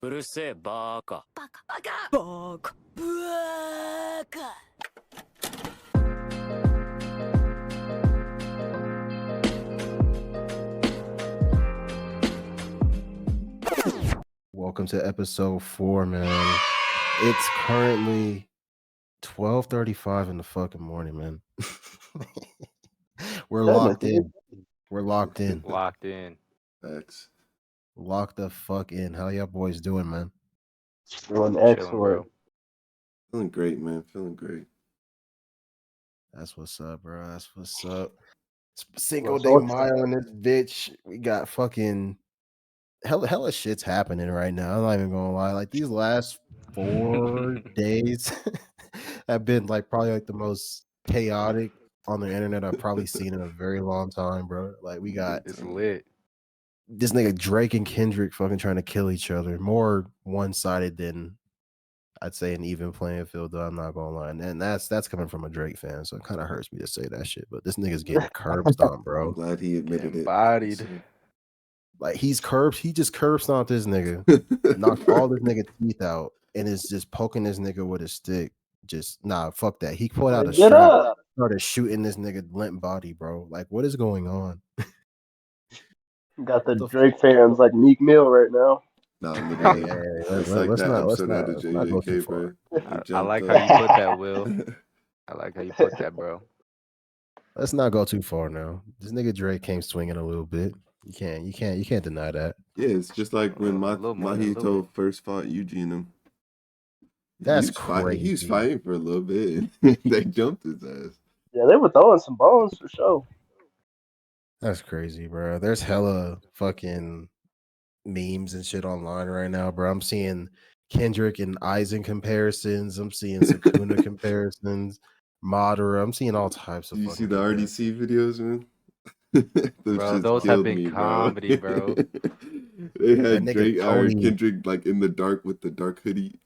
うるせえバーカ。バカバカバカバカ。Welcome to episode 4, man. It's currently 12:35 in the fucking morning, man. We're locked in. We're locked in. Locked in. Facts. Locked the fuck in. How y'all boys doing, man? Feeling Chilling, excellent. bro. Feeling great, man. Feeling great. That's what's up, bro. That's what's up. Cinco What's de up? Mayo in this bitch. We got fucking hella shit's happening right now. I'm not even gonna lie. Like these last 4 days have been like probably like the most chaotic on the internet I've probably seen in a very long time, bro. Like we got It's lit. this nigga Drake and Kendrick fucking trying to kill each other. More one-sided than I'd say an even playing field, though. I'm not gonna lie. And that's coming from a Drake fan, so it kind of hurts me to say that shit. But this nigga's getting curb stomped, I'm bro. glad he admitted it. Embodied. Like he just curb stomped this nigga, knocked all this nigga teeth out, and is just poking this nigga with a stick. Just fuck that. He pulled out a Get strap, up! started shooting this nigga limp body, bro. Like, what is going on? Got the Drake fans like Meek Mill right now. Nah, Hey, nigga. It's like let's that not episode go of the JJK, too far. bro. I like how you put that, Will. I like how you put that, bro. Let's not go too far now. This nigga Drake came swinging a little bit. You can't deny that. Yeah, it's just like when little more than a little Mahito bit. first fought Eugene him. That's He was crazy. fighting for a little bit. They jumped his ass. Yeah, they were throwing some bones for sure. That's crazy, bro. There's hella fucking memes and shit online right now, bro. I'm seeing Kendrick and Eisen comparisons. I'm seeing Sukuna comparisons, Madara. I'm seeing all types of. Do you see fucking the comparisons. RDC videos, man? Bro, shits those have killed been me, comedy, bro. bro. They That had nigga Drake or Tony. Kendrick like in the dark with the dark hoodie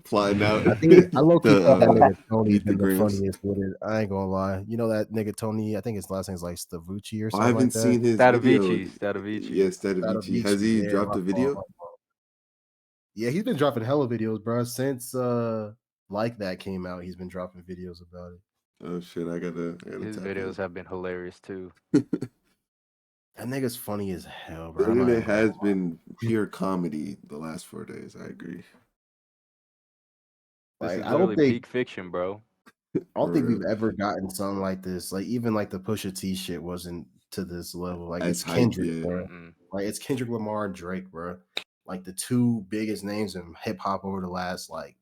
flying out. I think I low key think that nigga Tony's meet the been the grams. funniest with it. I ain't gonna lie. You know that nigga Tony? I think his last name's like Stavucci or I something haven't like that. seen his video. Statovici. Yeah, Statovici. Has he dropped a video? Yeah, he's been dropping hella videos, bro. Since Like That came out, he's been dropping videos about it. Oh shit, I gotta His tap videos in. have been hilarious too. That nigga's funny as hell, The bro. internet has been pure comedy the last 4 days. I agree. This Like, is I literally don't think peak fiction, bro. I don't think we've ever gotten something like this. Like even like the Pusha T shit wasn't to this level. Like As it's hype, Kendrick, yeah. bro. Like it's Kendrick Lamar and Drake, bro. Like the two biggest names in hip hop over the last like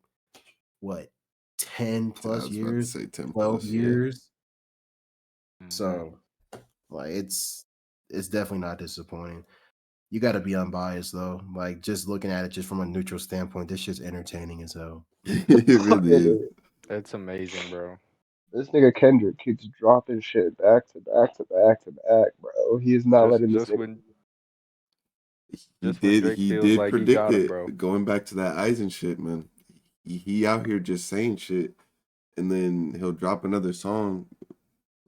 what 10 plus years, 10 12 plus, years. Yeah. So like it's definitely not disappointing. You got to be unbiased though. Like just looking at it just from a neutral standpoint, this shit's entertaining as hell. It really is. That's amazing, bro. This nigga Kendrick keeps dropping shit back to back to back to back, bro. He is not letting this nigga. He Just when Drake feels did like you predict got him, it. bro. Going back to that Eisen shit, man. He out here just saying shit, and then he'll drop another song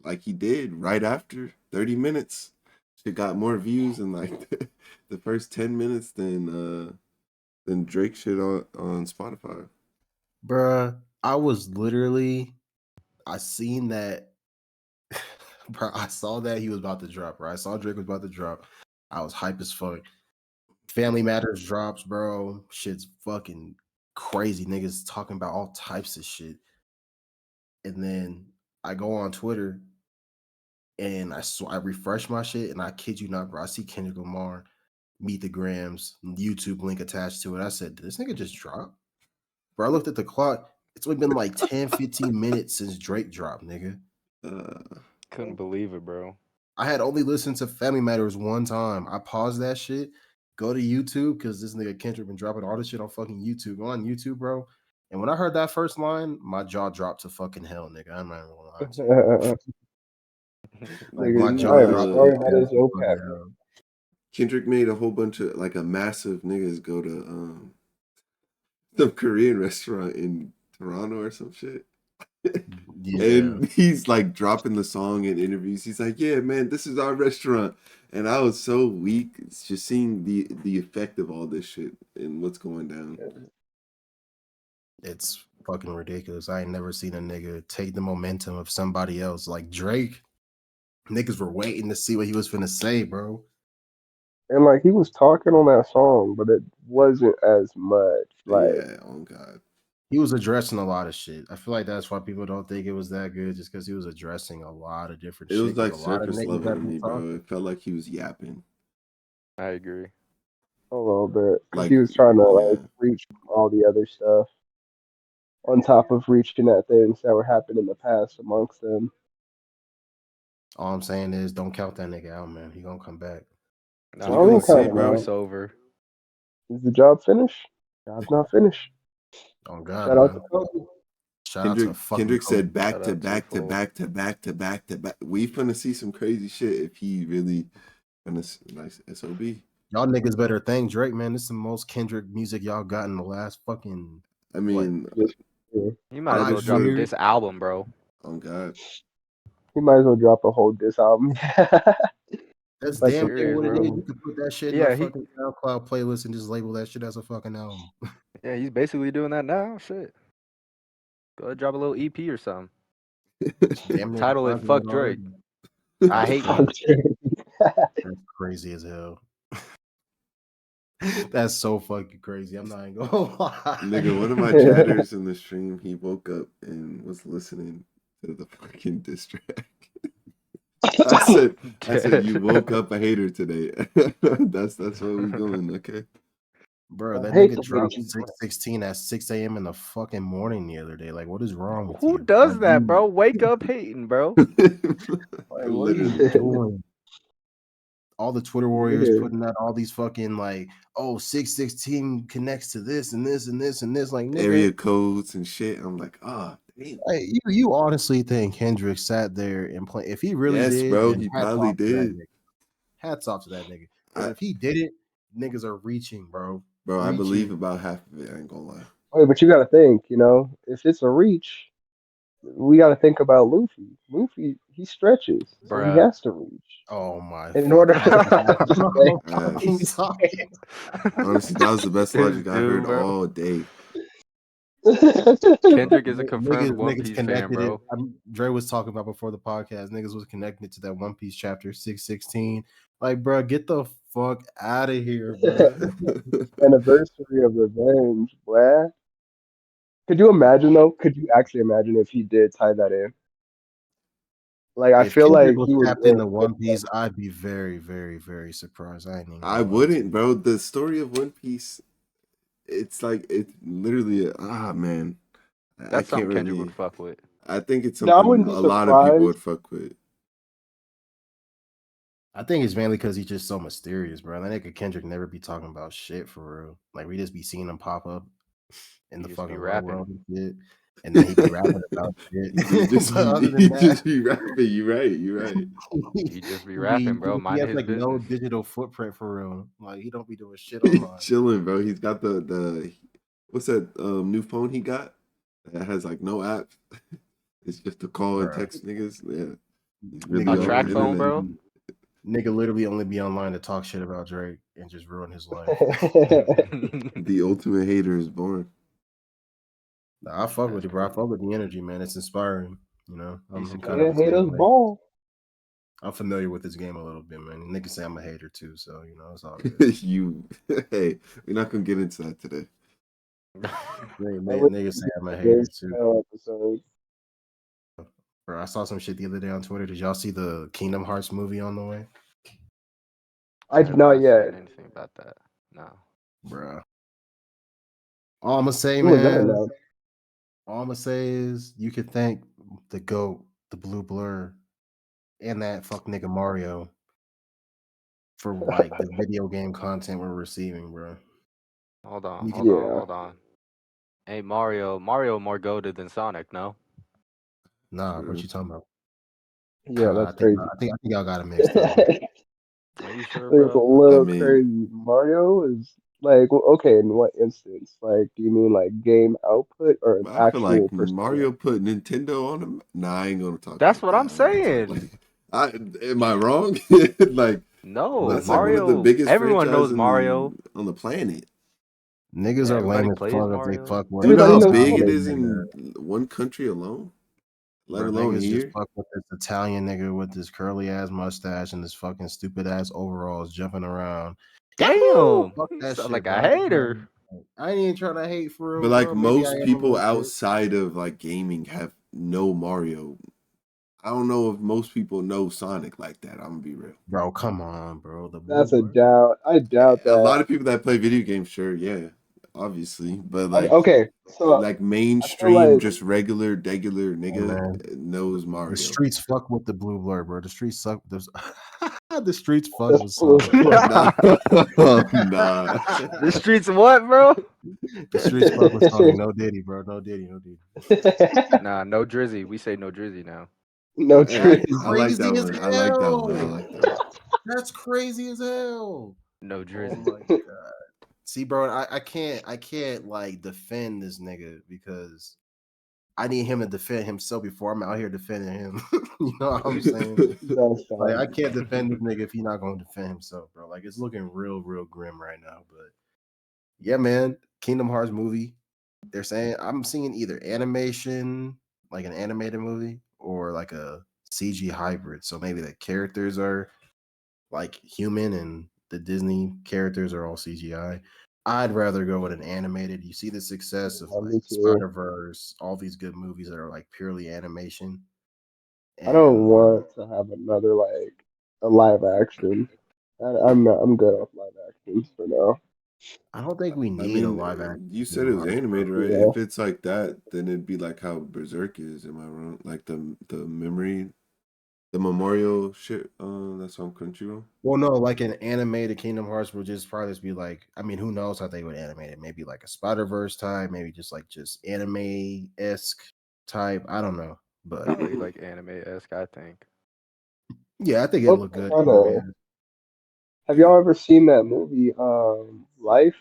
like he did right after 30 minutes. Shit got more views in like the first 10 minutes than Drake shit on Spotify. Bruh, I seen that. Bro, I saw that he was about to drop, bro. I saw Drake was about to drop. I was hype as fuck. Family Matters drops, bro. Shit's fucking crazy. Niggas talking about all types of shit. And then I go on Twitter and I refresh my shit, and I kid you not, bro. I see Kendrick Lamar, Meet the Grams, YouTube link attached to it. I said, did this nigga just drop? Bro, I looked at the clock. It's only been like 10, 15 minutes since Drake dropped, nigga. Couldn't believe it, bro. I had only listened to Family Matters one time. I paused that shit, go to YouTube, because this nigga Kendrick been dropping all this shit on fucking YouTube. Go on YouTube, bro. And when I heard that first line, my jaw dropped to fucking hell, nigga. I'm not even gonna lie to you. Like, my jaw dropped. Kendrick made a whole bunch of like a massive niggas go to some Korean restaurant in Toronto or some shit. Yeah. And he's like dropping the song in interviews. He's like, "Yeah, man, this is our restaurant." And I was so weak. It's just seeing the effect of all this shit and what's going down. It's fucking ridiculous. I ain't never seen a nigga take the momentum of somebody else. Like Drake, niggas were waiting to see what he was finna say, bro. And like he was talking on that song, but it wasn't as much. Like Yeah, oh god. He was addressing a lot of shit. I feel like that's why people don't think it was that good, just because he was addressing a lot of different It shit. was like A lot of surface niggas level that to be me, bro. talking. It felt like he was yapping. I agree. a little bit, because Like, he was trying to yeah. like reach all the other stuff on top of reaching at things that were happening in the past amongst them. All I'm saying is, don't count that nigga out, man. He gonna come back. Nah, I We don't gonna even count see, him bro. out. It's over. Is the job finished? Job's not finished. Oh God, Shout out to man. Kobe. Shout out to Kendrick fucking said Kobe. back Shout to out back to twofold. back to back to back to back. We finna see some crazy shit if he really gonna nice SOB. Y'all niggas better thank Drake, man. This is the most Kendrick music y'all got in the last fucking. I mean, Yeah. You might as I'm well drop sure- this album, bro. oh god, He might as well drop a whole diss album. That's Like damn the near serious, what it bro. is. You can put that shit in Yeah, a he fucking SoundCloud playlist and just label that shit as a fucking album. yeah, he's basically doing that now. Shit. Go ahead, drop a little EP or something. Damn near Title it fucking Fuck already. Drake. I hate you. That's crazy as hell. That's so fucking crazy. I'm not even gonna lie. nigga. One of my chatters in the stream, he woke up and was listening to the fucking diss track. I said, you woke up a hater today. that's what we doing, okay? Bro, I that hate nigga the dropped things. 616 at 6 a.m. in the fucking morning the other day. Like, what is wrong with Who you? does Like, that, bro? Wake up hating, bro. Like, what are you Literally. doing? All the Twitter warriors Yeah. putting out all these fucking like, oh, 616 connects to this and this and this and this. Like, nigga, Area codes and shit. I'm like, ah, damn. like, you honestly think Kendrick sat there and play? If he really Yes, did, bro, then he hats probably off to that did. nigga. Hats off to that nigga. But I- if he did it, niggas are reaching, bro. Bro, I believe Reaching. about half of it. I ain't gonna lie. Wait, but you got to think, if it's a reach, we got to think about Luffy. Luffy, he stretches, so he Bruh. has to reach. Oh my! And in order fucking for God. him to Bro, stay, fucking talking. Honestly, that was the best logic I Dude, heard bro. all day. Kendrick is a confirmed One Niggas Piece fan, connected it. bro. Dre was talking about before the podcast. Niggas was connected to that One Piece chapter 616. Like, bro, get the fuck out of here, bro. Anniversary of Revenge, boy. Could you imagine though? Could you actually imagine if he did tie that in? Like, I If feel Kendrick like was he would tapped win. into One Piece, I'd be very, very, very surprised. I ain't even I gonna lie to wouldn't, you. bro. The story of One Piece, it's like it's literally man. I That's can't something Kendrick really. would fuck with. I think it's No, I something wouldn't be a lot of people would surprised. fuck with. I think it's mainly because he's just so mysterious, bro. That nigga Kendrick never be talking about shit for real. Like, we just be seeing him pop up in He the just be fucking real rapping. world and shit. And then he be rapping about shit. He just But other than he that, just be rapping. You're right. You're right. He just be rapping, bro. he Minding has his like no business. digital footprint for real. Like, he don't be doing shit He's online. chilling, bro. He's got the what's that new phone he got that has like no apps. It's just to call and Bruh. text niggas. Yeah, he's Nigga really A off track the phone, internet. bro. Nigga literally only be online to talk shit about Drake and just ruin his life. The ultimate hater is born. Nah, I fuck with That's it, bro. I crazy. fuck with the energy, man. It's inspiring. You know, He's I'm a kind of Yeah, the king. haters same way. ball. I'm familiar with this game a little bit, man. Niggas say I'm a hater too, so you know it's all good. Hey, we're not gonna get into that today. Niggas say I'm a hater too. Episode. Bro, I saw some shit the other day on Twitter. Did y'all see the Kingdom Hearts movie on the way? I did not seen yet. anything about that. No. Bro. All I'm gonna say, Who was that man. now? All I'm gonna say is you could thank the GOAT, the Blue Blur, and that fuck nigga Mario for like the video game content we're receiving, bro. Hold on, You hold can- on, Yeah. hold on. Hey, Mario more goated than Sonic, no? Nah, what you talking about? Yeah, that's I think crazy. I think y'all got it mixed up. Are you sure, It's a bro? little I mean- crazy. Mario is Like, okay, in what instance? Like, do you mean like game output or an I feel actual like persona? Mario put Nintendo on him. Nah, I ain't gonna talk That's like what that. I'm I ain't gonna talk saying. like. Am I wrong? Like No, that's like one of the Mario. biggest Everyone knows franchises Mario. on the planet. Niggas are lame Everybody as plays fuck if they Mario. fuck with Do you an know Everybody how knows big it Sonic. Italian is nigga. in one country alone, let Bro, alone niggas just here? fuck with this Italian nigga with this curly ass mustache and this fucking stupid ass overalls jumping around. Yahoo! Damn, Fuck you that sound shit, like a bro. hater. I ain't even trying to hate for real, But like bro. Maybe I most am a people little bit. outside of like gaming have no Mario. I don't know if most people know Sonic like that. I'm gonna be real. Bro, come on, bro. The blue That's a blur. doubt. I doubt A that. lot of people that play video games, sure, yeah, obviously, but Okay, so like I feel mainstream, like just regular Hey, nigga man. knows The Mario. streets fuck with the blue blur, bro. The streets suck. The streets fuck that's with full Sonic. Nah, nah. The streets what, bro? The streets fuck with Sonic. No Diddy, bro. No Diddy. No Diddy. Nah, no Drizzy. We say no Drizzy now. No That's Hey, I Drizzy. like that crazy as one. I like that one. I hell. like that one. That's crazy as hell. No Oh Drizzy. my god. See, bro, I can't like defend this nigga because I need him to defend himself before I'm out here defending him. You know what I'm saying? That's Like I fine. can't defend this nigga if he's not gonna defend himself, bro. Like it's looking real, real grim right now. But yeah, man, Kingdom Hearts movie. They're saying I'm seeing either animation, like an animated movie, or like a CG hybrid. So maybe the characters are like human and the Disney characters are all CGI. I'd rather go with an animated. You see the success of like Me too. Spider Verse, all these good movies that are like purely animation, I don't and want to have another like a live action. I'm not, I'm good off live actions for now. I don't think we I need a mean, live action you said it Kingdom was Hearts, bro. animated, right? Yeah. If it's like that, then it'd be like how Berserk is. Am I wrong? Like the memory, the memorial shit. That's on Crunchyroll. Well, no, like an animated Kingdom Hearts would just probably just be like, I mean, who knows how they would animate it? Maybe like a Spider Verse type, maybe just anime esque type. I don't know, but Probably like anime-esque, I think. yeah, I think it'll Look look good. kind of. Animated. Have y'all ever seen that movie, Life?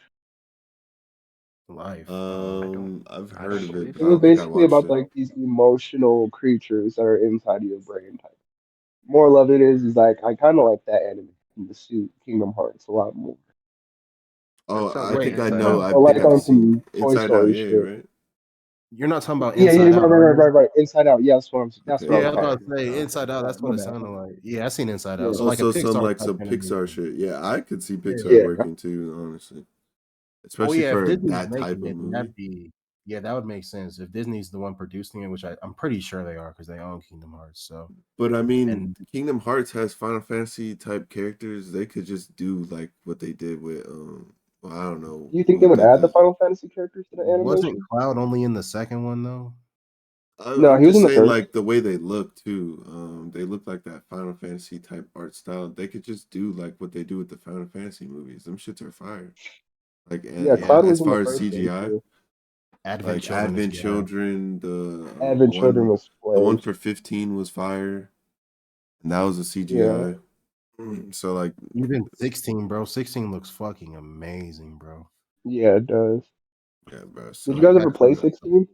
Life. I've I heard don't of it, believe but I It was don't so. think I basically watched about it. like these emotional creatures that are inside of your brain type. Moral of it is like I kind of like that anime in the suit Kingdom Hearts a lot more. That Oh, sounds I like Wait, think I Inside know. Out. I Or think like I've on seen some Toy Inside Out. Story Yeah, shit. right. you're not talking about Yeah, yeah, Inside yeah, Out, right, are right, right, you? right, right. Inside Out. Yeah, that's what Okay, I Yeah, was I was okay. about talking to say about. Inside Out. That's My what it bad. sounded like. Yeah, I seen Inside Out. Yeah, So like a Also, some Pixar like type some Pixar animation. shit. Yeah, I could see Yeah. Pixar yeah. working too, honestly, Well, especially yeah, if for Disney's that type making of it, then movie. that'd be yeah, that would make sense. If Disney's the one producing it, which I'm pretty sure they are because they own Kingdom Hearts. So But I mean, and Kingdom Hearts has Final Fantasy type characters. They could just do like what they did with well, I don't know Do you think they who would did add the this. Final Fantasy characters to the wasn't animation? Cloud only in the second one though? No, I'm he was just in the saying, first. like the way they look too. They look like that Final Fantasy type art style. They could just do like what they do with the Final Fantasy movies. Them shits are fire. Like Yeah, Yeah, Cloud as was in the far as first one CGI, too. Advent like Children is Advent gas. Children, Advent Children was the one flames. for 15 was fire, and that was a Yeah, CGI. So like, Even 16, bro. 16 looks fucking amazing, bro. yeah, it does. yeah, bro. Did you So guys Like I ever play couldn't. 16?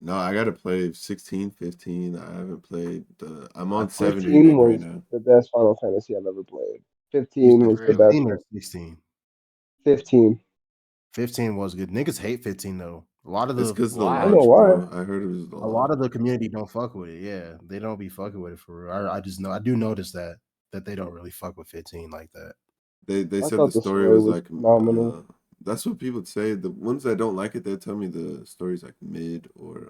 no, I gotta play 16, 15. I haven't played the. I'm I on played 7 15 remake right 15. was now. the best Final Fantasy I've ever played. You 15 said was the Really? best 15 or one. 16? 15. 15 was good. Niggas hate 15 though. A lot of It's the because of the I don't know Why? launch, why. bro. I heard it was the a lot of launch. the community don't fuck with it. Yeah, they don't be fucking with it for real. I just know I do notice that they don't really fuck with 15 like that. They I said the thought the story story was was like phenomenal. that's what people say. The ones that don't like it, they tell me the story's like mid or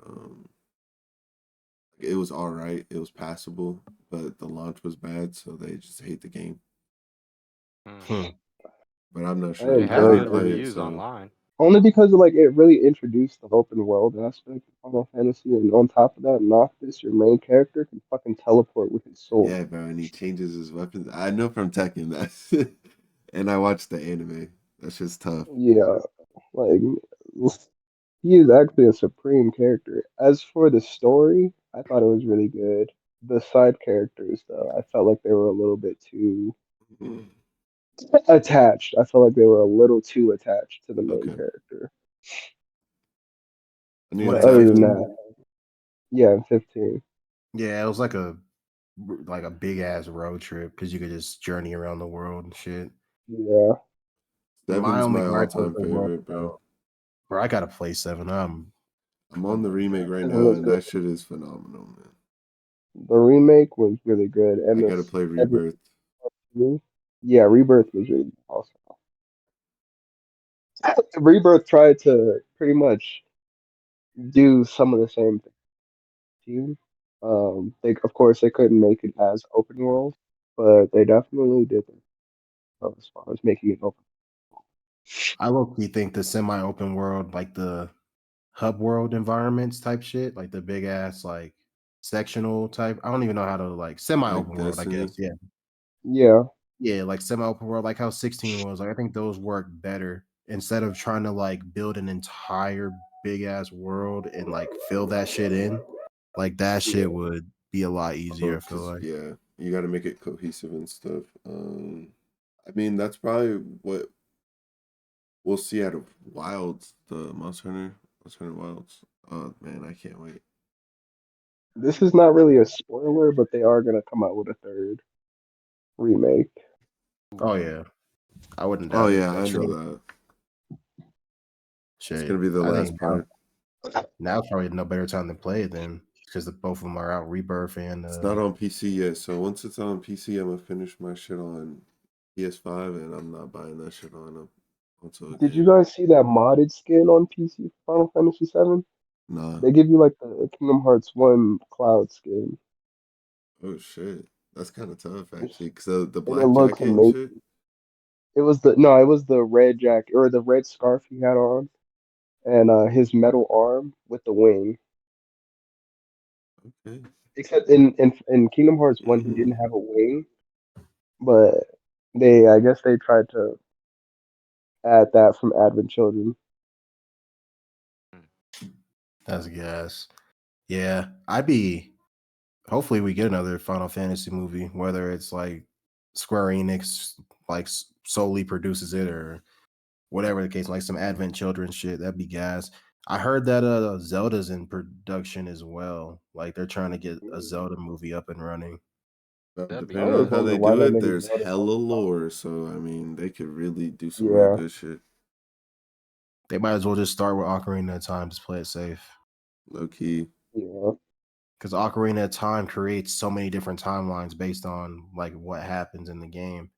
it was all right, it was passable, but the launch was bad, so they just hate the game. Hmm. Hmm. But I'm not I sure It because has I enjoyed didn't good it. play it, reviews so online. Only because of, like it really introduced the open world aspect of Final Fantasy, and on top of that, Noctis, your main character, can fucking teleport with his sword. yeah, bro. And he changes his weapons. I know from Tekken that, and I watched the anime. That's just tough. Yeah, like he is actually a supreme character. As for the story, I thought it was really good. The side characters, though, I felt like they were a little bit too attached. I felt like they were a little too attached to the main Okay. character. And you What But in in other than 15? 15? that, yeah, 15. Yeah, it was like a big ass road trip because you could just journey around the world and shit. Yeah. My 7's only my gripe was all-time the world, favorite, bro. bro. I gotta play 7. I'm on the remake right It now, was and good. that shit is phenomenal, man. The remake was really good, I and gotta this play every Rebirth. yeah, Rebirth was really awesome. Rebirth tried to pretty much do some of the same things. They of course they couldn't make it as open world, but they definitely did it as far as making it open. I low key think the semi-open world, like the hub world environments type shit, like the big ass like sectional type. I don't even know how to like Like semi-open world. I Destiny. guess Yeah, yeah, like semi-open world, like how 16 was. Like I think those work better instead of trying to like build an entire big ass world and like fill that shit in. Like that shit yeah. would be a lot easier. Oh, I feel because, like. yeah, you gotta make it cohesive and stuff. I mean, that's probably what we'll see out of Wilds, the Monster Hunter Wilds. Oh, man, I can't wait. This is not really a spoiler, but they are gonna come out with a third remake. Oh yeah, I wouldn't Oh, doubt it. yeah, That I know shit, that. It's shit. gonna be the I think last part. now's probably no better time to play it then because both of them are out, Rebirth and It's not on PC yet, so once it's on PC, I'm gonna finish my shit on PS5, and I'm not buying that shit on a console Did you again. guys see that modded skin on PC for Final Fantasy VII? Nah. They give you like the Kingdom Hearts 1 cloud skin. Oh shit, that's kind of tough It's- actually. Cause the And it black looks jacket and shit. amazing. It was the no, it was the red jacket or the red scarf he had on, and his metal arm with the wing. Okay. Except in Kingdom Hearts 1, he didn't have a wing, but I guess they tried to add that from Advent Children. that's gas. Yeah, I'd be. Hopefully, we get another Final Fantasy movie, whether it's like Square Enix like solely produces it or whatever the case, like some Advent Children shit. That'd be gas. I heard that Zelda's in production as well. Like they're trying to get a Zelda movie up and running. But That'd be I depending always on dope. how wonder they why do that it, nigga there's Zelda. hella lore. So I mean, they could really do some real Yeah, good shit. They might as well just start with Ocarina of Time, just play it safe. Low key. yeah, Because Ocarina of Time creates so many different timelines based on like what happens in the game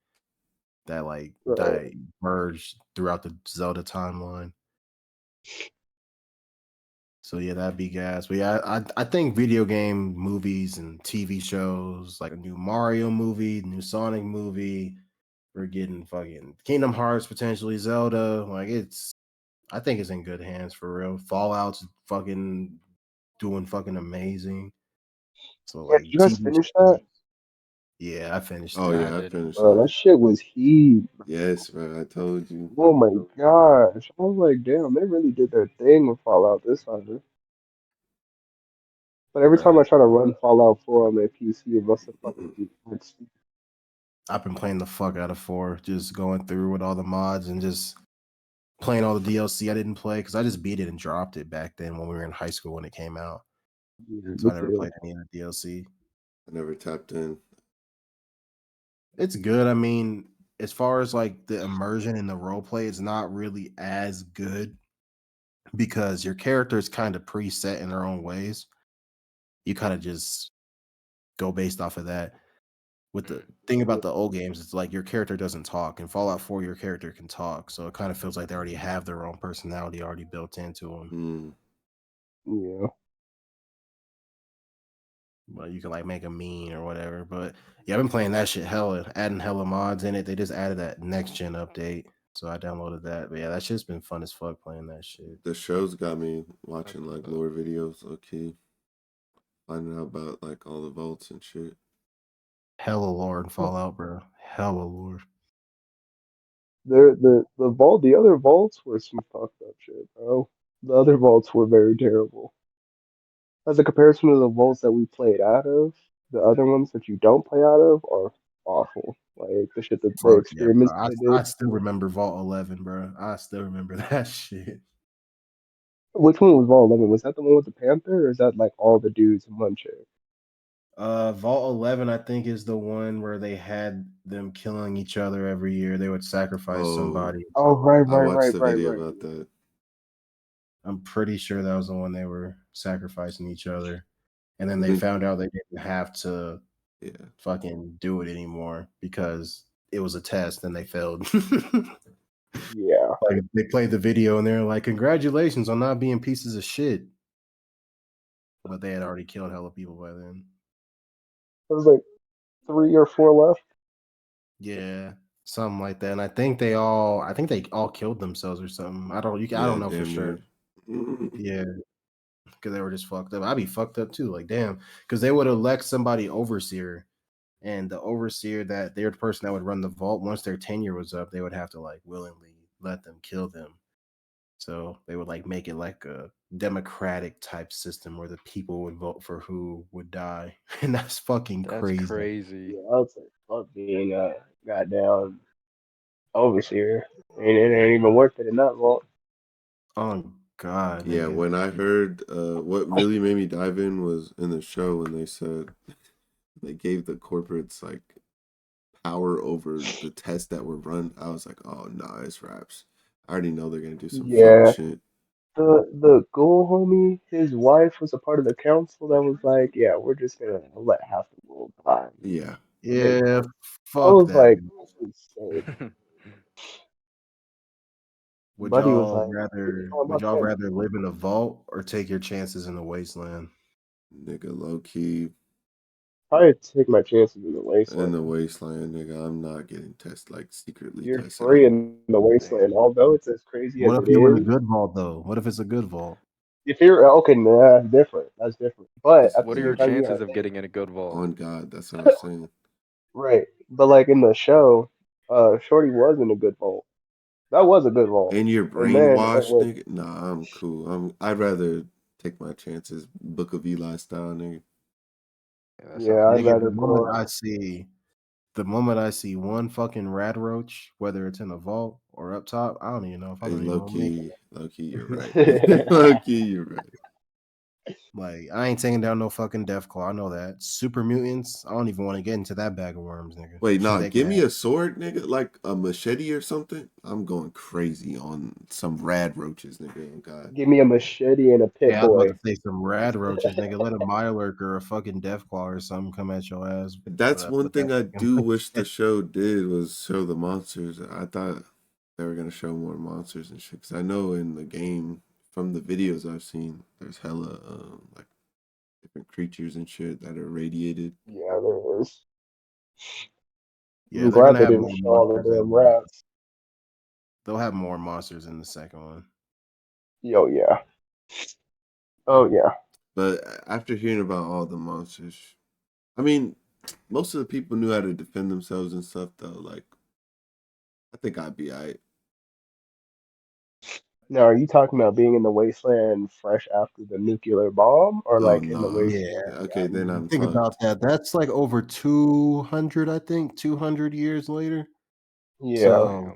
that like right. diverge throughout the Zelda timeline. So yeah, that'd be gas. But yeah, I think video game movies and TV shows, like a new Mario movie, new Sonic movie, we're getting fucking Kingdom Hearts, potentially Zelda. Like I think it's in good hands for real. Fallout's fucking doing fucking amazing. So Yeah, like did you guys TV finish shows, that? yeah, I finished Oh it. I yeah, I didn't. finished Bro, that. that shit was heat. Yes, man. I told you. Oh my gosh. I was like, damn, they really did their thing with Fallout this time. But every time Bruh. I try to run Fallout 4 on my PC, it must have fucking it's I've been playing the fuck out of 4, just going through with all the mods and just playing all the DLC I didn't play because I just beat it and dropped it back then when we were in high school when it came out. So me I never too. played any of the DLC. I never tapped in. It's good. I mean, as far as like the immersion and the role play, it's not really as good because your character is kind of preset in their own ways. You kind of just go based off of that. With the thing about the old games, it's like your character doesn't talk. In Fallout 4, your character can talk. So it kind of feels like they already have their own personality already built into them. Hmm. Yeah. But you can like make a mean or whatever. But yeah, I've been playing that shit hella, adding hella mods in it. They just added that next gen update. So I downloaded that. But yeah, that shit's been fun as fuck playing that shit. The show's got me watching That's like dope. lore videos. Okay, finding out about like all the vaults and shit. Hella lore in Fallout, bro. Hella lore. The other vaults were some fucked up shit, bro. The other vaults were very terrible. As a comparison to the vaults that we played out of, the other ones that you don't play out of are awful. Like the shit that the Fuck yeah, experiments bro. that they I did. still remember Vault 11, bro. I still remember that shit. Which one was Vol 11? Was that the one with the Panther, or is that like all the dudes in one chair? Vault 11, I think, is the one where they had them killing each other every year. They would sacrifice Oh, somebody. Oh, right, I right, watched right, the right, video right. about that. I'm pretty sure that was the one they were sacrificing each other. And then they Mhm. found out they didn't have to Yeah. fucking do it anymore because it was a test and they failed. Yeah. Like they played the video and they're like, "Congratulations on not being pieces of shit." But they had already killed hella people by then. There was like 3 or 4 left. Yeah, something like that. And I think they all killed themselves or something. I don't Yeah, know for damn sure. near. Yeah, because they were just fucked up. I'd be fucked up too. Like, damn, because they would elect somebody overseer, and the overseer that they're the person that would run the vault. Once their tenure was up, they would have to like willingly let them kill them. So they would like make it like a democratic type system where the people would vote for who would die, and that's fucking That's crazy. crazy. Yeah, I was like, fuck being a goddamn overseer. And it ain't even worth it in that vault. Oh God, Yeah, nigga. when I heard what really made me dive in was in the show when they said they gave the corporates like power over the tests that were run. I was like, oh no, it's raps. I already know they're gonna do some fuck Yeah. shit. The ghoul homie, his wife was a part of the council that was like, yeah, we're just gonna let half the world die. Yeah. Yeah, I fuck was that. like, that's insane. Buddy was like, "What you talking Would about y'all that?" rather live in a vault or take your chances in the wasteland? Nigga, low key Probably take my chances in the in the wasteland. wasteland, nigga. I'm not getting tested like secretly You're tested free on. in the wasteland, although it's as crazy What as if it you in a is. good vault though? What if it's a good vault? If you're okay, nah, that's different. That's different. But It's at the What are same your very time, you chances gotta of think, getting in a good vault? on God. That's what I'm saying. right? But like in the show, Shorty was in a good vault. That was a good vault. And you're And then it brainwashed, was, nigga. Nah, I'm cool. I'd rather take my chances, Book of Eli style, nigga. Yeah, that sounds yeah, I'd good. Nigga, rather go. the moment I see one fucking rad roach, whether it's in a vault or up top, I don't even know if I'm Hey, gonna even want to make low key, you're right. it. Low key, you're right. Like, I ain't taking down no fucking Deathclaw. I know that. Super mutants, I don't even want to get into that bag of worms, nigga. Wait, nah, They can give me have a sword, nigga, like a machete or something. I'm going crazy on some rad roaches, nigga. Oh, God. Give me a machete and a pit Yeah, I was about boy. to say some rad roaches, nigga. Let a Mirelurk or a fucking Deathclaw or something come at your ass That's one with that thing I fucking do wish the show did was show the monsters. I thought they were gonna show more monsters and shit. Cause I know in the game, from the videos I've seen, there's hella like different creatures and shit that are radiated. Yeah, there is. Yeah, I'm they're glad gonna they have didn't more show all the monsters damn in rats. they'll have more monsters in the second one. Yo, yeah. Oh yeah. But after hearing about all the monsters, I mean, most of the people knew how to defend themselves and stuff though. Like, I think I'd be alright. Now, are you talking about being in the wasteland fresh after the nuclear bomb, or Oh like in the nah. Yeah. wasteland? Yeah. Okay, then I'm Think about fucked. that. That's like over 200, I think, 200 years later. Yeah. So Damn.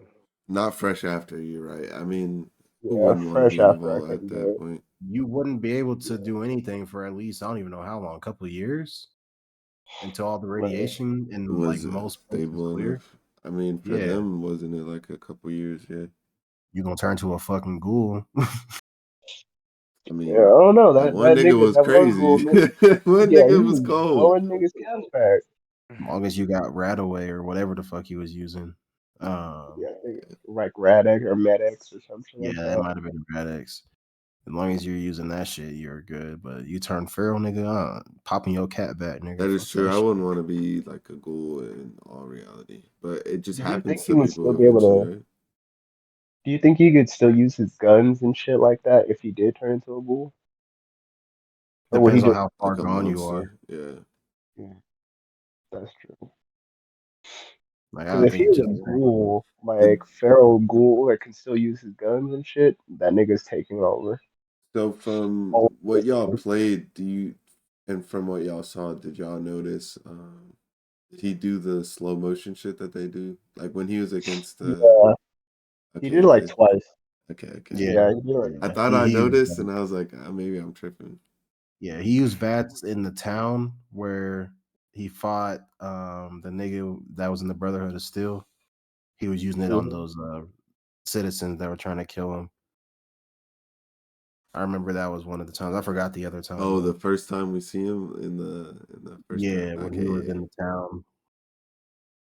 Not fresh after, you're right. I mean, who Yeah. wouldn't want to Fresh be in a after I vault at couldn't that do it. point? you wouldn't be able to Yeah. do anything for at least I don't even know how long, a couple of years until all the Right. radiation It in like was most places stable clear. enough. I mean, for Yeah, them, wasn't it like a couple years? Yeah. you're gonna turn to a fucking ghoul. I Yeah. I mean, don't know that that one nigga was that one ghoul crazy. nigga. One Yeah, he nigga was was cold. blowing niggas' cash back. As long as you got Radaway or whatever the fuck he was using. Yeah, I think like Radek or Medex or something like Yeah, it that. might have been Radix. As long as you're using that shit, you're good. But you turn feral, nigga, popping your cat back, nigga. That is Fuck true. that I shit. wouldn't want to be like a ghoul in all reality, but it just Do you think happens he to would still people be able eventually, to? right? Do you think he could still use his guns and shit like that if he did turn into a ghoul, or would he Depends on just? how far Like a gone you are. monster. Yeah. Yeah, that's true. Like Because I if he think was just a ghoul, The like feral ghoul that can still use his guns and shit, that nigga's taking over. So from All what this y'all time. played, and from what y'all saw, did y'all notice Did he do the slow motion shit that they do? Like when he was against Yeah, he okay, did it like okay, twice. okay. Yeah, he did it like I Yeah. thought I He noticed, used, and I was like, maybe I'm tripping. yeah, he used bats in the town where he fought the nigga that was in the Brotherhood of Steel. He was using it on Mhm. those citizens that were trying to kill him. I remember that was one of the times. I forgot the other time. Oh, though. the first time we see him in the first time. Yeah, when he was in the town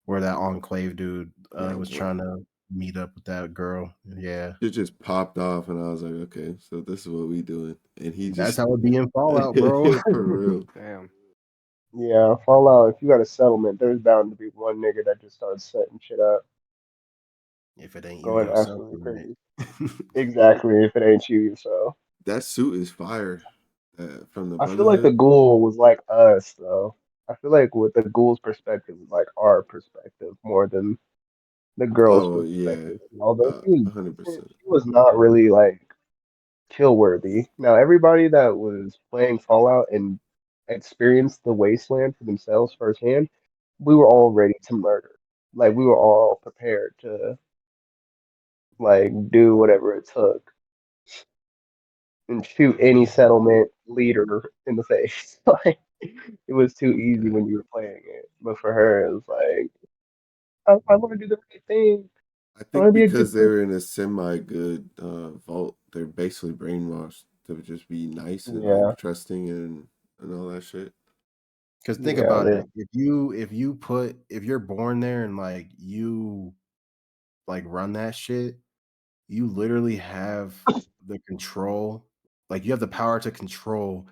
where that enclave dude was what- trying to meet up with that girl. Yeah, it just popped off, and I was like, okay, so this is what we doing, and he that's just how it be in Fallout, bro. for real. Damn. Yeah, Fallout. If you got a settlement, there's bound to be one nigga that just starts setting shit up, If it ain't you going yourself, absolutely you crazy. ain't. Exactly. If it ain't you yourself. That suit is fire from the I feel like the Brotherhood. ghoul was like us, though. I feel like with the ghoul's perspective is like our perspective more than the girl's Oh yeah, perspective. Although she was 100%. she was not really like kill worthy. Now everybody that was playing Fallout and experienced the wasteland for themselves firsthand, we were all ready to murder. Like we were all prepared to like do whatever it took and shoot any settlement leader in the face. Like it was too easy Yeah. when you were playing it. But for her, it was like I want to do the right thing. I I want to think be a because good they person. were in a semi-good vault, they're basically brainwashed to just be nice and Yeah, like trusting and all that shit. Because think yeah, about it, if you're born there and like you like run that shit, you literally have the control, like you have the power to control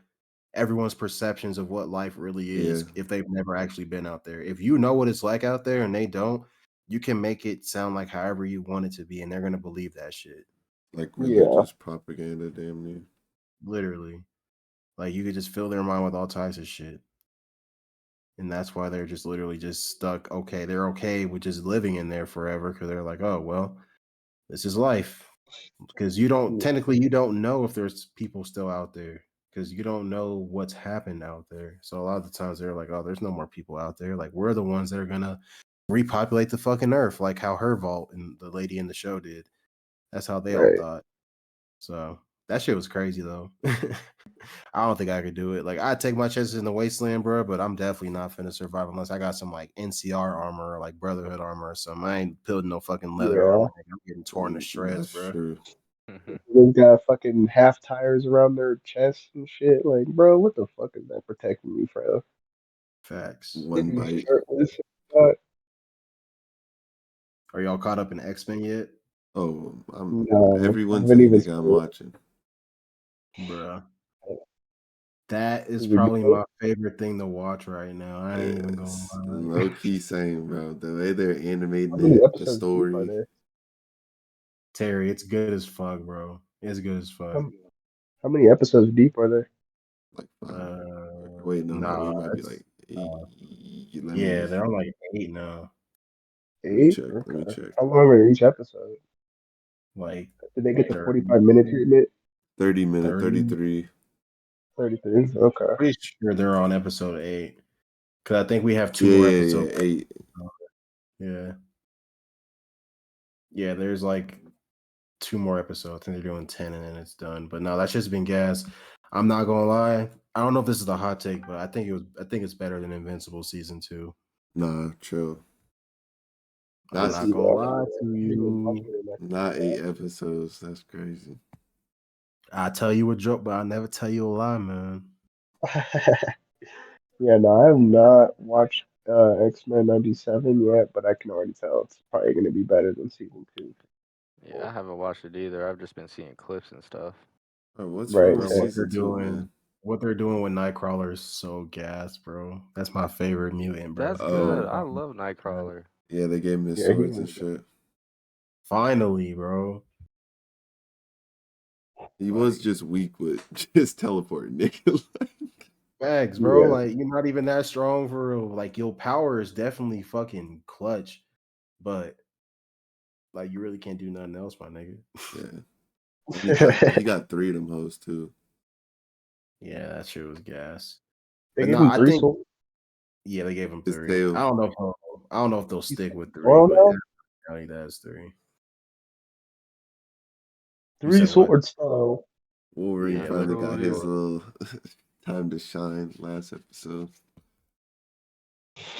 everyone's perceptions of what life really Yeah, is if they've never actually been out there. If you know what it's like out there and they don't, you can make it sound like however you want it to be, and they're gonna believe that shit. like yeah, religious propaganda, damn near. Literally. Like you could just fill their mind with all types of shit. And that's why they're just literally just stuck. Okay, they're okay with just living in there forever because they're like, oh well, this is life. Because you don't yeah, technically you don't know if there's people still out there because you don't know what's happened out there. So a lot of the times they're like, oh, there's no more people out there. Like we're the ones that are gonna repopulate the fucking earth, like how her vault and the lady in the show did. That's how they all right. thought. So that shit was crazy though. I don't think I could do it. Like I'd take my chances in the wasteland, bro, but I'm definitely not finna survive unless I got some like NCR armor or like Brotherhood armor or something. I ain't building no fucking leather Yeah. armor. I'm getting torn to shreds, That's bro. true. They've got fucking half tires around their chest and shit. Like, bro, what the fuck is that protecting you from? Facts. If One you bite. shirtless, Are y'all caught up in X-Men yet? Oh, no, I everyone's haven't saying even nigga, I'm seen watching. Bruh. That is it. Is it probably good? my favorite thing to watch right now. I ain't even gonna Yes, lie. low key same, bro. The way they're How animating many it, the episodes deep are story. there? Terry, it's good as fuck, bro. It's good as fuck. How, how many episodes deep are there? Like 5. Uh, Wait, no, nah, we might be it's like 8. Let yeah, me they're on like 8 now. Eight? check. Let me Okay. check. How long are each episode? Like Did they get the 30, 45-minute treatment? 30-minute, 30. 33. 33? Okay. Pretty sure they're on episode 8. Cause I think we have 2 Yeah, more yeah, episodes. yeah. 8. Yeah. Yeah, there's like 2 more episodes. I think they're doing 10 and then it's done. But no, that's just been gas. I'm not gonna lie. I don't know if this is a hot take, but I think it's better than Invincible season 2. Nah, chill. I can I'm That's not see gonna that. lie to I didn't even watch you. it, and I can not see 8 that. episodes. That's crazy. I tell you a joke, but I never tell you a lie, man. Yeah, no, I have not watched X-Men 97 yet, but I can already tell it's probably going to be better than season 2. Yeah, I haven't watched it either. I've just been seeing clips and stuff. Bro, what's wrong Right, with Bro, same. season 2, man? what they're doing with Nightcrawler is so gas, bro. That's my favorite mutant, bro. That's Give me good. a Oh, I fucking love break. Nightcrawler. yeah, they gave him his Yeah, he swords and was. shit. Finally, bro. He was Like just weak with just teleporting, nigga. Like, facts, bro. Yeah. Like you're not even that strong for real. Like your power is definitely fucking clutch, but like you really can't do nothing else, my nigga. yeah. And he got 3 of them hoes too. Yeah, that shit was gas. They But gave no, him I three think swords. Yeah, they gave him His 3. tail. I don't know if they'll stick with 3, Well, but no, County that's 3. You 3 said what? sword style. Wolverine Yeah, finally literal got his sword. little time to shine last episode.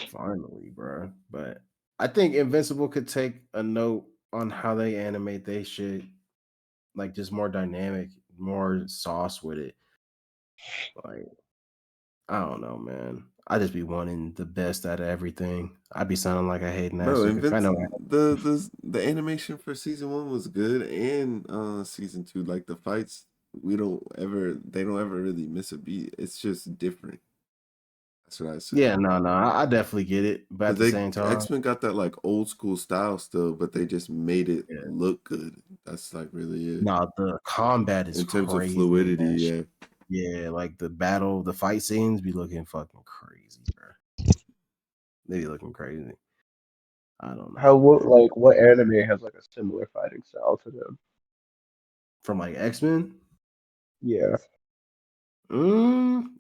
Finally, bro. But I think Invincible could take a note on how they animate they shit, like just more dynamic, more sauce with it. Like I don't know, man. I just be wanting the best out of everything. I be sounding like I hate Bro, Natsuki. I know. the animation for season 1 was good, and season 2, like the fights, they don't ever really miss a beat. It's just different. That's what I say. Yeah, no, I definitely get it, but at Because the same time, X-Men got that like old school style still, but they just made it yeah. look good. That's like really it. No, the combat is In terms of crazy. in fluidity, that shit. yeah. Yeah, like the fight scenes be looking fucking crazy, bro. They be looking crazy. I don't know, man. What anime has like a similar fighting style to them? From like X-Men, Yeah.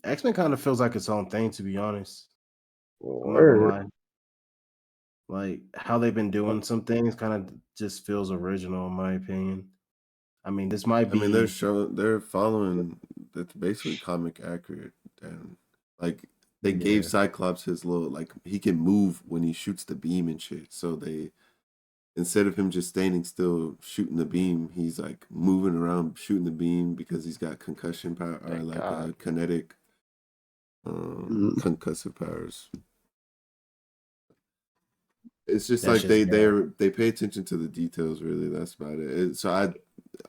X-Men kind of feels like its own thing, to be honest. I'm not gonna Word. lie. Like how they've been doing some things kind of just feels original, in my opinion. I mean, this might I mean, be they're following that's basically comic accurate, and like they gave yeah, Cyclops his little like he can move when he shoots the beam and shit. So they instead of him just standing still shooting the beam, he's like moving around shooting the beam because he's got concussion power or Thank like God. kinetic Mm. concussive powers. It's just that like shit's gas. they pay attention to the details. Really, that's about it. So I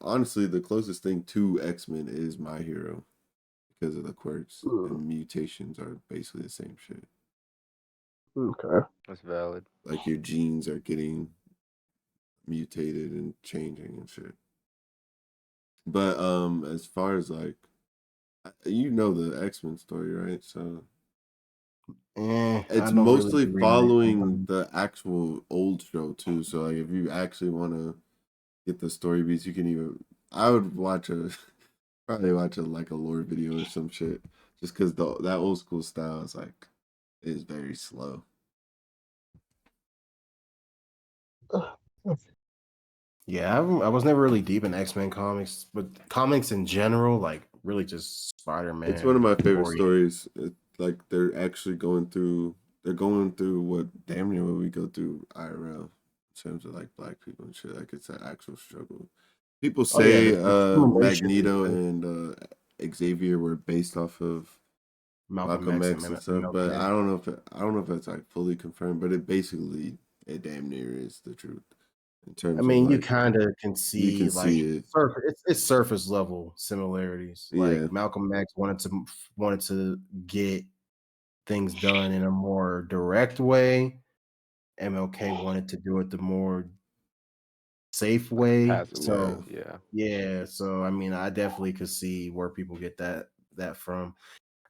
honestly the closest thing to X-Men is My Hero because of the quirks Mm. and mutations are basically the same shit. Okay. That's valid. Like your genes are getting mutated and changing and shit. But as far as like you know the X-Men story, right? So I it's don't really mostly read following the actual old show too. So like if you actually want to get the story beats, you can even I would watch a probably watch a like a lore video or some shit. Just because that old school style is very slow. Yeah, I was never really deep in X-Men comics, but comics in general, like really just It's one of Spider-Man, my favorite Ori. stories. Like they're actually they're going through what damn near what we go through IRL in terms of like black people and shit. Like it's an actual struggle. People Oh yeah, say the simulation is Magneto good. and Xavier were based off of Malcolm Malcolm X and X and stuff, Malcolm but X. I don't know if that's like fully confirmed, but it damn near is the truth in I terms of mean, you like kind of can you can see like see it. it's surface level similarities. Yeah. Like Malcolm X wanted to get things done in a more direct way. MLK wanted to do it the more safe way. Passive Yeah. way. So Yeah. yeah, so I mean, I definitely could see where people get that from.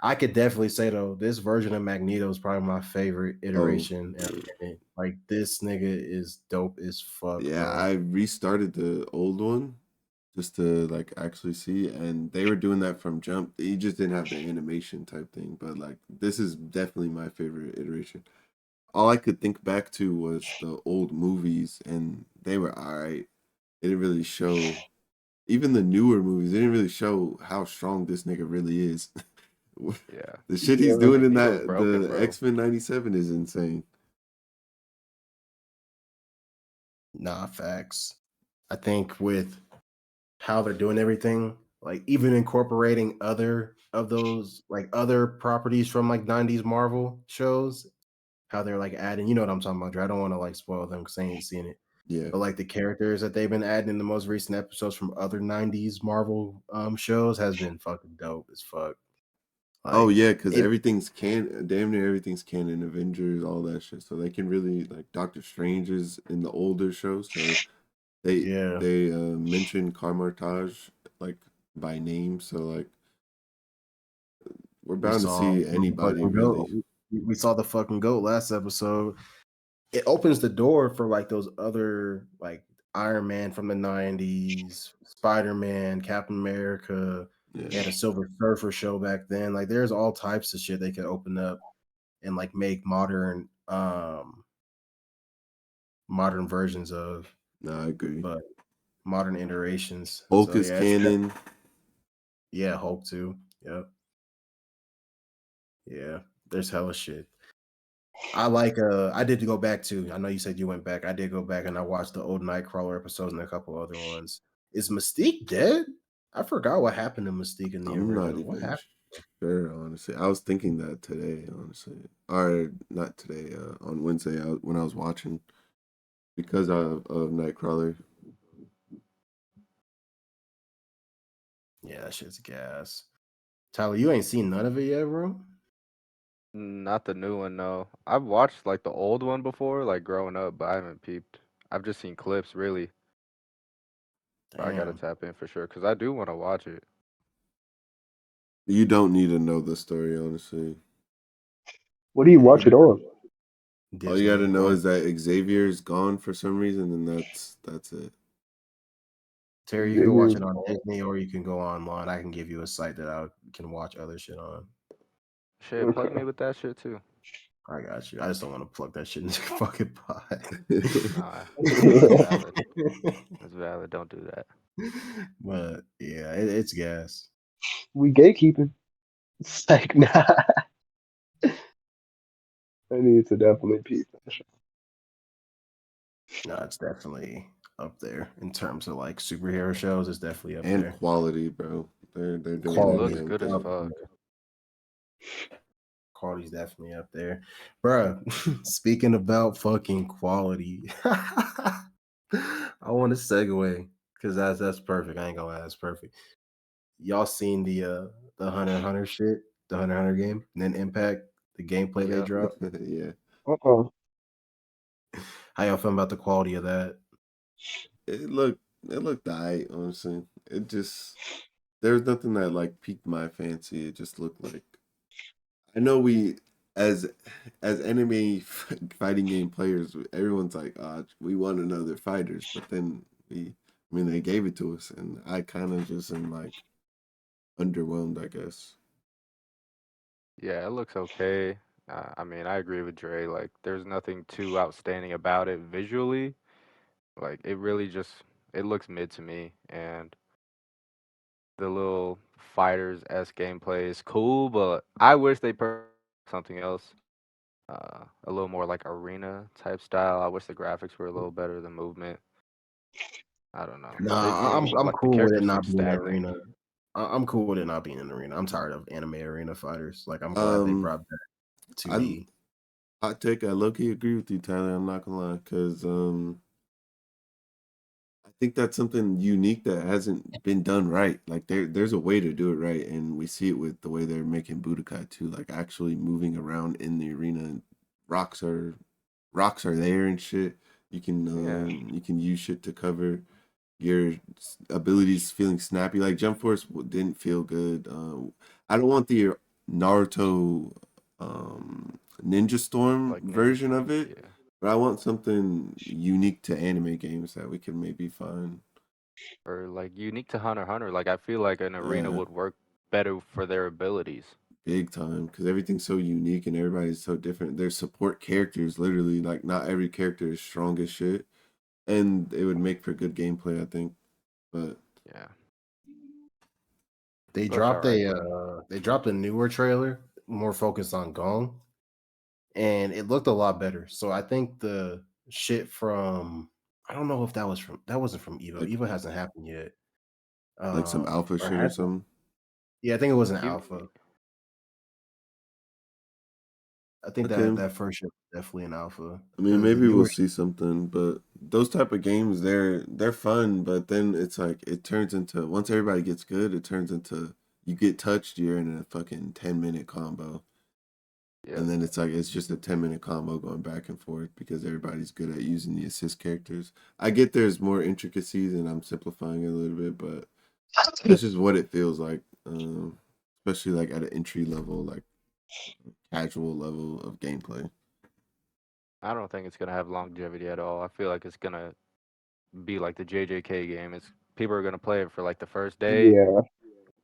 I could definitely say though, this version of Magneto is probably my favorite Oh, iteration in a minute. Like this nigga is dope as fuck, yeah. bro. I restarted the old one just to like actually see, and they were doing that from jump. He just didn't have the animation type thing, but like this is definitely my favorite iteration. All I could think back to was the old movies, and they were all right. They didn't really show even the newer movies. They didn't really show how strong this nigga really is. Yeah. The shit he's Yeah. doing in Magneto's that broken, the bro. X-Men 97 is insane. Nah, facts. I think with how they're doing everything, like even incorporating other of those like other properties from like 90s Marvel shows, how they're like adding, you know what I'm talking about, Dre. I don't want to like spoil them because I ain't seen it. Yeah. But like the characters that they've been adding in the most recent episodes from other 90s Marvel shows has been fucking dope as fuck. Oh Like yeah, because it everything's damn near everything's canon, Avengers, all that shit. So they can really like Doctor Strange is in the older shows, so yeah. they mention Carmartage like by name. So like we're We bound to saw see the anybody fucking really. goat. We saw the fucking goat last episode. It opens the door for like those other like Iron Man from the 90s, Spider-Man, Captain America. They Yeah. had a Silver Surfer show back then. Like there's all types of shit they could open up and like make modern versions of, No, I agree. but modern iterations. Hulk So is yeah, it's canon. yeah, Hulk too. Yep. Yeah, there's hella shit. I did go back to. I know you said you went back. I did go back and I watched the old Nightcrawler episodes and a couple other ones. Is Mystique dead? I forgot what happened to Mystique in the I'm not original. What even happened? sure, honestly. I was thinking that today, honestly, or not today. On Wednesday, when I was watching because of Nightcrawler. Yeah, that shit's gas. Tyler, you ain't seen none of it yet, bro? Not the new one, no. I've watched like the old one before, like growing up, but I haven't peeped. I've just seen clips, really. But I gotta Damn. tap in for sure because I do want to watch it. You don't need to know the story, honestly. What do you Yeah, watch it on? All you gotta Disney know or is that Xavier is gone for some reason, and that's it. Terry, you can watch Xavier's it on Ball. Disney or you can go online. I can give you a site that I can watch other shit on. Shit, plug Okay. me with that shit too. I got you. I just don't want to plug that shit in the fucking pot. Nah, that's Yeah. valid. That's valid. Don't do that. But yeah, it's gas. We gatekeeping. It's like, nah. I need to definitely peep that shit. No, it's definitely up there in terms of like superhero shows. It's definitely up And there. quality, bro. They're doing It that Quality looks damn good as up thing. fuck. there. Quality's definitely up there, bruh. Speaking about fucking quality, I want to segue because that's perfect. I ain't gonna lie, that's perfect. Y'all seen the Hunter x Hunter shit, the Hunter x Hunter game, Nen Impact, the gameplay they Yep. dropped. Yeah, Uh-uh. How y'all feel about the quality of that? it looked it looked alright, honestly. It just there was nothing that like piqued my fancy. It just looked like I know we as enemy fighting game players, everyone's like, we want to know their fighters, but then I mean, they gave it to us, and I kind of just am like underwhelmed, I guess. Yeah, it looks okay. I mean, I agree with Dre. Like, there's nothing too outstanding about it visually. Like, it really just it looks mid to me, and the little fighters s gameplay is cool, but I wish they put something else. A little more like arena type style. I wish the graphics were a little better, the movement. I don't know. They Nah, seem I'm like the cool with it characters seem not being an stagnant. arena. I'm cool with it not being an arena. I'm tired of anime arena fighters. Like I'm glad they Um, brought back I 2D. I take I low key agree with you, Tyler. I'm not gonna lie, because I think that's something unique that hasn't been done right. Like there's a way to do it right, and we see it with the way they're making Budokai too, like actually moving around in the arena. And rocks are rocks are there and shit. Yeah, You can use shit to cover your abilities feeling snappy. Like Jump Force didn't feel good. I don't want the Naruto Ninja Storm like Ninja version of Storm. it, Yeah. but I want something unique to anime games that we can maybe find. Or like unique to Hunter x Hunter. Like I feel like an arena Yeah, would work better for their abilities. big time because everything's so unique and everybody's so different. There's support characters, literally. Like not every character is strong as shit, and it would make for good gameplay, I think. But Yeah. They Looks dropped alright a though. newer trailer more focused on Gong, and it looked a lot better. So I think the shit from I don't know if that wasn't from Evo. like Evo hasn't happened yet. some alpha Or shit or has it? something. Yeah, I think it was an You alpha. I think Okay. that first ship was definitely an alpha I mean, because the maybe we'll newer see something, but those type of games, they're fun, but then it's like it turns into once everybody gets good, it turns into you get touched, you're in a fucking 10-minute combo, Yep. and then it's like it's just a 10-minute combo going back and forth because everybody's good at using the assist characters. I get there's more intricacies, and I'm simplifying it a little bit, but that's just what it feels like, especially like at an entry level, like casual level of gameplay. I don't think it's gonna have longevity at all. I feel like it's gonna be like the JJK game. It's people are gonna play it for like the first day Yeah.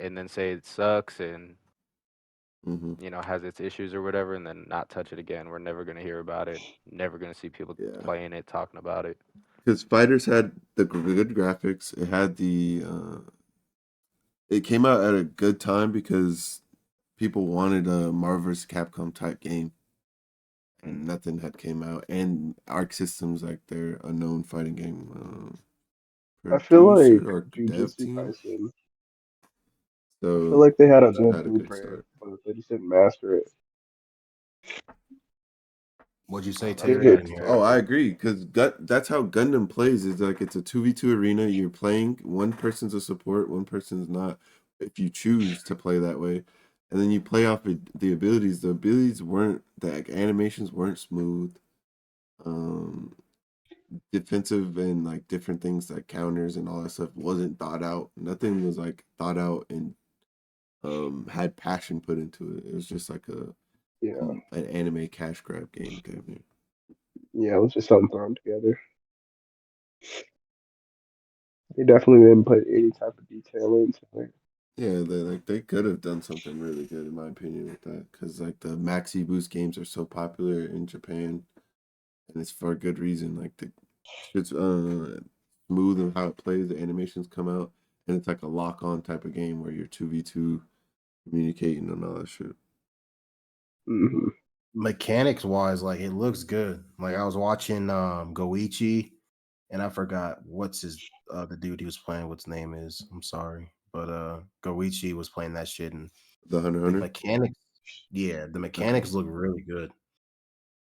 and then say it sucks and has its issues or whatever, and then not touch it again. We're never gonna hear about it. Never gonna see people Yeah. playing it, talking about it. Because Fighters had the good graphics. It had it came out at a good time because people wanted a Marvel vs. Capcom type game, and nothing had came out. And Arc Systems, like their unknown fighting game I feel producer like or dev Jujutsu team. Kaisen. I feel So like they had a just good had a good blueprint, start. but they just didn't master it. What'd you say, That's Taylor? I Yeah. didn't hear. Oh, I terrible. agree. Because that's how Gundam plays. Is like it's a 2v2 arena. You're playing. One person's a support. One person's not. If you choose to play that way, and then you play off the abilities. The abilities weren't the animations weren't smooth. Um, Defensive and like different things like counters and all that stuff wasn't thought out. Nothing was like thought out and had passion put into it. It was just like Yeah, an anime cash grab game. yeah, it was just something thrown together. They definitely didn't put any type of detail into it. Yeah, they could have done something really good in my opinion with that because like the Maxi Boost games are so popular in Japan and it's for a good reason. Like the shit's smooth and how it plays, the animations come out, and it's like a lock on type of game where you're 2v2 communicating and all that shit. Hmm. Mechanics wise, like it looks good. Like I was watching Goichi, and I forgot what's the dude he was playing. What's his name is? I'm sorry, but Goichi was playing that shit, and The Hunter x the Hunter. mechanics, yeah, the mechanics look really good.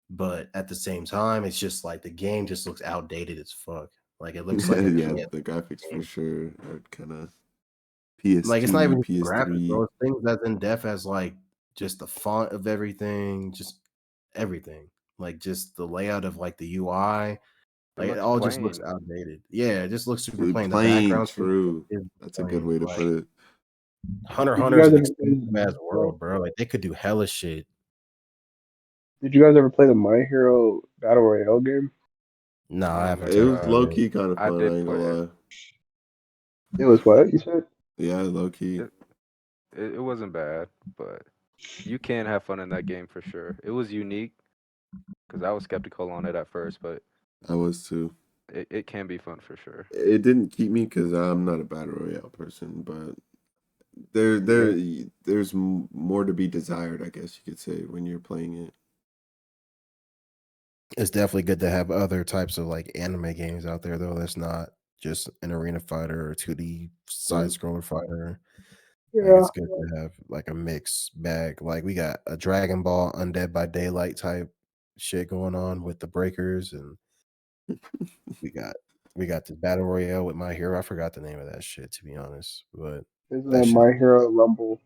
But at the same time, it's just like the game just looks outdated as fuck. Like it looks like a Yeah, PS the graphics for game. sure are kind of Like it's not PS2, even just graphics, PS3. bro. It's things that's in depth as like just the font of everything, just everything. Like just the layout of like the UI. It Like it looks all just looks plain. outdated. Yeah, it just looks super Really plain. The plain, background scene true. is That's a good plain. way to Like put it. Hunter x Did you Hunter is guys an ever play? extensive ass world, bro. Like they could do hella shit. Did you guys ever play the My Hero Battle Royale game? No, I haven't It was technically low played. key kind of I fun. I did ain't play gonna it. lie. It was what you said? Yeah, low key. It, it wasn't bad, but you can have fun in that game for sure. It was unique because I was skeptical on it at first, but I was too. it can be fun for sure. It didn't keep me because I'm not a battle royale person, but Yeah. there's more to be desired, I guess you could say, when you're playing it. It's definitely good to have other types of like anime games out there though. That's not just an arena fighter or 2D side True. scroller fighter. Like Yeah. it's good to have like a mixed bag. Like we got a Dragon Ball Undead by Daylight type shit going on with the breakers, and we got the battle royale with My Hero. I forgot the name of that shit to be honest, but There's that a shit. My Hero Rumble.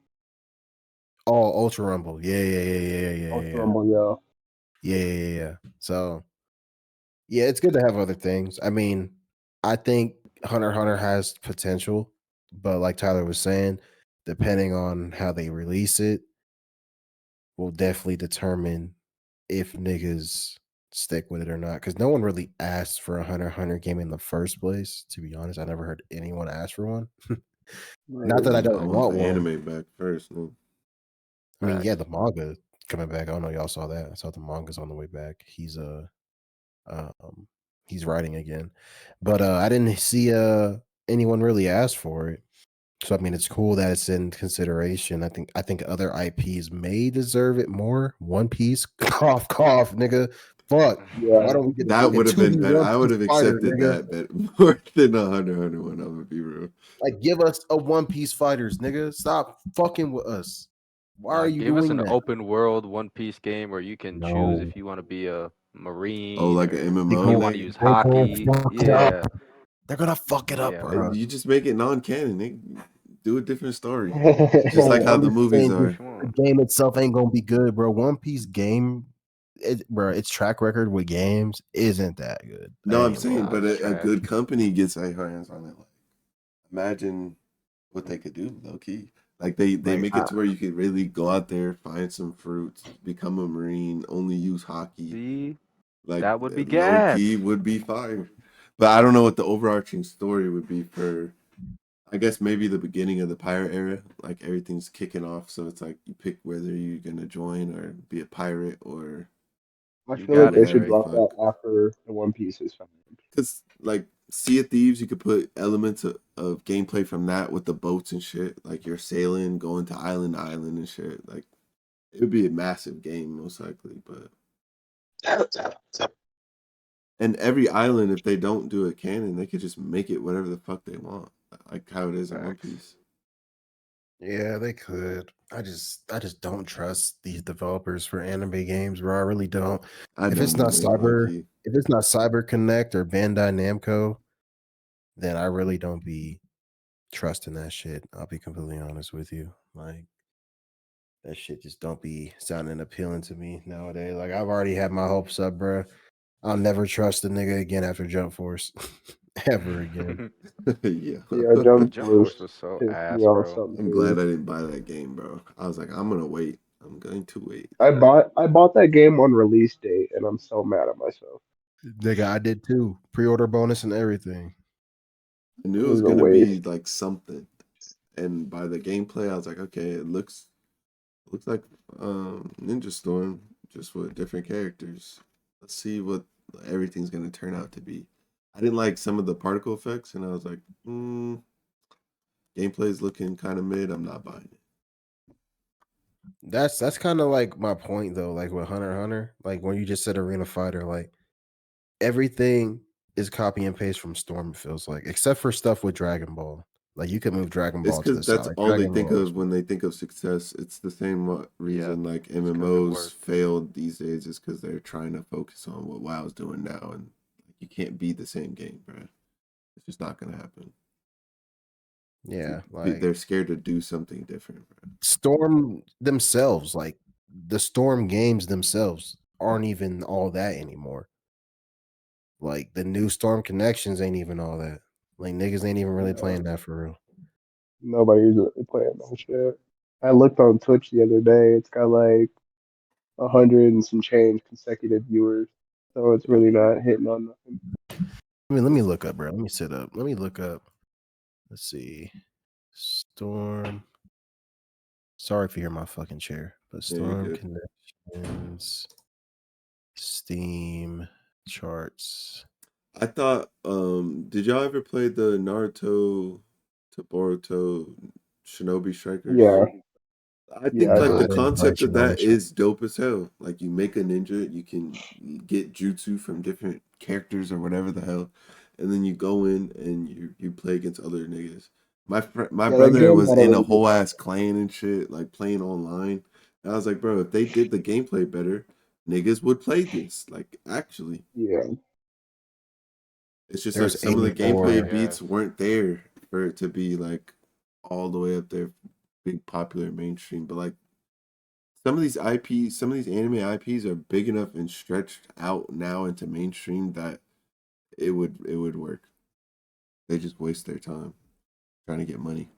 Oh, Ultra Rumble. Ultra Rumble, yo. Yeah. So yeah, it's good to have other things. I mean, I think Hunter x Hunter has potential, but like Tyler was saying, depending on how they release it, will definitely determine if niggas stick with it or not. Because no one really asked for a Hunter x Hunter game in the first place. To be honest, I never heard anyone ask for one. Not that I Right. I don't want want the one. anime back first. No. I mean, yeah, Facts. the manga coming back. I don't know y'all saw that. I saw the manga's on the way back. Um he's writing again. But I didn't see anyone really ask for it. So I mean it's cool that it's in consideration. I think other IPs may deserve it more. One Piece, cough, cough, nigga. Fuck. Why Yeah. don't we get a That fucking would have been 2D better. One I would Piece have fighter, accepted nigga? that bet more than a Hunter x Hunter one. I'm gonna be real. Like give us a One Piece fighters, nigga. Stop fucking with us. Why are Nah, you give us doing an that? open world One Piece game where you can choose No. if you want to be a Oh, marine like an or They if you MMO gon' want to name. use they gon' hockey. fuck it up. Yeah, They're gonna fuck it up, yeah. bro. You just make it non-canon. They do a different story, just like Bro, how I'm the just movies saying What are. you the want? game itself ain't gonna be good, bro. One Piece game, its track record with games isn't that good. I No, ain't I'm even gonna saying, Nah, lie. but it's a trash. good company gets their hands on it. Like, imagine what they could do, low key. Like they Like make it to where you could really go out there, find some fruits, become a marine, only use hockey. See, Like that would be low key gas. would be fire. But I don't know what the overarching story would be for I guess maybe the beginning of the pirate era, like everything's kicking off, so it's like you pick whether you're gonna join or be a pirate or I You feel like got it, they whatever should the Dre. drop that fuck. after the One Piece is found. Because like Sea of Thieves, you could put elements of gameplay from that with the boats and shit. Like you're sailing, going to island to island and shit. Like it would be a massive game most likely, but and every island, if they don't do it canon, they could just make it whatever the fuck they want, like how it is in One Facts. Piece. Yeah, they could. I just don't trust these developers for anime games, bro. I really don't. I If don't it's not either, low Cyber, key. if it's not Cyber Connect or Bandai Namco, then I really don't be trusting that shit. I'll be completely honest with you. Like that shit just don't be sounding appealing to me nowadays. Like I've already had my hopes up, bro. I'll never trust a nigga again after Jump Force. Ever again. Yeah. Yeah, Jump Jump Force Force was so pissed me ass, off bro. something I'm glad too. I didn't buy that game, bro. I was like, I'm gonna wait. I'm going to wait. I bought that game on release date, and I'm so mad at myself. Nigga, I did too. Pre-order bonus and everything. I It knew it was was a gonna be waste. like something, and by the gameplay, I was like, okay, it looks like Ninja Storm, just with different characters. Let's see what everything's gonna turn out to be. I didn't like some of the particle effects, and I was like, gameplay's looking kind of mid. I'm not buying it. That's kind of like my point though. Like with Hunter x Hunter, like when you just said Arena Fighter, like everything is copy and paste from Storm. It feels like, except for stuff with Dragon Ball. Like you can move Dragon It's Ball to because the side. that's Like all they Dragon think Ball is of when they think of success. It's the same Yeah, reason like it's because it MMOs worked. failed these days is because they're trying to focus on what WoW's doing now, and you can't be the same game, bro. It's just not gonna happen. yeah, like They're scared to do something different, bro. Storm themselves, like the Storm games themselves aren't even all that anymore. Like the new Storm connections ain't even all that. Like niggas ain't even really Yeah, playing that for real. nobody's really playing that shit. I looked on Twitch the other day. It's got like 100 and some change consecutive viewers, so it's really not hitting on nothing. I mean, let me look up, bro. Let me sit up. Let me look up. Let's see. Storm. Sorry if you hear my fucking chair, but Yeah, you're Storm good. connections, Steam charts. I thought, did y'all ever play the Naruto to Boruto Shinobi Strikers? Yeah, I yeah, think I Nah, like I the did. didn't play concept of Shinobi that Strike. is dope as hell. Like you make a ninja, you can get jutsu from different characters or whatever the hell, and then you go in and you play against other niggas. My Yeah, that brother game was had a in a really good whole ass concept. clan and shit, like playing online. And I was like, bro, if they did the gameplay better, niggas would play this. Like actually, Yeah, it's just like There's some of the But gameplay 84. yeah, beats weren't there for it to be like all the way up there, big popular mainstream. But like some of these IPs, some of these anime IPs are big enough and stretched out now into mainstream that it would work. They just waste their time trying to get money.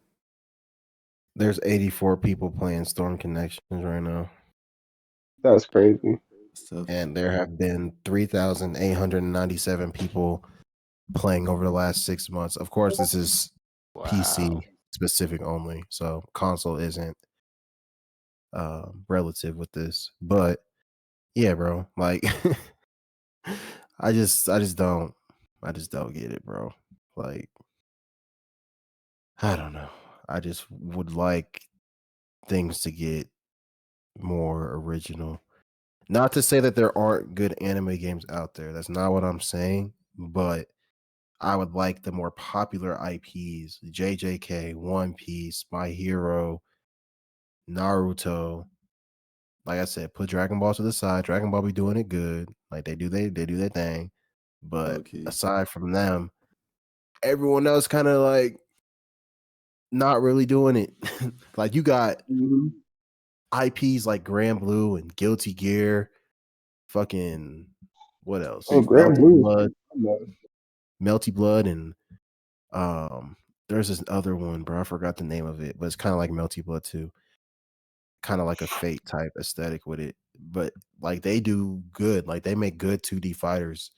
There's 84 people playing Storm Connections right now. that's crazy. So And there have been 3,897 people playing over the last 6 months. Of course, this is PC wow. specific only, so console isn't relative with this. But yeah, bro, like I just don't get it, bro. Like I don't know. I just would like things to get more original. Not to say that there aren't good anime games out there. That's not what I'm saying, but I would like the more popular IPs, JJK, One Piece, My Hero, Naruto. Like I said, put Dragon Ball to the side. Dragon Ball be doing it good. Like they do their thing. But low key. aside from them, everyone else kind of like not really doing it. Like you got Hmm. IPs like Grand Blue and Guilty Gear, fucking what else? Oh, Big Grand Mouth. Blue is pretty fun though. Melty Blood, and there's this other one, bro. I forgot the name of it, but it's kind of like Melty Blood too. Kind of like a Fate type aesthetic with it, but like they do good. Like they make good 2D fighters.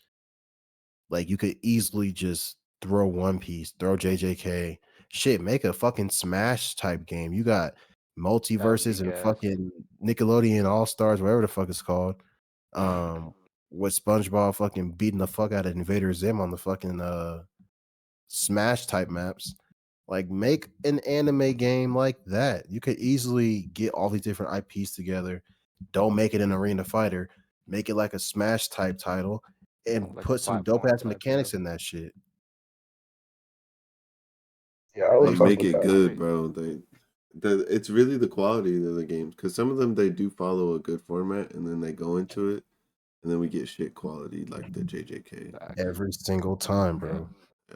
Like you could easily just throw One Piece, throw JJK, Shit, make a fucking Smash type game. You got multiverses and gas. fucking Nickelodeon All Stars, whatever the fuck it's called. With SpongeBob fucking beating the fuck out of Invader Zim on the fucking Smash type maps. Like, make an anime game like that. You could easily get all these different IPs together. Don't make it an arena fighter. Make it like a Smash type title and Like a put some dope platform ass type, mechanics yeah. in that shit. Yeah, I would They fuck make with it that. good, bro. It's really the quality of the games, because some of them they do follow a good format, and then they go into it, and then we get shit quality like the JJK. Facts. Every single time, bro. Yeah.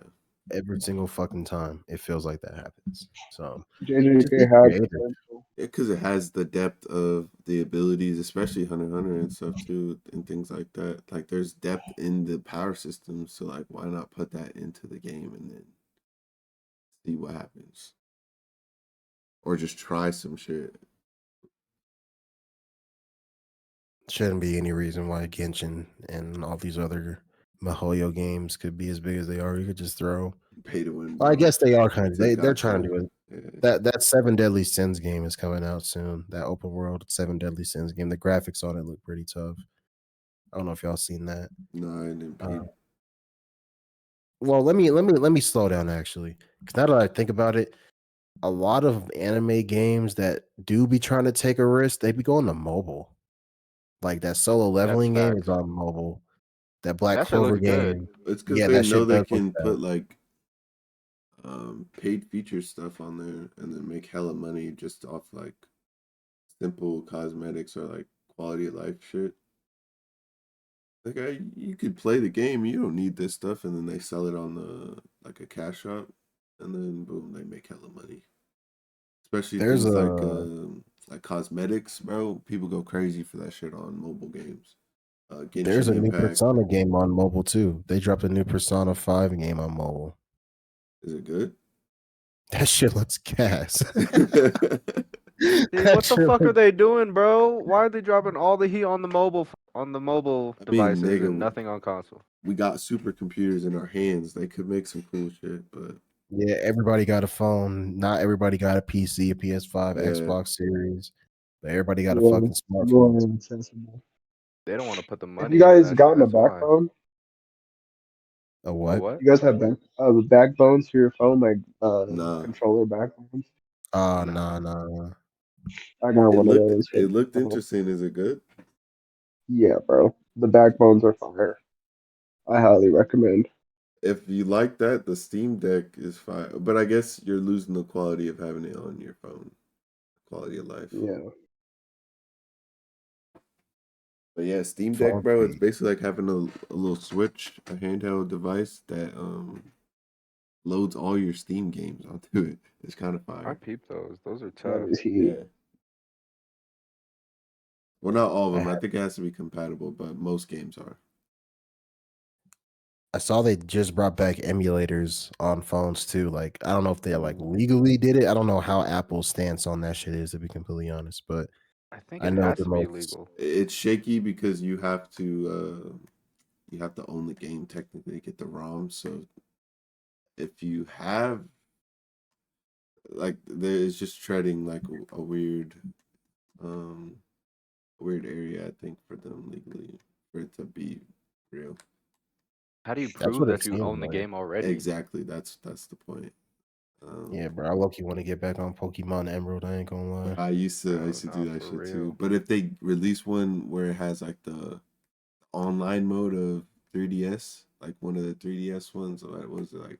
Every single fucking time. It feels like that happens. So just JJK be had creative. potential. Yeah, because it has the depth of the abilities, especially Hunter x Hunter and stuff too, and things like that. Like, there's depth in the power system, so like, why not put that into the game and then see what happens, or just try some shit. Shouldn't be any reason why Genshin and all these other MiHoYo games could be as big as they are. You could just throw. Pay to win. Well, I Bro. guess they are kind of. It's a They're trying to gacha. do it. Yeah. That Seven Deadly Sins game is coming out soon. That open world Seven Deadly Sins game. The graphics on it look pretty tough. I don't know if y'all seen that. No, I didn't pay. Well, let me slow down actually, because now that I think about it, a lot of anime games that do be trying to take a risk, they be going to mobile. Like that solo leveling game is facts. on mobile. That Black That shit Clover looks good. game, It's because yeah, they that know shit they does look can bad. put like paid feature stuff on there and then make hella money just off like simple cosmetics or like quality of life shit. Like, you could play the game, you don't need this stuff, and then they sell it on the like a cash shop, and then boom, they make hella money. Especially There's things a like cosmetics, bro. People go crazy for that shit on mobile games. there's Genshin a new Impact. Persona game on mobile too. They dropped a new Persona 5 game on mobile. Is it good? That shit looks gas. See, That what the shit fuck are look- they doing, bro? Why are they dropping all the heat on the mobile I mean, devices nigga, and nothing on console? we got supercomputers in our hands. They could make some cool shit, but Yeah, everybody got a phone. Not everybody got a PC, a PS5, yeah, Xbox Series. But everybody got a Yeah, fucking more smartphone. accessible. They don't want to put the Have money you into guys that shit. gotten a That's why. backbone? A A what? what? You guys have backbones for your phone, like nah. controller backbones? Nah. Nah. I got one of those for It my looked phone. interesting. Is it good? Yeah, bro. The backbones are fire. I highly recommend. If you like that, the Steam Deck is fine. But I guess you're losing the quality of having it on your phone. Quality of life. Yeah. But yeah, Steam Deck, Phone bro, it's speed. basically like having a little Switch, a handheld device that loads all your Steam games onto it. It's kind of I fire. peep those. Those are That tough. is heat. Yeah. Well, not all of I them. I had- think it has to be compatible, but most games are. I saw they just brought back emulators on phones too. Like, I don't know if they like Mm. legally did it. I don't know how Apple's stance on that shit is, to be completely honest. But I think I it know has the to be most. legal. It's shaky because you have to own the game technically to get the ROM. So if you have like, there's just treading like a weird area, I think, for them legally for it to be real. How do you That's prove what it that you seems own the like. game already? Exactly. That's the point. Yeah, bro. I low-key want to get back on Pokemon Emerald. I ain't gonna lie. I used to Bro, do nah, that for shit real. too. But if they release one where it has like the online mode of 3DS, like one of the 3DS ones, what was it like?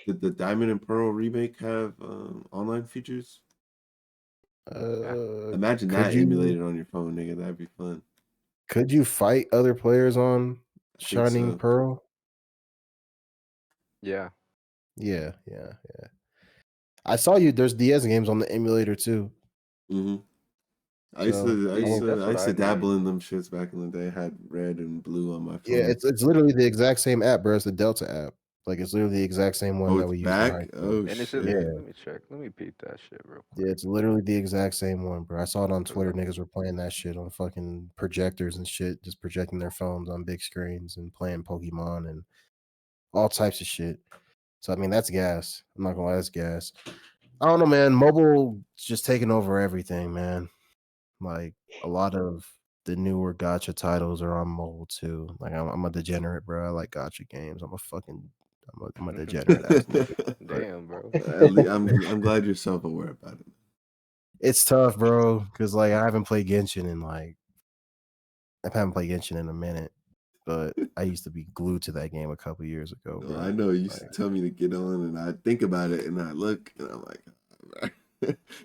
Did the Diamond and Pearl remake have online features? Imagine Could that you emulated on your phone, nigga. That'd be fun. fight other players on I think Shining so. Pearl? Yeah. Yeah. I saw you. There's DS games on the emulator too. Mm-hmm. I used So to, I See, used I to, that's I what used I to dabble need. in them shits back in the day. I had red and blue on my yeah, phone. it's literally the exact same app, bro. It's the Delta app. Like it's literally the exact same one Oh, that it's we used in high back. school. Oh And it's shit. just, Yeah, let me check. Let me peep that shit real yeah, quick. it's literally the exact same one, bro. I saw it on 'Cause Twitter. Niggas were playing that shit on fucking projectors and shit, just projecting their phones on big screens and playing Pokemon and all types of shit. So I mean, that's gas. I'm not gonna lie, that's gas. I don't know, man. Mobile just taking over everything, man. Like a lot of the newer gotcha titles are on mobile too. Like I'm a degenerate, bro. I like gotcha games. I'm a degenerate ass nigga. But Damn, bro. At least I'm glad you're self-aware about it. it's tough, bro, because like I haven't played Genshin in like I haven't played Genshin in a minute. But I used to be glued to that game a couple years ago, No, bro. I know you used Like, to tell me to get on, and I think about it, and I look, and I'm like,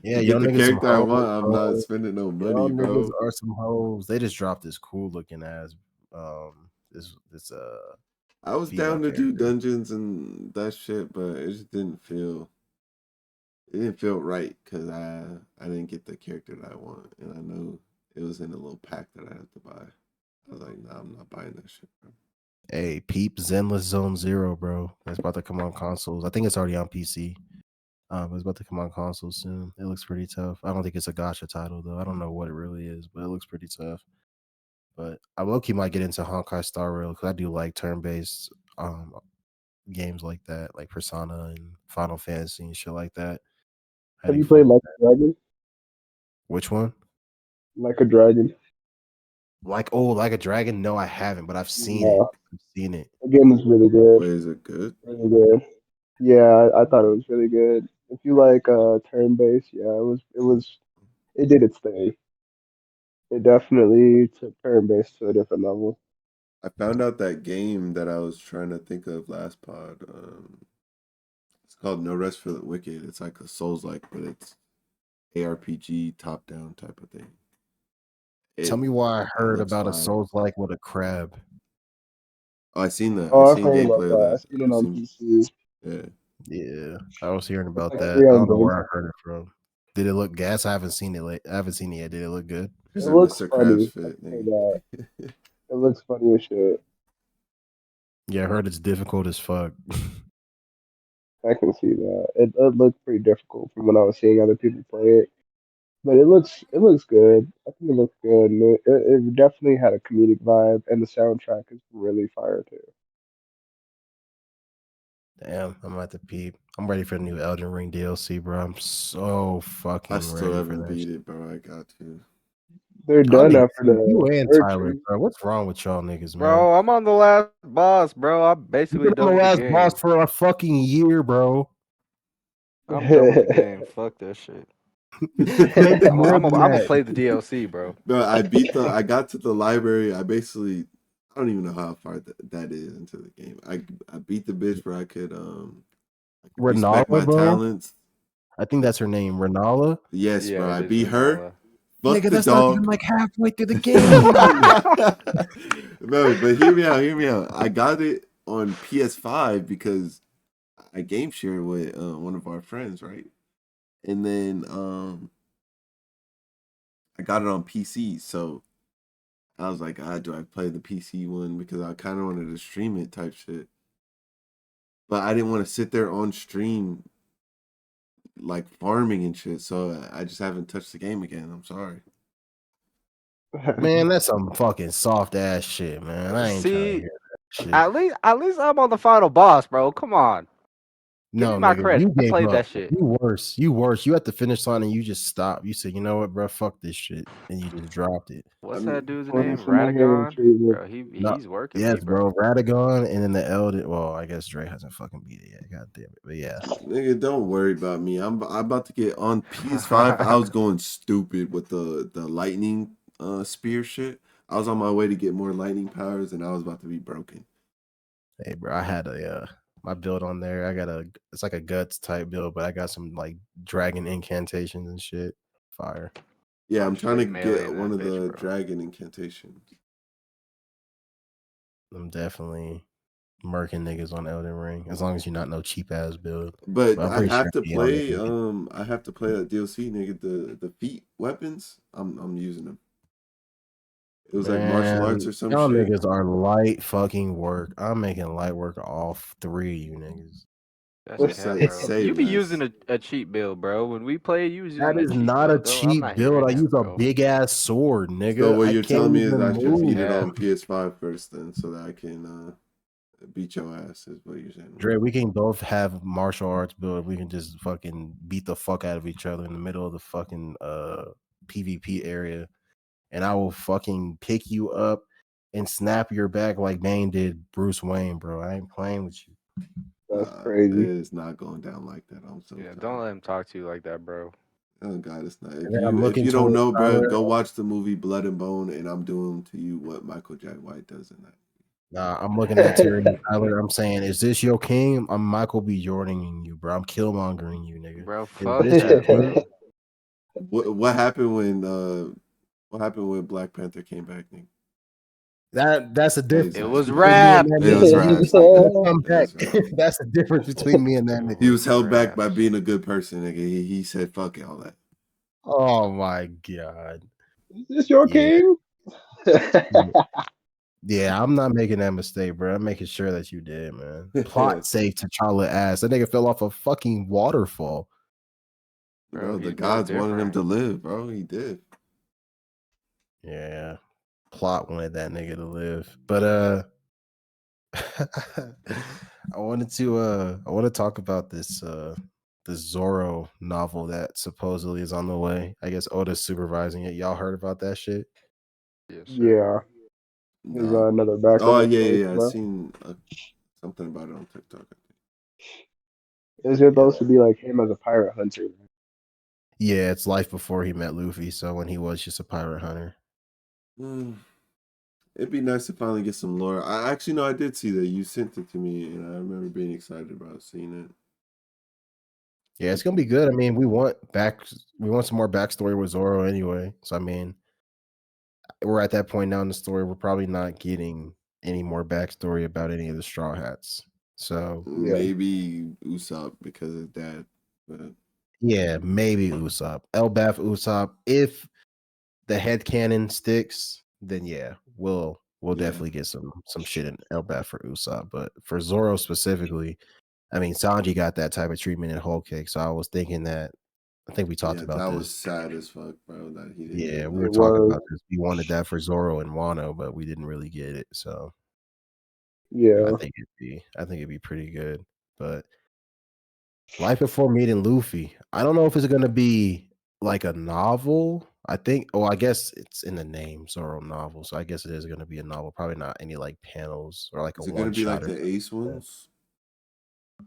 yeah, to y'all get the niggas some character I hoes, want, I'm not bro. spending no money, Y'all niggas bro. are some hoes. They just dropped this cool looking ass this I was female down to do character. dungeons and that shit, but it just didn't feel right because I didn't get the character that I want, and I know it was in a little pack that I had to buy. I was like, nah, I'm not buying that shit, bro. Hey, peep Zenless Zone Zero, bro. That's about to come on consoles. I think it's already on PC. It's about to come on consoles soon. It looks pretty tough. I don't think it's a gacha title though. I don't know what it really is, but it looks pretty tough. But I low-key might get into Honkai Star Rail because I do like turn-based games like that, like Persona and Final Fantasy and shit like that. How Have do you you fuck played with Like that? a Dragon? Which one? Like a Dragon. Like a Dragon? No, I haven't, but I've seen it. Yeah, I've seen it. the game is really good. Wait, is it good? Really good. Yeah, I thought it was really good. If you like turn based, yeah, it did its thing. It definitely took turn based to a different level. I found out that game that I was trying to think of last pod. It's called No Rest for the Wicked. It's like a Souls-like, but it's ARPG top-down type of thing. Tell me why I It heard looks about a fire. Souls like with a crab. Oh, I seen that. I Oh, I've seen heard about gameplay of that. that. I've seen it I on seen, PC. yeah. Yeah, I was hearing It's about like that. I don't know 300. where I heard it from. Did it look gas? I haven't seen it. I haven't seen it yet. Did it look good? It Here's a looks Mr. Krabs funny. I fit, can say that. nigga. It looks funny as shit. Yeah, I heard it's difficult as fuck. I can see that. It looked pretty difficult from when I was seeing other people play it. But it looks good. I think it looks good. And it definitely had a comedic vibe, and the soundtrack is really fire too. Damn, I'm at the peep. I'm ready for the new Elden Ring DLC, bro. I'm so I fucking still ready for haven't that beat shit. it, bro. I got to. They're Y'all done niggas, after the you and third Tyler, tree. bro. What's wrong with y'all niggas, man? Bro, I'm on the last boss, bro. I'm You've basically been on done the with the last boss game. for a fucking year, bro. I'm done with the game. Fuck that shit. Maybe I'm more gonna than I'm gonna that. play the DLC, bro. Bro, I got to the library. I don't even know how far that is into the game. I beat the bitch where I could respect Renala, my bro. talents. I think that's her name, Renala. Yes, bro. Yeah, I it is beat her. Renala. Fuck Nigga, the that's not even dog. like halfway through the game. No, but hear me out. Hear me out. I got it on PS5 because I game shared with one of our friends, right? And then I got it on PC. So I was like, do I play the PC one because I kind of wanted to stream it type shit. But I didn't want to sit there on stream like farming and shit. So I just haven't touched the game again. I'm sorry. Man, that's some fucking soft ass shit, man. I ain't trying to See, hear that shit. at least I'm on the final boss, bro. Come on. Give me No, my nigga, credit. you I gave played up. that shit. You worse. You worse. You at the finish line and you just stopped. You said, you know what, bro, fuck this shit, and you just dropped it. I What's that mean, dude's According name? to my healing Radagon? treatment. Bro, No, he's working me, yes, bro. bro, Radagon, and then the Elden. Well, I guess Dre hasn't fucking beat it yet. God damn it, but yeah. nigga, don't worry about me. I'm about to get on PS5. I was going stupid with the lightning spear shit. I was on my way to get more lightning powers, and I was about to be broken. Hey, bro, I had my build on there. It's like a guts type build, but I got some like dragon incantations and shit. Fire. Yeah, I'm trying to straight melee get in one that of bitch, the bro. dragon incantations. I'm definitely murking niggas on Elden Ring as long as you're not no cheap ass build. But I'm pretty sure be on it. I have to play that DLC, nigga. The feet weapons. I'm using them. It was like martial arts Man, or some y'all shit. niggas are light fucking work. I'm making light work of all three of you niggas. That's cat, bro. Say You be less. using a cheat build, bro. When we play, you was That using a is cheat not a build. I'm cheap not build. hearing I that, use a bro. big ass sword, So nigga. what I you're can't telling me is even I should move. beat it Yeah. on PS5 first, then, so that I can beat your ass is what you're saying. Dre, we can both have martial arts build. We can just fucking beat the fuck out of each other in the middle of the fucking PvP area, and I will fucking pick you up and snap your back like Bane did Bruce Wayne, bro. I ain't playing with you. That's It crazy. is not going down like that. I'm so Yeah, sorry. don't let him talk to you like that, bro. Oh God, it's not. And then I'm If looking you don't towards know, bro, Tyler. go watch the movie Blood and Bone, and I'm doing to you what Michael J. White does in that. Nah, I'm looking at Terry and Tyler. I'm saying, is this your king? I'm Michael B. Jordaning you, bro. I'm Killmongering you, nigga. Bro, Is fuck this your that, king? bro. What happened when Black Panther came back, nigga? That's a difference. It was Between me and rap. that It was nigga. rap, He's not nigga. gonna come It back. was rap. That's the difference between me and that nigga. He was held back Rap. by being a good person, nigga. He said, "Fuck all that." Oh my god. Is this your Yeah. king? Yeah, I'm not making that mistake, bro. I'm making sure that you did, man. Plot save T'Challa ass. That nigga fell off a fucking waterfall. Bro, the he's built gods wanted him different. to live, bro. He did. Yeah. Plot wanted that nigga to live. But I want to talk about this Zoro novel that supposedly is on the way. I guess Oda's supervising it. Y'all heard about that shit? Yes, sir. Yeah. There's Nah. another Oh background story yeah. I for that. seen something about it on TikTok. It's Yeah. supposed to be like him as a pirate hunter. Yeah, it's life before he met Luffy, so when he was just a pirate hunter. It'd be nice to finally get some lore. I actually know I did see that. You sent it to me, and I remember being excited about seeing it. Yeah, it's gonna be good. I mean, we want some more backstory with Zoro anyway. So I mean, we're at that point now in the story. We're probably not getting any more backstory about any of the Straw Hats. So Yeah. Maybe Usopp because of that, but yeah, maybe Usopp, Elbaf Usopp. If the headcanon sticks, then yeah, we'll Yeah. definitely get some shit in Elbaf for Usopp. But for Zoro specifically, I mean, Sanji got that type of treatment in Whole Cake. So I was thinking that I think we talked yeah, about that this. was sad as fuck, bro. That he didn't Yeah, get we that. were It talking was. about this. We wanted that for Zoro and Wano, but we didn't really get it. So Yeah. I think it'd be pretty good. But Life Before Meeting Luffy, I don't know if it's gonna be like a novel. I think I guess it's in the name, Zoro novel. So I guess it is gonna be a novel. Probably not any like panels or like a Is it gonna one be shot like or the Ace something like that. ones?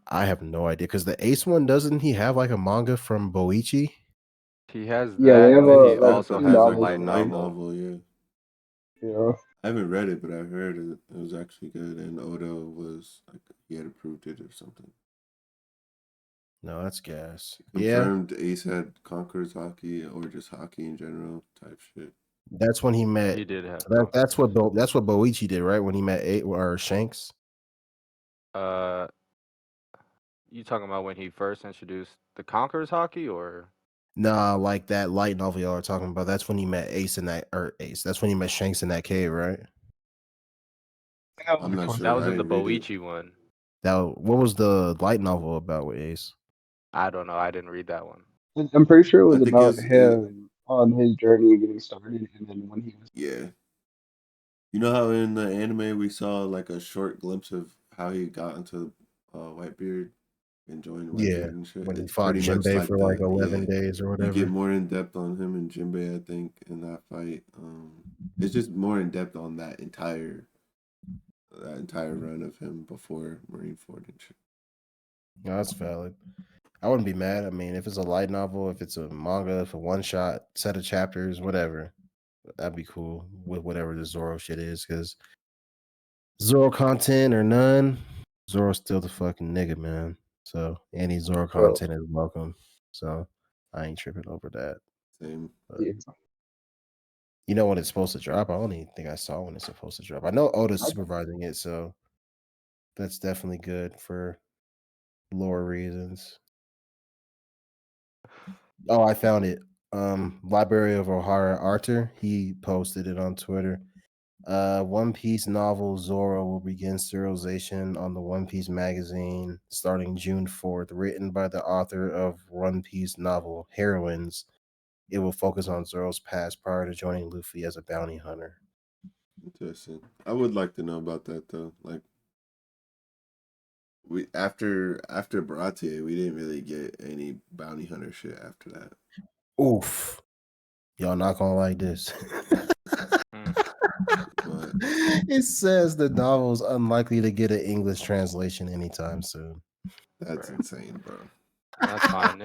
I have no idea. Because the Ace one, doesn't he have like a manga from Boichi? He has Yeah, they that, have but he like That also two has has a like the novels light now. light novel. novel, yeah. Yeah. I haven't read it, but I heard it was actually good, and Oda was like he had approved it or something. No, that's gas. Yeah, Confirmed Ace had conquers hockey or just hockey in general type shit. that's when he met. He did have That's what Conquerors. that's what Boichi did, right? When he met Shanks. You talking about when he first introduced the Conquerors hockey, or Nah, like that light novel y'all are talking about. That's when he met Ace in that or Ace. That's when he met Shanks in that cave, right? I'm not that sure. was I in the didn't read it. Boichi one? What was the light novel about with Ace? I don't know. I didn't read that one. I'm pretty sure it I was think about it him on his journey getting started, and then when he was. yeah. You know how in the anime we saw like a short glimpse of how he got into Whitebeard and joined Yeah, Whitebeard and shit? when he It's fought pretty much Jinbei like for like that. 11 Yeah. days or You get whatever. more in depth on him and Jinbei, I think, in that fight. It's just more in depth on that entire run of him before Marineford and shit. No, that's valid. I wouldn't be mad. I mean, if it's a light novel, if it's a manga, if a one shot set of chapters, whatever, that'd be cool with whatever the Zoro shit is. Because Zoro content or none, Zoro's still the fucking nigga, man. So any Zoro Well, content is welcome. So I ain't tripping over that. Same. But yeah. you know when it's supposed to drop? I don't even think I saw when it's supposed to drop. I know Oda's I, supervising it, so that's definitely good for lore reasons. Oh, I found it. Library of Ohara Arthur. He posted it on Twitter. One Piece novel Zoro will begin serialization on the One Piece magazine starting June 4th, written by the author of One Piece novel Heroines. It will focus on Zoro's past prior to joining Luffy as a bounty hunter. Interesting. I would like to know about that though. Like We after Baratier, we didn't really get any bounty hunter shit after that. Oof. Y'all not gonna like this. Mm. But It says the novel is unlikely to get an English translation anytime soon. that's Bruh. insane, bro. That's fine.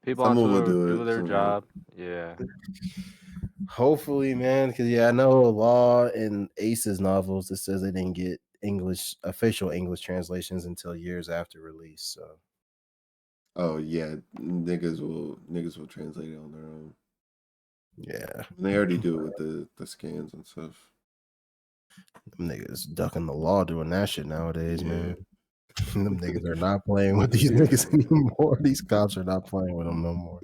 People on Someone will Twitter do do it. their Someone job. Yeah. Hopefully, man, because I know Law and Ace's novels. It says they didn't get official English translations until years after release. So Oh yeah, niggas will translate it on their own. yeah, And they already do it with the scans and stuff. them niggas ducking the law doing that shit nowadays, Yeah. man. Them niggas are not playing with these niggas anymore. These cops are not playing with them no more.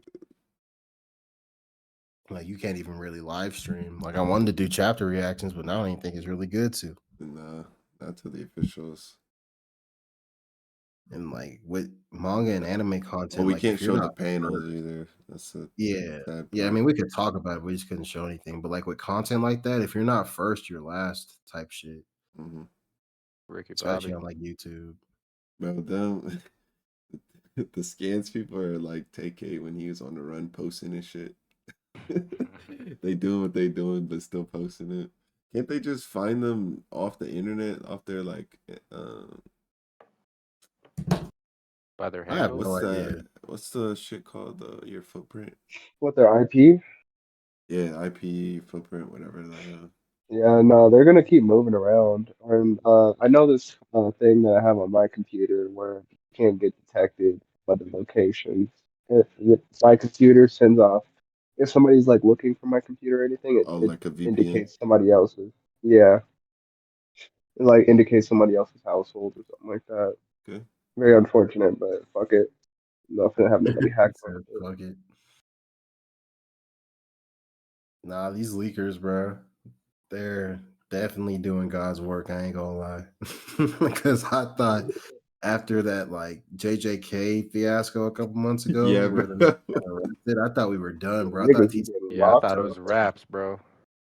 Like you can't even really live stream. Like I wanted to do chapter reactions, but now I don't even think it's really good to. Nah, not to the officials. And like with manga and anime content, Well, we like can't if you're show the not panels either. That's the yeah. sad Yeah, I part. mean we could talk about it, we just couldn't show anything. But like with content like that, if you're not first, you're last type shit. Mm-hmm. Ricky Especially Bobby. on like YouTube. Bro, them the scans people are like TK when he was on the run posting and shit. They doing what they doing, but still posting it. Can't they just find them off the internet, off their like By their I have handles. no idea. what's the shit called? Your footprint? What their IP? Yeah, IP footprint, whatever. Yeah, no, they're gonna keep moving around. And I know this thing that I have on my computer where you can't get detected by the locations. If my computer sends off, if somebody's like looking for my computer or anything, Oh, it like a VPN. indicates somebody else's. Yeah, it like indicates somebody else's household or something like that. Okay. Very unfortunate, but fuck it. Not gonna have nobody hack He my said, shit. fuck it. Nah, these leakers, bro, they're definitely doing God's work. I ain't gonna lie. Because I thought after that like JJK fiasco a couple months ago, Yeah, where the bro. nigga got arrested, I thought we were done, bro. I thought Niggas be TT getting Yeah, I locked thought it up. was raps, bro.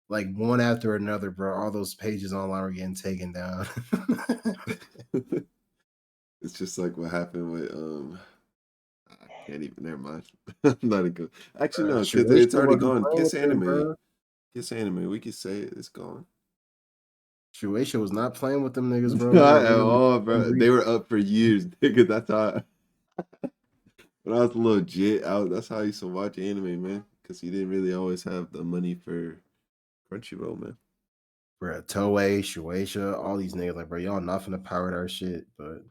like one after another, bro. All those pages online were getting taken down. It's just like what happened with I can't even. Never mind. I'm not a good. Actually, no, because Shueisha it's already wasn't gone. playing Kiss with them, Anime. bro. Kiss Anime. We could say it. It's gone. Shueisha was not playing with them niggas, bro. They were Not at literally all, bro. They were up for years, nigga. That's how. When I was a little jit out, that's how I used to watch anime, man. Because he didn't really always have the money for Crunchyroll, man. bro. Toei, Shueisha, all these niggas, like, bro, y'all not finna pirate our shit, but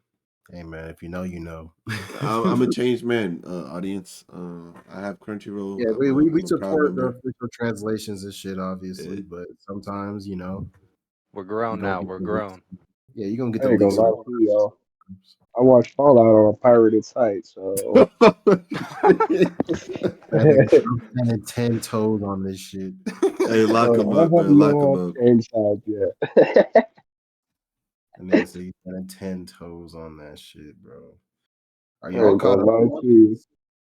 hey, man, if you know, you know. I'm a changed man, audience. I have Crunchyroll. Yeah, I'm we a proud support the member. official translations and shit, Yeah. obviously, but sometimes, you know, We're you grown gonna now. get We're the leaks. grown. Yeah, you gonna get I the ain't gonna leaks. lie to you, y'all. I watched Fallout on a pirated site, so That nigga Trump standing 10 toes on this shit. Hey, lock him so I up, have man. Lock him not up. changed sides yet. That nigga say he's standing 10 toes on that shit, bro. Are I y'all ain't caught gonna up lie on to One you. Piece?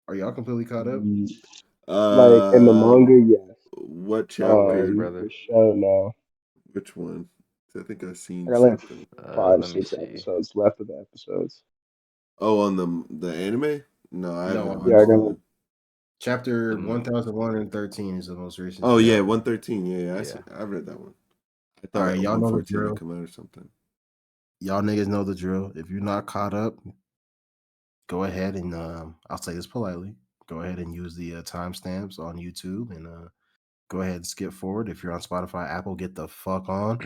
Are y'all completely caught up? Like in the Uh, manga, yes. what chapter? brother. The show, no. Which one? I think I've I seen got like something. five, Let me six see. episodes left of the episodes. Oh, on the anime? No, I No, haven't on Yeah, I watched got manga. like it. Chapter The 1113 is the most recent Oh yeah, chapter. 113. Yeah, yeah. I read that one. I All thought right, y'all know the 114 had drill. come out or something. Y'all niggas know the drill. If you're not caught up, go ahead and I'll say this politely. Go ahead and use the timestamps on YouTube and go ahead and skip forward. If you're on Spotify, Apple, get the fuck on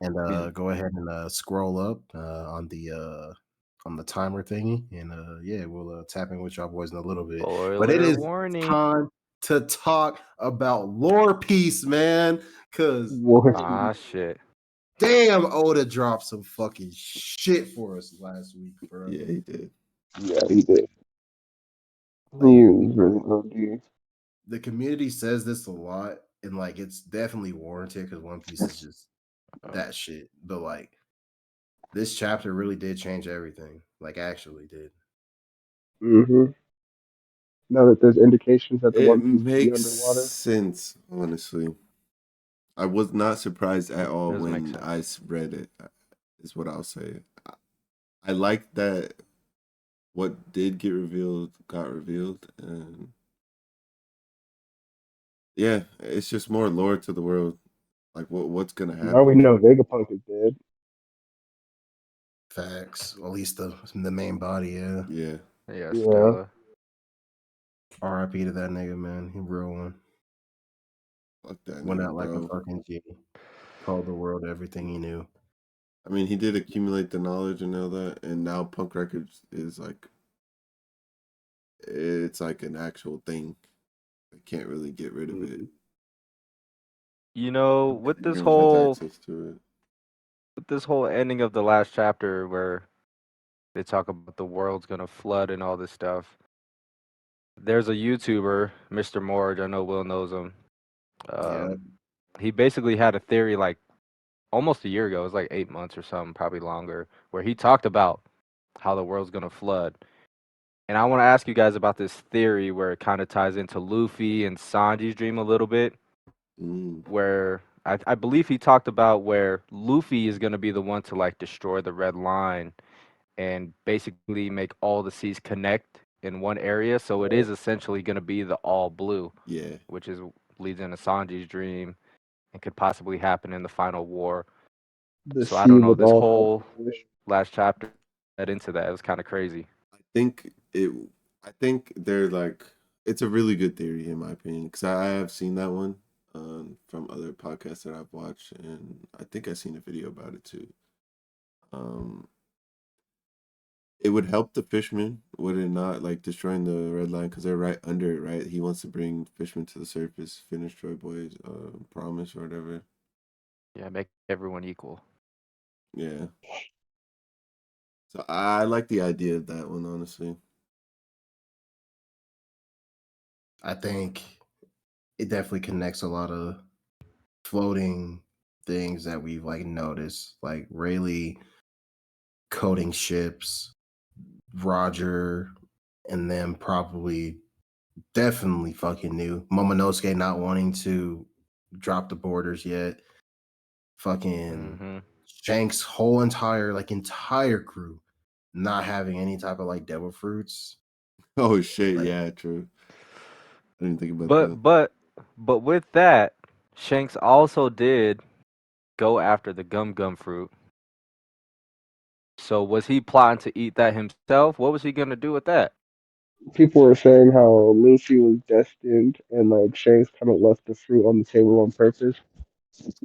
and go ahead and scroll up on the timer thingy, and yeah, we'll tap in with y'all boys in a little bit. But it Spoiler is warning. time to talk about lore piece, man. Cause War Ah, shit. damn, Oda dropped some fucking shit for us last week, bro. Yeah, he did. Yeah, he did. Like He was really OD. the community says this a lot, and like it's definitely warranted because One Piece is just that shit. But like this chapter really did change everything. Like actually did. Mm-hmm. Now that there's indications that the It One Piece could be makes underwater. sense, honestly. I was not surprised at all Does make when I sense. read it. Is what I'll say. I like that what did get revealed got revealed, and yeah, it's just more lore to the world. Like what's gonna Now we happen? know Vegapunk is dead. Facts. Well, at least the main body, yeah. Yeah, Yeah, Yeah. Stella. R.I.P. to that nigga, man. He real one. fuck that Went nigga, out like a bro. fucking G. Told the world everything he knew. I mean, he did accumulate the knowledge and all that, and now Punk Records is like, it's like an actual thing. I can't really get rid of it. Mhm. You know, with this Everyone has whole access to it. ending of the last chapter where they talk about the world's gonna flood and all this stuff. There's a YouTuber, Mr. Morge. I know Will knows him. Yeah. He basically had a theory like almost a year ago. It was like 8 months or something, probably longer, where he talked about how the world's gonna flood. And I want to ask you guys about this theory where it kind of ties into Luffy and Sanji's dream a little bit, Mm, where I believe he talked about where Luffy is going to be the one to like destroy the red line and basically make all the seas connect in one area. So it is essentially going to be the all blue, yeah, which is leads into Sanji's dream and could possibly happen in the final war. The So I sea don't know. with This all types whole of fish. last chapter led into that. It was kind of crazy. I think it. I think they're like, it's a really good theory in my opinion, because I have seen that one from other podcasts that I've watched, and I think I've seen a video about it too. Um, it would help the fishermen, would it not? Like destroying the red line because they're right under it, right? He wants to bring fishermen to the surface, finish Troy Boy's promise or whatever. Yeah, make everyone equal. Yeah. So I like the idea of that one, honestly. I think it definitely connects a lot of floating things that we've like noticed, like Rayleigh coding ships, Roger, and then probably definitely fucking new Momonosuke not wanting to drop the borders yet. Fucking Hmm. Shanks' whole entire crew not having any type of like devil fruits. Oh shit, Like, yeah, true. I didn't think about that. But with that, Shanks also did go after the gum gum fruit. So was he plotting to eat that himself? What was he gonna do with that? People were saying how Luffy was destined, and like Shanks kind of left the fruit on the table on purpose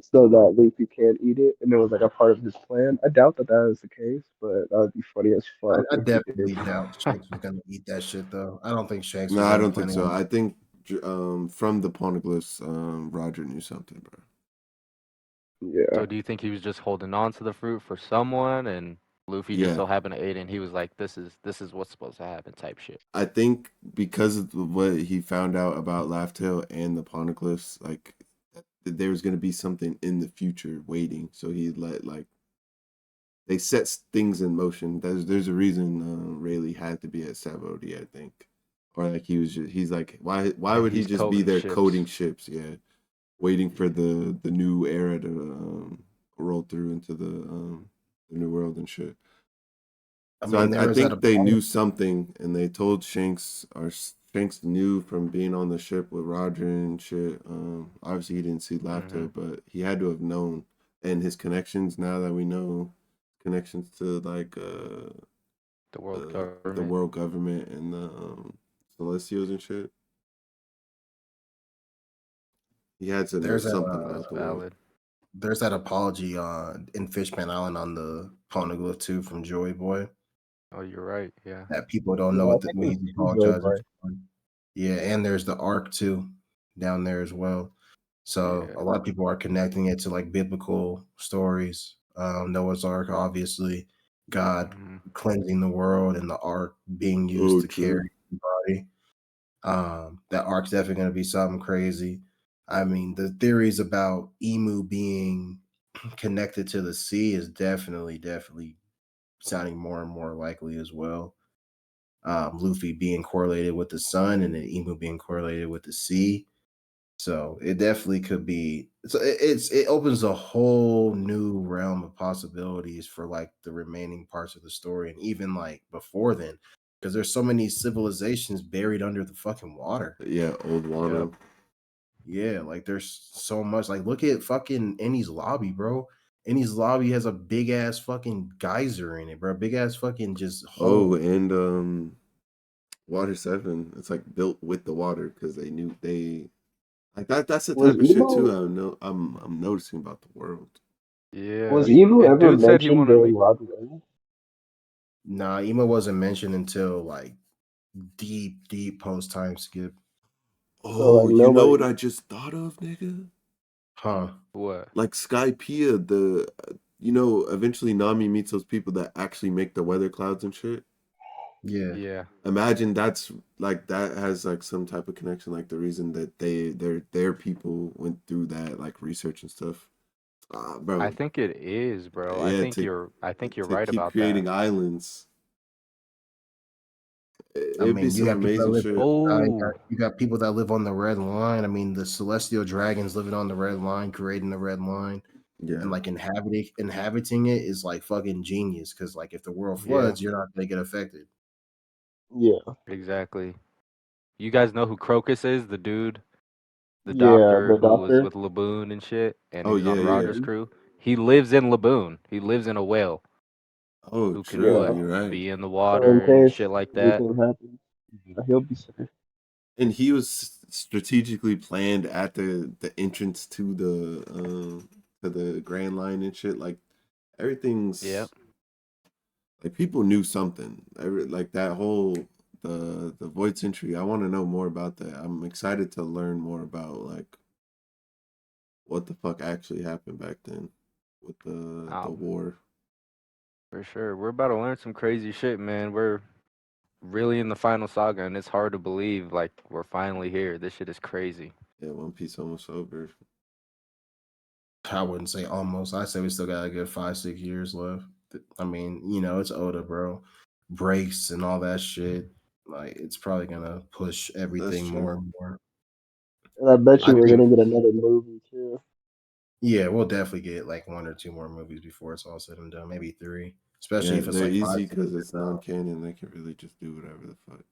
so that Luffy can't eat it, and it was like a part of his plan. I doubt that that is the case, but that would be funny as fuck I if he did. definitely doubt Shanks was gonna eat that shit though. I don't think Shanks No, was I ever don't think planning so. on. I think from the poneglyphs, Roger knew something, bro. Yeah, So do you think he was just holding on to the fruit for someone and Luffy just Yeah, so happened to eat it and he was like, this is what's supposed to happen type shit. I think because of what he found out about Laugh-Tale and the poneglyphs, like there was gonna be something in the future waiting, so he let like they set things in motion. There's a reason Rayleigh had to be at Sabaody, I think, or like he's like why Yeah, would he he's just be coding there coding ships. ships? Yeah, waiting for the new era to roll through into the new world and shit. I So mean, there I was that think they Apollo. knew something, and they told Shanks, or Shanks knew from being on the ship with Roger and shit. Obviously he didn't see Hmm. Laughter, but he had to have known, and his connections. Now that we know connections to like The world the government. world government and the Celestials and shit, he had to know There's something that. That's about the world. valid. There's that apology in Fishman Island on the Poneglyph too from Joey Boy Oh, you're right. Yeah. that people don't know yeah. I what, think it what was he's two Joy apologizing Boy. for. Yeah, and there's the arc too down there as well. So Yeah. a lot of people are connecting it to like biblical stories. Noah's Ark, obviously, God Hmm. cleansing the world, and the ark being used Oh, to carry true. the body. That arc's definitely going to be something crazy. I mean, the theories about Emu being connected to the sea is definitely sounding more and more likely as well. Luffy being correlated with the sun and then Emu being correlated with the sea. So it definitely could be. So it opens a whole new realm of possibilities for like the remaining parts of the story, and even like before then, because there's so many civilizations buried under the fucking water. Yeah, old Wano. Yeah, like there's so much. Like look at fucking Eni's lobby, bro. Eni's lobby has a big ass fucking geyser in it, bro. Big ass fucking just Oh, hole. and Water 7. It's like built with the water because they knew they like that. That's the Was type of shit Emo too. I'm noticing about the world. Yeah. was Emo And ever dude said he mentioned wanted to during make. Robbie Ray? Nah, Emo wasn't mentioned until like deep post time skip. So Oh, like you know what nobody. I just thought of, nigga? Huh. What? Like Skypiea, eventually Nami meets those people that actually make the weather clouds and shit. Yeah. Yeah. Imagine that's like that has like some type of connection, like the reason that their people went through that like research and stuff. I Bro, think it is, bro. yeah, I think you're to right keep about that. creating islands. I It'd be mean, you some got people that amazing live. shit. Oh, You got people that live on the red line. I mean, the celestial dragons living on the red line, creating the red line, Yeah, and like inhabiting it is like fucking genius. Because like, if the world yeah, floods, you're not gonna get affected. Yeah, exactly. You guys know who Crocus is? The dude, the yeah, doctor the who was doctor. with Laboon and shit, and oh he was on yeah, yeah. Roger's Hmm. crew. He lives in Laboon. He lives in a whale Oh who can true, Yeah. what you're right. be in the So in water and case shit like that. anything happens, he'll be safe. And he was strategically planned at the entrance to the Grand Line and shit. Like Yep. everything's like people knew something. Like that whole the Void Century. I want to know more about that. I'm excited to learn more about like what the fuck actually happened back then with the Oh, war. for sure. We're about to learn some crazy shit, man. We're really in the final saga, and it's hard to believe like we're finally here. This shit is crazy. Yeah, One Piece almost over. I wouldn't say almost. I say we still got a good 5-6 years left. I mean, it's Oda, bro. Breaks and all that shit. Like, it's probably gonna push That's everything true. more and more. And I bet I you we're think, gonna get another movie too. yeah, we'll definitely get like 1 or 2 more movies before it's all said and done. Maybe 3, especially Yeah, if it's they're like five, easy six because years it's out. non-canon. They can really just do whatever the fuck.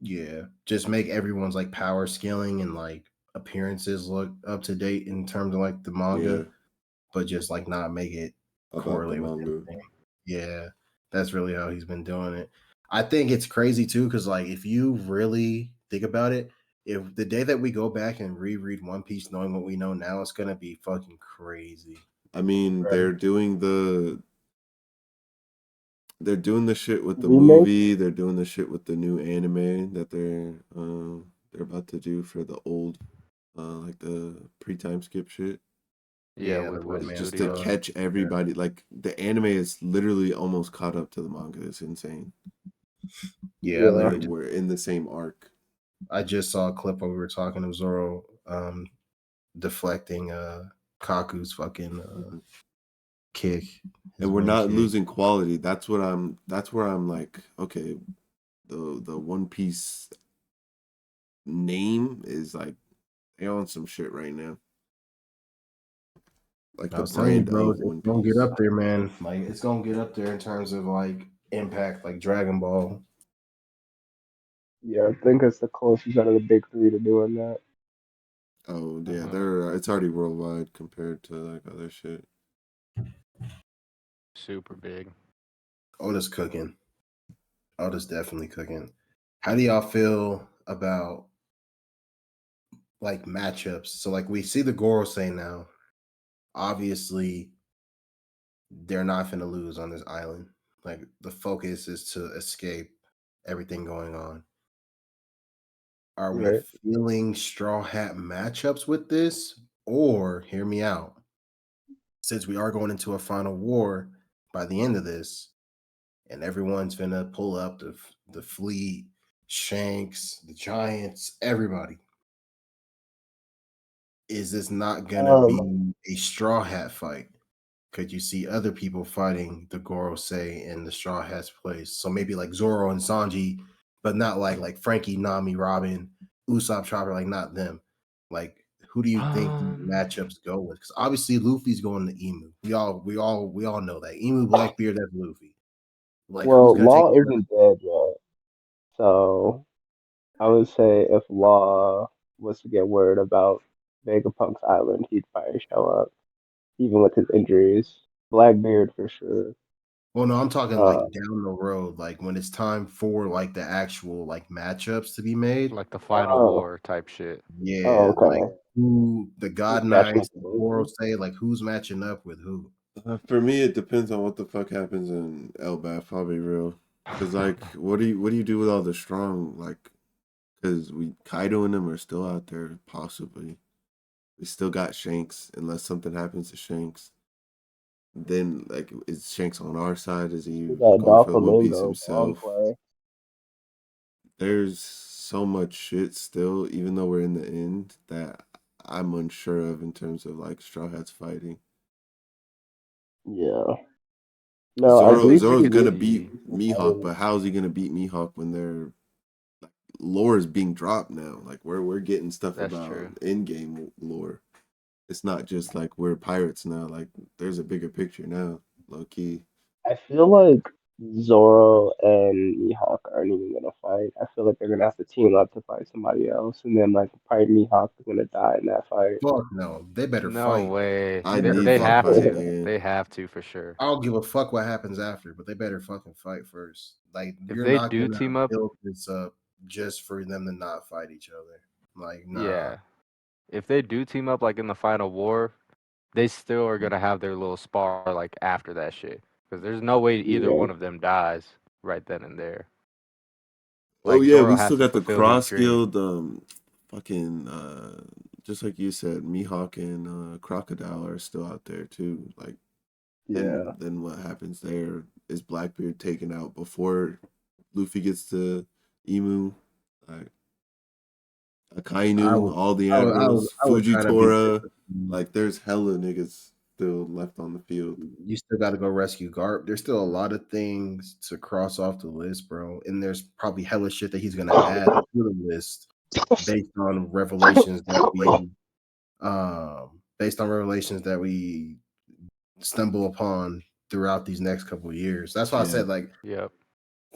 Yeah, just make everyone's like power scaling and like appearances look up to date in terms of like the Yeah, manga, but just like not make it about the correlate with manga. anything. Yeah, that's really how he's been doing it. I think it's crazy too, because like if you really think about it, if the day that we go back and reread One Piece knowing what we know now, it's gonna be fucking crazy. I mean, Right. they're doing the shit with the Remake. movie. They're doing the shit with the new anime that they're about to do for the old like the pre-time skip shit. Yeah, Yeah, the with Red what Man Just to studio? stuff. catch Yeah. everybody. Like the anime is literally almost caught up to the manga. It's insane. Yeah, I Yeah. literally And we're in the same arc. I just saw a clip where we were talking of Zoro deflecting Kaku's fucking Mhm. kick, his And we're wind not kick. losing quality. That's where I'm like, okay, the One Piece name is like they on some shit right now. Like I the was telling you, brand bro, of it's One gonna get Piece. up there, man. Like it's gonna get up there in terms of like impact, like Dragon Ball. Yeah, I think it's the closest out of the big three to doing that. Oh yeah, Hmm. it's already worldwide compared to like other shit. Super big. Oda's cooking. Oda's definitely cooking. How do y'all feel about like matchups? So like we see the Gorosei now. Obviously, they're not gonna lose on this island. Like the focus is to escape everything going on. Are we Right. feeling straw hat matchups with this? Or hear me out. Since we are going into a final war by the end of this, and everyone's gonna pull up the fleet, Shanks, the Giants, everybody. Is this not gonna Um. be a straw hat fight? Could you see other people fighting the Gorosei in the Straw Hats place? So maybe like Zoro and Sanji, but not like Frankie, Nami, Robin, Usopp, Chopper, like not them. Like, who do you think these Um, matchups go with? Because obviously Luffy's going to Emu. We all know that. Emu, Blackbeard, that's Luffy. Like, who's Well, gonna take Law isn't dead yet, so I would say if Law was to get word about Vegapunk's island, he'd probably show up, even with his injuries. Blackbeard for sure. well, no, I'm talking like Uh, down the road, like when it's time for like the actual like matchups to be made. like the final oh, war type shit. oh, Yeah, like okay. who the Who's God matching up Knights, with the Zoro Luffy? say, like who's matching up with who? For me, it depends on what the fuck happens in Elbaf. I'll be real. Cause like, what do you do with all the strong like? Cause Kaido and them are still out there, possibly. We still got Shanks, unless something happens to Shanks. Then like, is Shanks on our side? Is he We got going for the One Piece Doflamingo, himself? Bonfire. There's so much shit still, even though we're in the end, that I'm unsure of in terms of like Straw Hats fighting. Yeah. No, I I briefly Zoro's could gonna looked beat see. into Mihawk, fighting. but how's he gonna beat Mihawk when their like, lore is being dropped now? Like we're getting stuff That's about true. in-game lore. It's not just like we're pirates now. Like there's a bigger picture now, low key. I feel like Zoro and Mihawk aren't even gonna fight. I feel like they're gonna have to team up to fight somebody else, and then like probably Mihawk is gonna die in that fight. Fuck no, they better No fight. way. They I better need They them fucking have fighting fight. to. again. They have to for sure. I don't give a fuck what happens after, but they better fucking fight first. Like If you're they not do gonna team up, build this up just for them to not fight each other. Like, nah. yeah. If they do team up like in the final war, they still are gonna have their little spar like after that shit. Because there's no way either Yeah, one of them dies right then and there. Oh Like yeah, Zoro we has still to got the fulfill his cross dream. guild fucking just like you said, Mihawk and Crocodile are still out there too. Like yeah. then what happens there? Is Blackbeard taken out before Luffy gets to Emu? Like I Akainu, would all the I would admirals, I would try to be Fujitora, disciplined. like there's hella niggas still left on the field. You still got to go rescue Garp. There's still a lot of things to cross off the list, bro. And there's probably hella shit that he's gonna add to the list based on revelations that we stumble upon throughout these next couple of years. That's why I Yeah, said like Yep.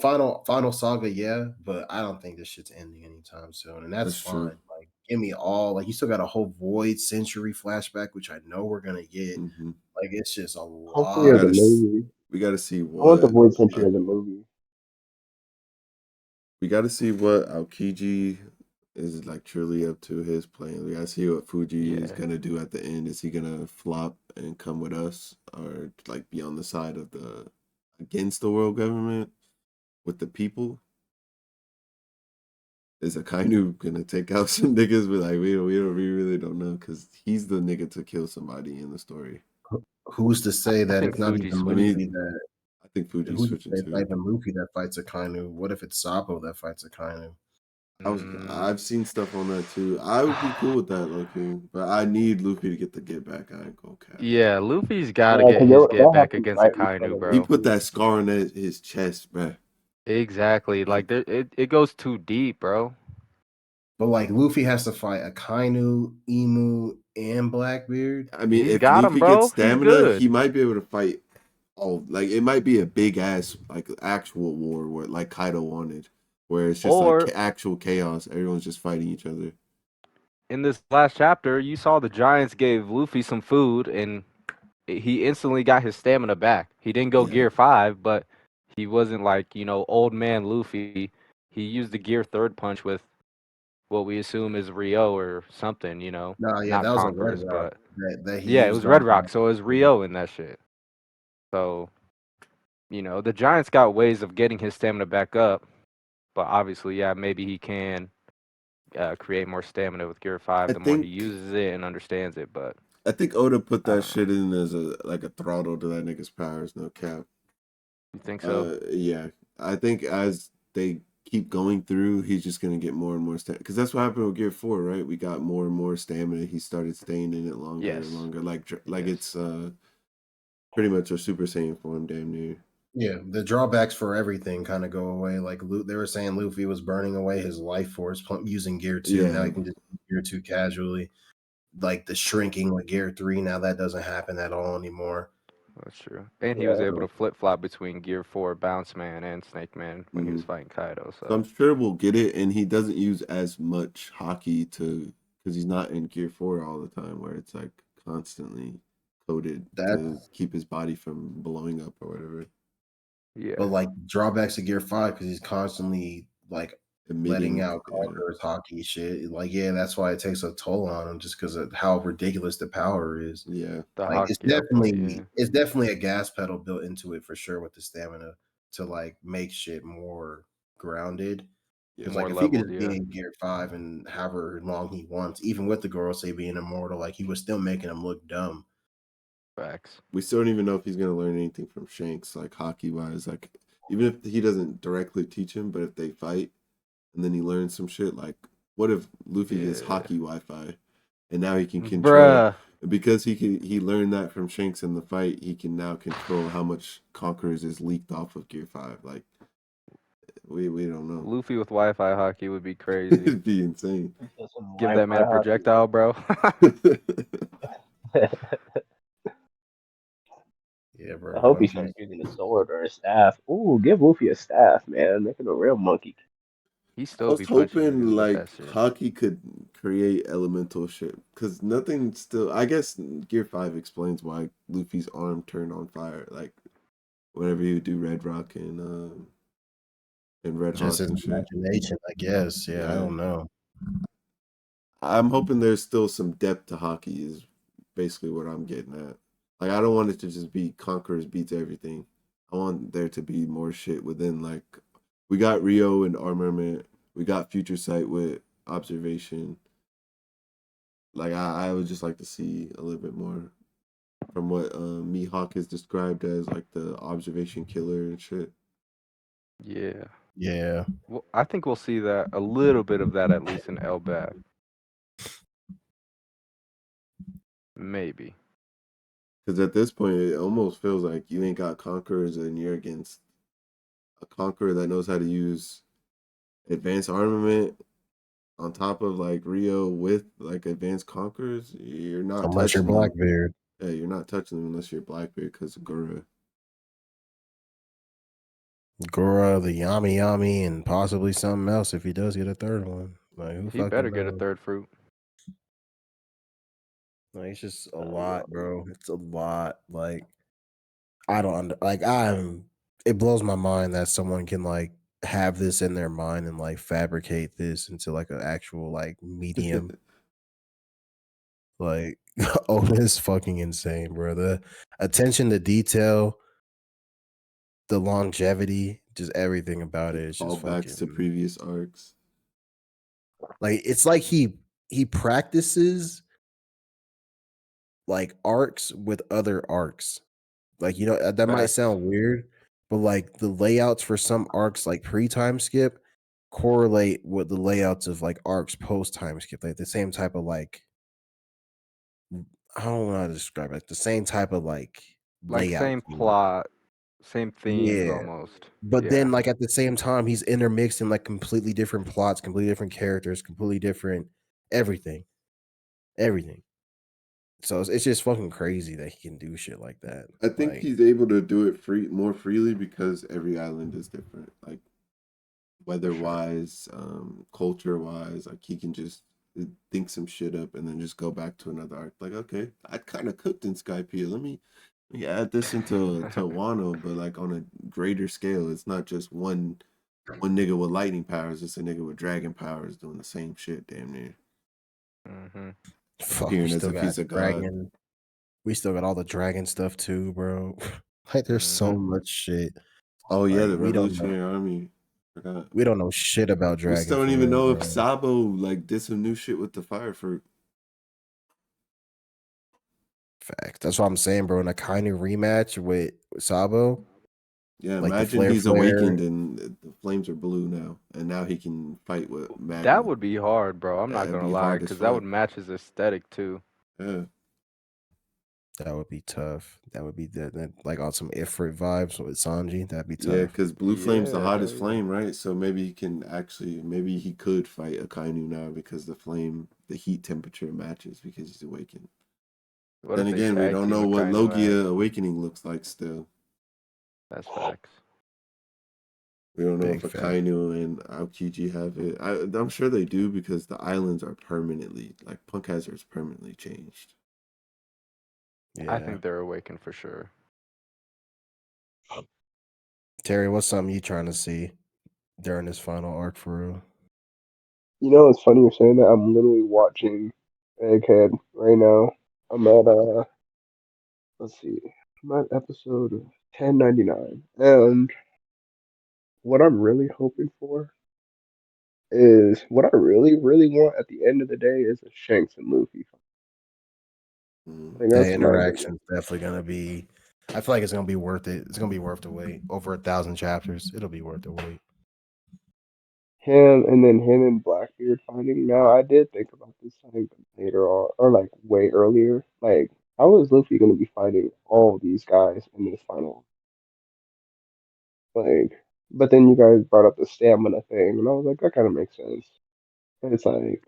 final saga, yeah, but I don't think this shit's ending anytime soon, and that's that's true. fine. Like, give me all. Like, you still got a whole Void Century flashback, which I know we're gonna get. Hmm. Like, it's just a Hopefully We lot as of a gotta movie. we gotta see I want the what Void Century uh, as a movie. we got to see what Aokiji is like truly up to his plan. We got to see what Fuji is Yeah. gonna do at the end. Is he gonna flop and come with us, or like be on the side of the against the world government with the people? Is Akainu gonna take out some niggas? But like we really don't know because he's the nigga to kill somebody in the story. who's to say I that think it's not Fuji's even I Luffy switching. mean, that I think Fuji's who's to switching say it's not too. even Luffy that fights Akainu? What if it's Sabo that fights Akainu? Mm, I've seen stuff on that too. I would be cool with that, Loki. But I need Luffy to get the get back. I ain't gonna cap. yeah, Luffy's got to Yeah, get because his get that back happens against right in front Akainu, of He bro. put Luffy. that scar on his chest, bruh. Exactly. Like Like, there, it goes too deep, bro. But like Luffy has to fight Akainu, Emu, and Blackbeard. I mean, He's if got him, Luffy gets bro. He's stamina, good. he might be able to fight all. Like, it might be a big ass, like, actual war where, like, Kaido wanted, where it's just like Or actual chaos. Everyone's just fighting each other. in this last chapter, you saw the Giants gave Luffy some food and he instantly got his stamina back. He didn't go Yeah. gear 5, but he wasn't like, old man Luffy. He used the gear third punch with what we assume is Rio or something, No, yeah, not that was a Red Converse, Rock but that he yeah, it was used Red on. Rock, so it was Rio in that shit. So, the Giants got ways of getting his stamina back up, but obviously, yeah, maybe he can create more stamina with Gear I 5 the more he think uses it and understands it, but I think Oda put I that don't know. shit in as a throttle to that nigga's powers, no cap. You think so? Yeah. I think as they keep going through, he's just gonna get more and more stamina. Because that's what happened with Gear 4, right? We got more and more stamina. He started staying in it longer and Yes. longer. Like Yes. it's pretty much a Super Saiyan form, damn near. Yeah, the drawbacks for everything kind of go away. Like they were saying, Luffy was burning away his life force using Gear 2. Now Yeah, he can just Gear 2 casually. Like the shrinking with Gear 3, now that doesn't happen at all anymore. That's true. And he was Yeah. able to flip flop between Gear 4, Bounce Man, and Snake Man when he was Mhm. fighting Kaido. So I'm sure we'll get it, and he doesn't use as much hockey because he's not in Gear 4 all the time, where it's like constantly coated That, to keep his body from blowing up or whatever. yeah, but like drawbacks to Gear 5 because he's constantly like letting Emitting, out Conqueror's hockey shit. Like, yeah, that's why it takes a toll on him, just because of how ridiculous the power is. yeah. the Like, hockey output. Yeah, it's definitely a gas pedal built into it for sure with the stamina to like make shit more grounded. Because more like if he could leveled. just Yeah, be in Gear 5 and however long he wants, even with the Gorosei being immortal, like he was still making him look dumb. facts. We still don't even know if he's gonna learn anything from Shanks, like hockey wise. Like even if he doesn't directly teach him, but if they fight and then he learns some shit, like what if Luffy gets Yeah. hockey Wi-Fi and now he can control Bruh. because he learned that from Shanks in the fight, he can now control how much Conquerors is leaked off of Gear 5. Like we don't know. Luffy with Wi-Fi hockey would be crazy. It'd be insane. Give that man a projectile, bro. Yeah, bro. I hope he One starts Piece. using a sword or a staff. Ooh, give Luffy a staff, man. Make him a real monkey. He I still was be punching hoping niggas with like that shit. hockey could create elemental shit because nothing still. I guess Gear 5 explains why Luffy's arm turned on fire. Like whenever you do Red Rock and Red Just Hawk his and shit. imagination, I guess. Yeah, I Yeah. don't know. I'm hoping there's still some depth to hockey. Is basically what I'm getting at. Like I don't want it to just be Conquerors beats everything. I want there to be more shit within. Like we got Rio and armament. We got Future Sight with observation. Like I would just like to see a little bit more from what Mihawk is described as like the observation killer and shit. Yeah. Yeah. Well, I think we'll see that a little bit of that at least in Elbaf. Maybe. Because at this point, it almost feels like you ain't got conquerors and you're against a conqueror that knows how to use advanced armament on top of like Rio with like advanced conquerors. You're not Unless you're touching them. Blackbeard. Yeah, you're not touching them unless you're Blackbeard because of Gura. Gora, the Yami Yami, and possibly something else if he does get a third one. Like who He fucking better get a knows? third fruit. Like it's just a Oh, lot, yeah. bro. It's a lot. Like I don't like it blows my mind that someone can like have this in their mind and like fabricate this into like an actual like medium. Like oh, it's fucking insane, bro. The attention to detail, the longevity, just everything about it. It's just Callbacks to fucking previous arcs. like it's like he practices like arcs with other arcs. Like, you know, that might Facts. sound weird, but like the layouts for some arcs, like pre time skip, correlate with the layouts of like arcs post time skip. Like the same type of like, I don't know how to describe it. Like the same type of like Like layout. same plot, same themes Yeah. almost. But Yeah. then, like at the same time, he's intermixed in like completely different plots, completely different characters, completely different everything, everything. So it's just fucking crazy that he can do shit like that. I think Like, he's able to do it more freely because every island is different. Like weather wise, culture wise, like he can just think some shit up and then just go back to another arc. Like, okay, I kind of cooked in Skypiea. Let me add this into to Wano, but like on a greater scale. It's not just one nigga with lightning powers. It's a nigga with dragon powers doing the same shit, damn near. Mm-hmm. fuck, we Appearing as still if got he's a god. dragon. We still got all the dragon stuff too, bro. Like, there's so Mm-hmm. much shit. Oh yeah, Like, the Revolutionary Army. Forgot. we don't know shit about We dragon. still don't For even real, know if bro. Sabo like did some new shit with the fire fruit. Fact. That's what I'm saying, bro. In a kind of rematch with Sabo, Yeah, like the imagine flare he's flare. awakened and the flames are blue now, and now he can fight with magma. That would be hard, bro. I'm not That'd gonna be lie, hard as because that would fuck. match his aesthetic too. Yeah, That would be tough. That would be like on some Ifrit vibes with Sanji. That'd be Yeah, tough. because Blue Flame's the Yeah, hell hottest yeah. flame, right? So maybe he can actually, maybe he could fight Akainu now because the flame, the heat temperature matches because he's awakened. What Then if they again, we tag don't team know what Akainu Logia ass? awakening looks like still. That's facts. We don't know if Big fact. Akainu and Aokiji have it. I'm sure they do because the islands are permanently, like Punk Hazard's permanently changed. Yeah. I think they're awakened for sure. Terry, what's something you trying to see during this final arc for real? You know, it's funny you're saying that. I'm literally watching Egghead right now. I'm at let's see, I'm at episode 1099, and what I'm really hoping for is what I really want at the end of the day is a Shanks and Luffy. I think The that's my big. interaction's definitely gonna be. I feel like it's gonna be worth it. It's gonna be worth the wait. Over 1,000 chapters. It'll be worth the wait. Him and then him and Blackbeard fighting. Now I did think about this like later on or like way earlier. Like how is Luffy gonna be fighting all these guys in this final? Like but then you guys brought up the stamina thing and I was like, that kinda makes sense. And it's like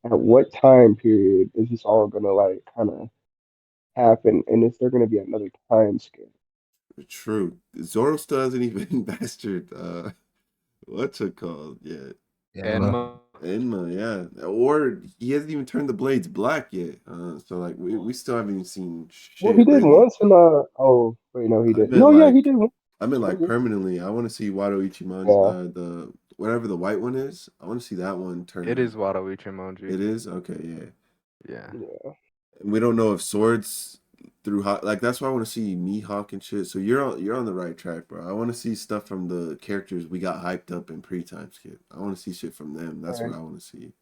at what time period is this all gonna like kinda happen and is there gonna be another time skip? True. Zoro still hasn't even mastered what's it called yet? Enma. Enma. Enma, yeah. Or he hasn't even turned the blades black yet. So like we still haven't even seen Well he shit did really. once in oh wait no he I did. meant No yeah he like did once. I meant like Okay. permanently. I want to see Wado Ichimon's Yeah, the whatever the white one is. I want to see that one It turn. is Wado Ichimonji. It is? Okay, yeah. Yeah. yeah. We don't know if swords through like that's why I want to see Mihawk and shit. So you're on the right track, bro. I want to see stuff from the characters we got hyped up in pre-time skip. I want to see shit from them. That's what Right. I want to see.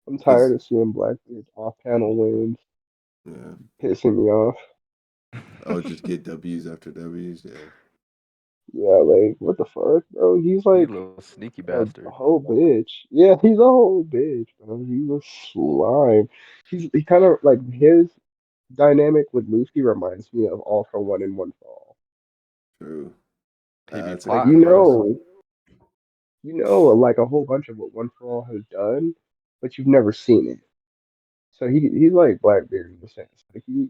I'm tired Cause of seeing Blackbeard's off-panel wins yeah, pissing me off. I'll just get W's after W's. Yeah, Yeah, like what the fuck, bro? He's You like little sneaky a bastard. whole bitch. Yeah, he's a whole bitch, bro. He's a slime. He kind of like his dynamic with Luffy reminds me of All for One and One for All. true. He be That's a Like good plotting, bro. comparison. you know, like a whole bunch of what One for All has done, but you've never seen it. So he's like Blackbeard in a sense. Like he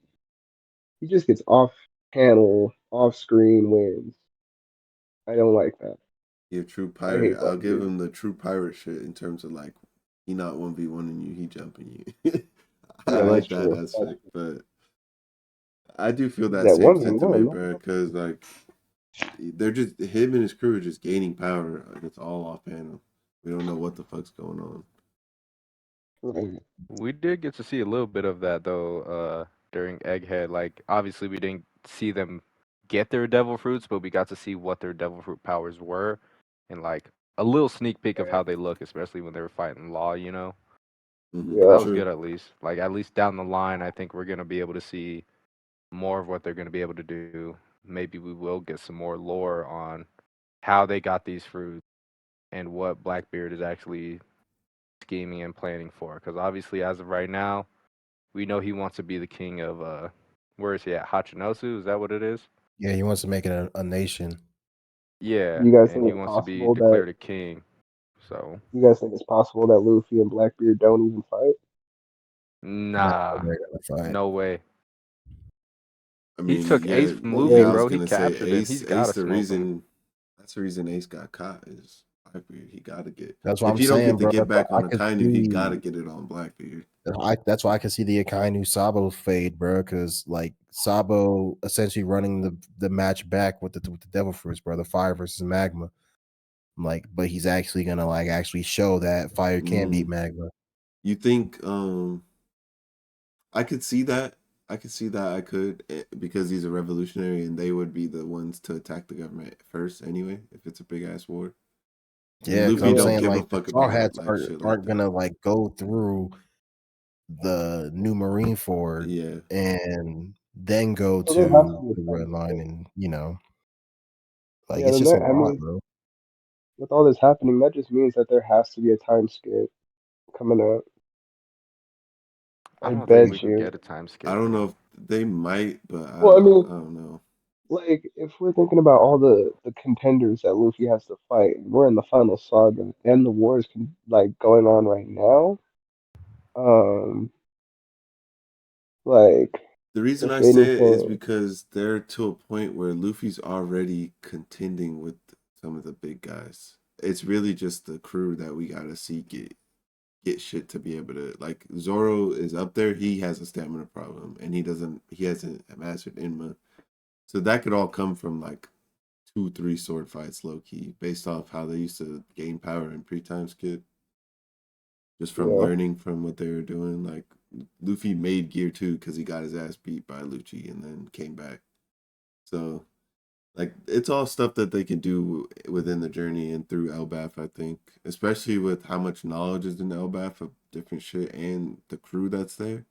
just gets off panel, off screen wins. I don't like that. Yeah, true I pirate. hate I'll give Blackbeard. him the true pirate shit in terms of like he not 1v1 and you, he jumping you. I Yeah, that's like that true. That's aspect, but I do feel that that same 1v1. sentiment, bro. Because like they're just him and his crew are just gaining power. Like it's all off panel. We don't know what the fuck's going on. Right. We did get to see a little bit of that though, during Egghead. Like obviously we didn't see them get their devil fruits, but we got to see what their devil fruit powers were and like a little sneak peek of how they look, especially when they were fighting Law, you know? So that Yeah. was True. good at least. Like at least down the line I think we're gonna be able to see more of what they're gonna be able to do. Maybe we will get some more lore on how they got these fruits and what Blackbeard is actually scheming and planning for. Because obviously, as of right now, we know he wants to be the king of where is he at? Hachinosu? Is that what it is? Yeah, he wants to make it a nation. Yeah, You guys and think he it's wants to be possible that declared a king. So you guys think it's possible that Luffy and Blackbeard don't even fight? Nah, nah, they're gonna fight. no way. I He mean, took Ace yeah, from But Luffy, yeah. I then was bro. He gonna say captured him. Ace. He's got Ace. to The smoke him. reason. That's the reason Ace got caught is Blackbeard. He gotta get. That's what If I'm he don't get saying, to bro. get That's why back I on could Akainu, he gotta see. get it on Blackbeard. That's why I can see the Akainu Sabo fade, bro. Because like Sabo essentially running the match back with the Devil Fruits, bro. The fire versus magma. Like, but he's actually gonna like actually show that fire can beat Mm. magma. You think? I could see that. I could see that. I could because he's a revolutionary, and they would be the ones to attack the government first anyway. If it's a big ass war, and Yeah, because Luffy I'm don't yeah, saying give a like the fuck Straw about Hats like shit like aren't that. gonna like go through the new Marine Ford Yeah, and then go so there has to to be a the time Red Line, skip. and like Yeah, it's then just a that I lot, mean, bro. with all this happening, that just means that there has to be a time skip coming up. I I don't think we bet can you. get a time I skip. don't know if They might, but Well, I mean, I don't know. like if we're thinking about all the contenders that Luffy has to fight, we're in the final saga, and the war is like going on right now. Um, like The reason if I say it is anything, because they're to a point where Luffy's already contending with some of the big guys. It's really just the crew that we gotta see get shit to be able to, like, Zoro is up there. He has a stamina problem, and he hasn't mastered Inma. So that could all come from like 2, 3 sword fights, low key, based off how they used to gain power in pre-time skip, just from yeah. learning from what they were doing. Like Luffy made Gear 2 because he got his ass beat by Lucci and then came back. So like it's all stuff that they can do within the journey and through Elbaf, I think, especially with how much knowledge is in Elbaf of different shit and the crew that's there.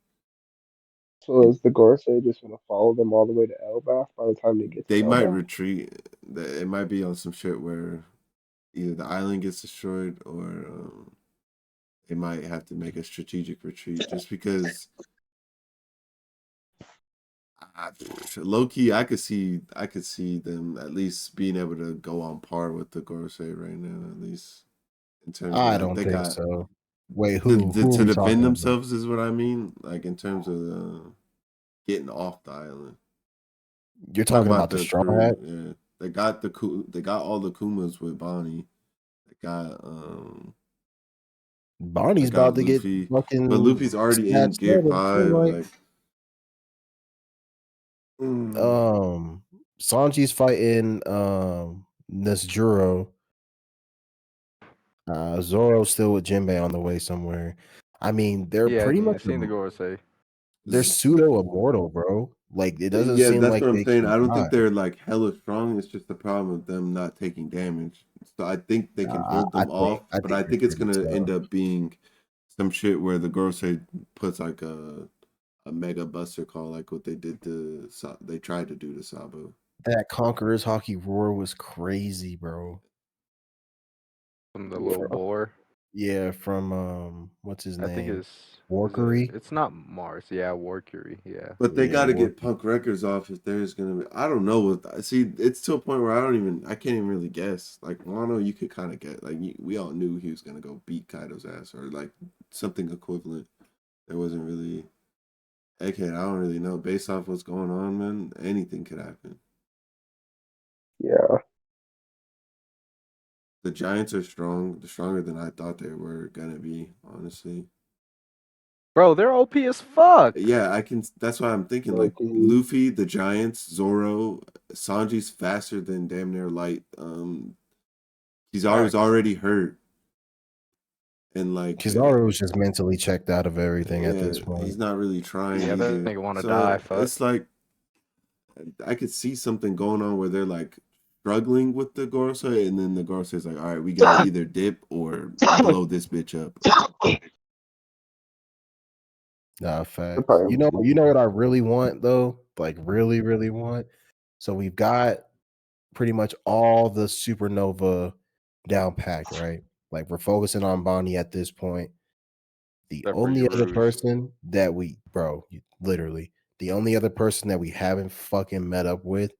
So is the Gorosei just gonna follow them all the way to Elbaf by the time they get to They might Elbaf? retreat. It might be on some shit where either the island gets destroyed or they might have to make a strategic retreat just because low key I could see them at least being able to go on par with the Gorosei right now, at least in terms of I like don't they think got so. Wait, who are to we defend talking about? themselves is what I mean, like in terms of getting off the island. You're Talking talking about about the the Straw crew, Hat? yeah. They got all the Kumas with Bonnie. They got I Barney's got about to get Luffy, but fucking Luffy's already in snatched Gear up. It seems 5. like Like, mm, um, Sanji's fighting Nesjuro. Zoro's still with Jinbei on the way somewhere. I mean, they're Yeah, pretty I much seen the Gorosei. they're pseudo immortal, bro. Like it doesn't yeah, seem that's like what I'm they saying. can I don't think die. they're like hella strong. It's just the problem of them not taking damage. So I think they can hold them off, I but think I they're think it's pretty gonna end tough. up being some shit where the Gorosei puts like a mega buster call, like what they did to they tried to do to Sabo. That Conqueror's Hockey Roar was crazy, bro. From the little Yeah. boar. Yeah, from what's his I think name? is Warkery? it's not Mars. Yeah, Warcury. Yeah. But they Yeah, got to get Warkery. Punk Records off if there's gonna be. I don't know what. See, it's to a point where I can't even really guess. Like Wano, you could kind of get like we all knew he was gonna go beat Kaido's ass or like something equivalent. There wasn't really Egghead. I don't really know. Based off what's going on, man, anything could happen. Yeah. The Giants are strong, stronger than I thought they were gonna be. Honestly, Bro, they're OP as fuck. yeah, I can. That's why I'm thinking like Loki. Luffy, the Giants, Zoro, Sanji's faster than damn near light. He's always Facts. already hurt, and like, Kizaru was just mentally checked out of everything at yeah, this point. he's not really trying Yeah, that either. nigga want to die. So Fuck. it's like I could see something going on where they're like struggling with the Gorosei, and then the Gorosei's like, all right, we gotta either dip or blow this bitch up. Nah, They're facts. probably You know what I really want though? Like really, really want. So we've got pretty much all the supernova down packed, right? Like we're focusing on Bonnie at this point. The Except for only other Rouge. person that literally, the only other person that we haven't fucking met up with,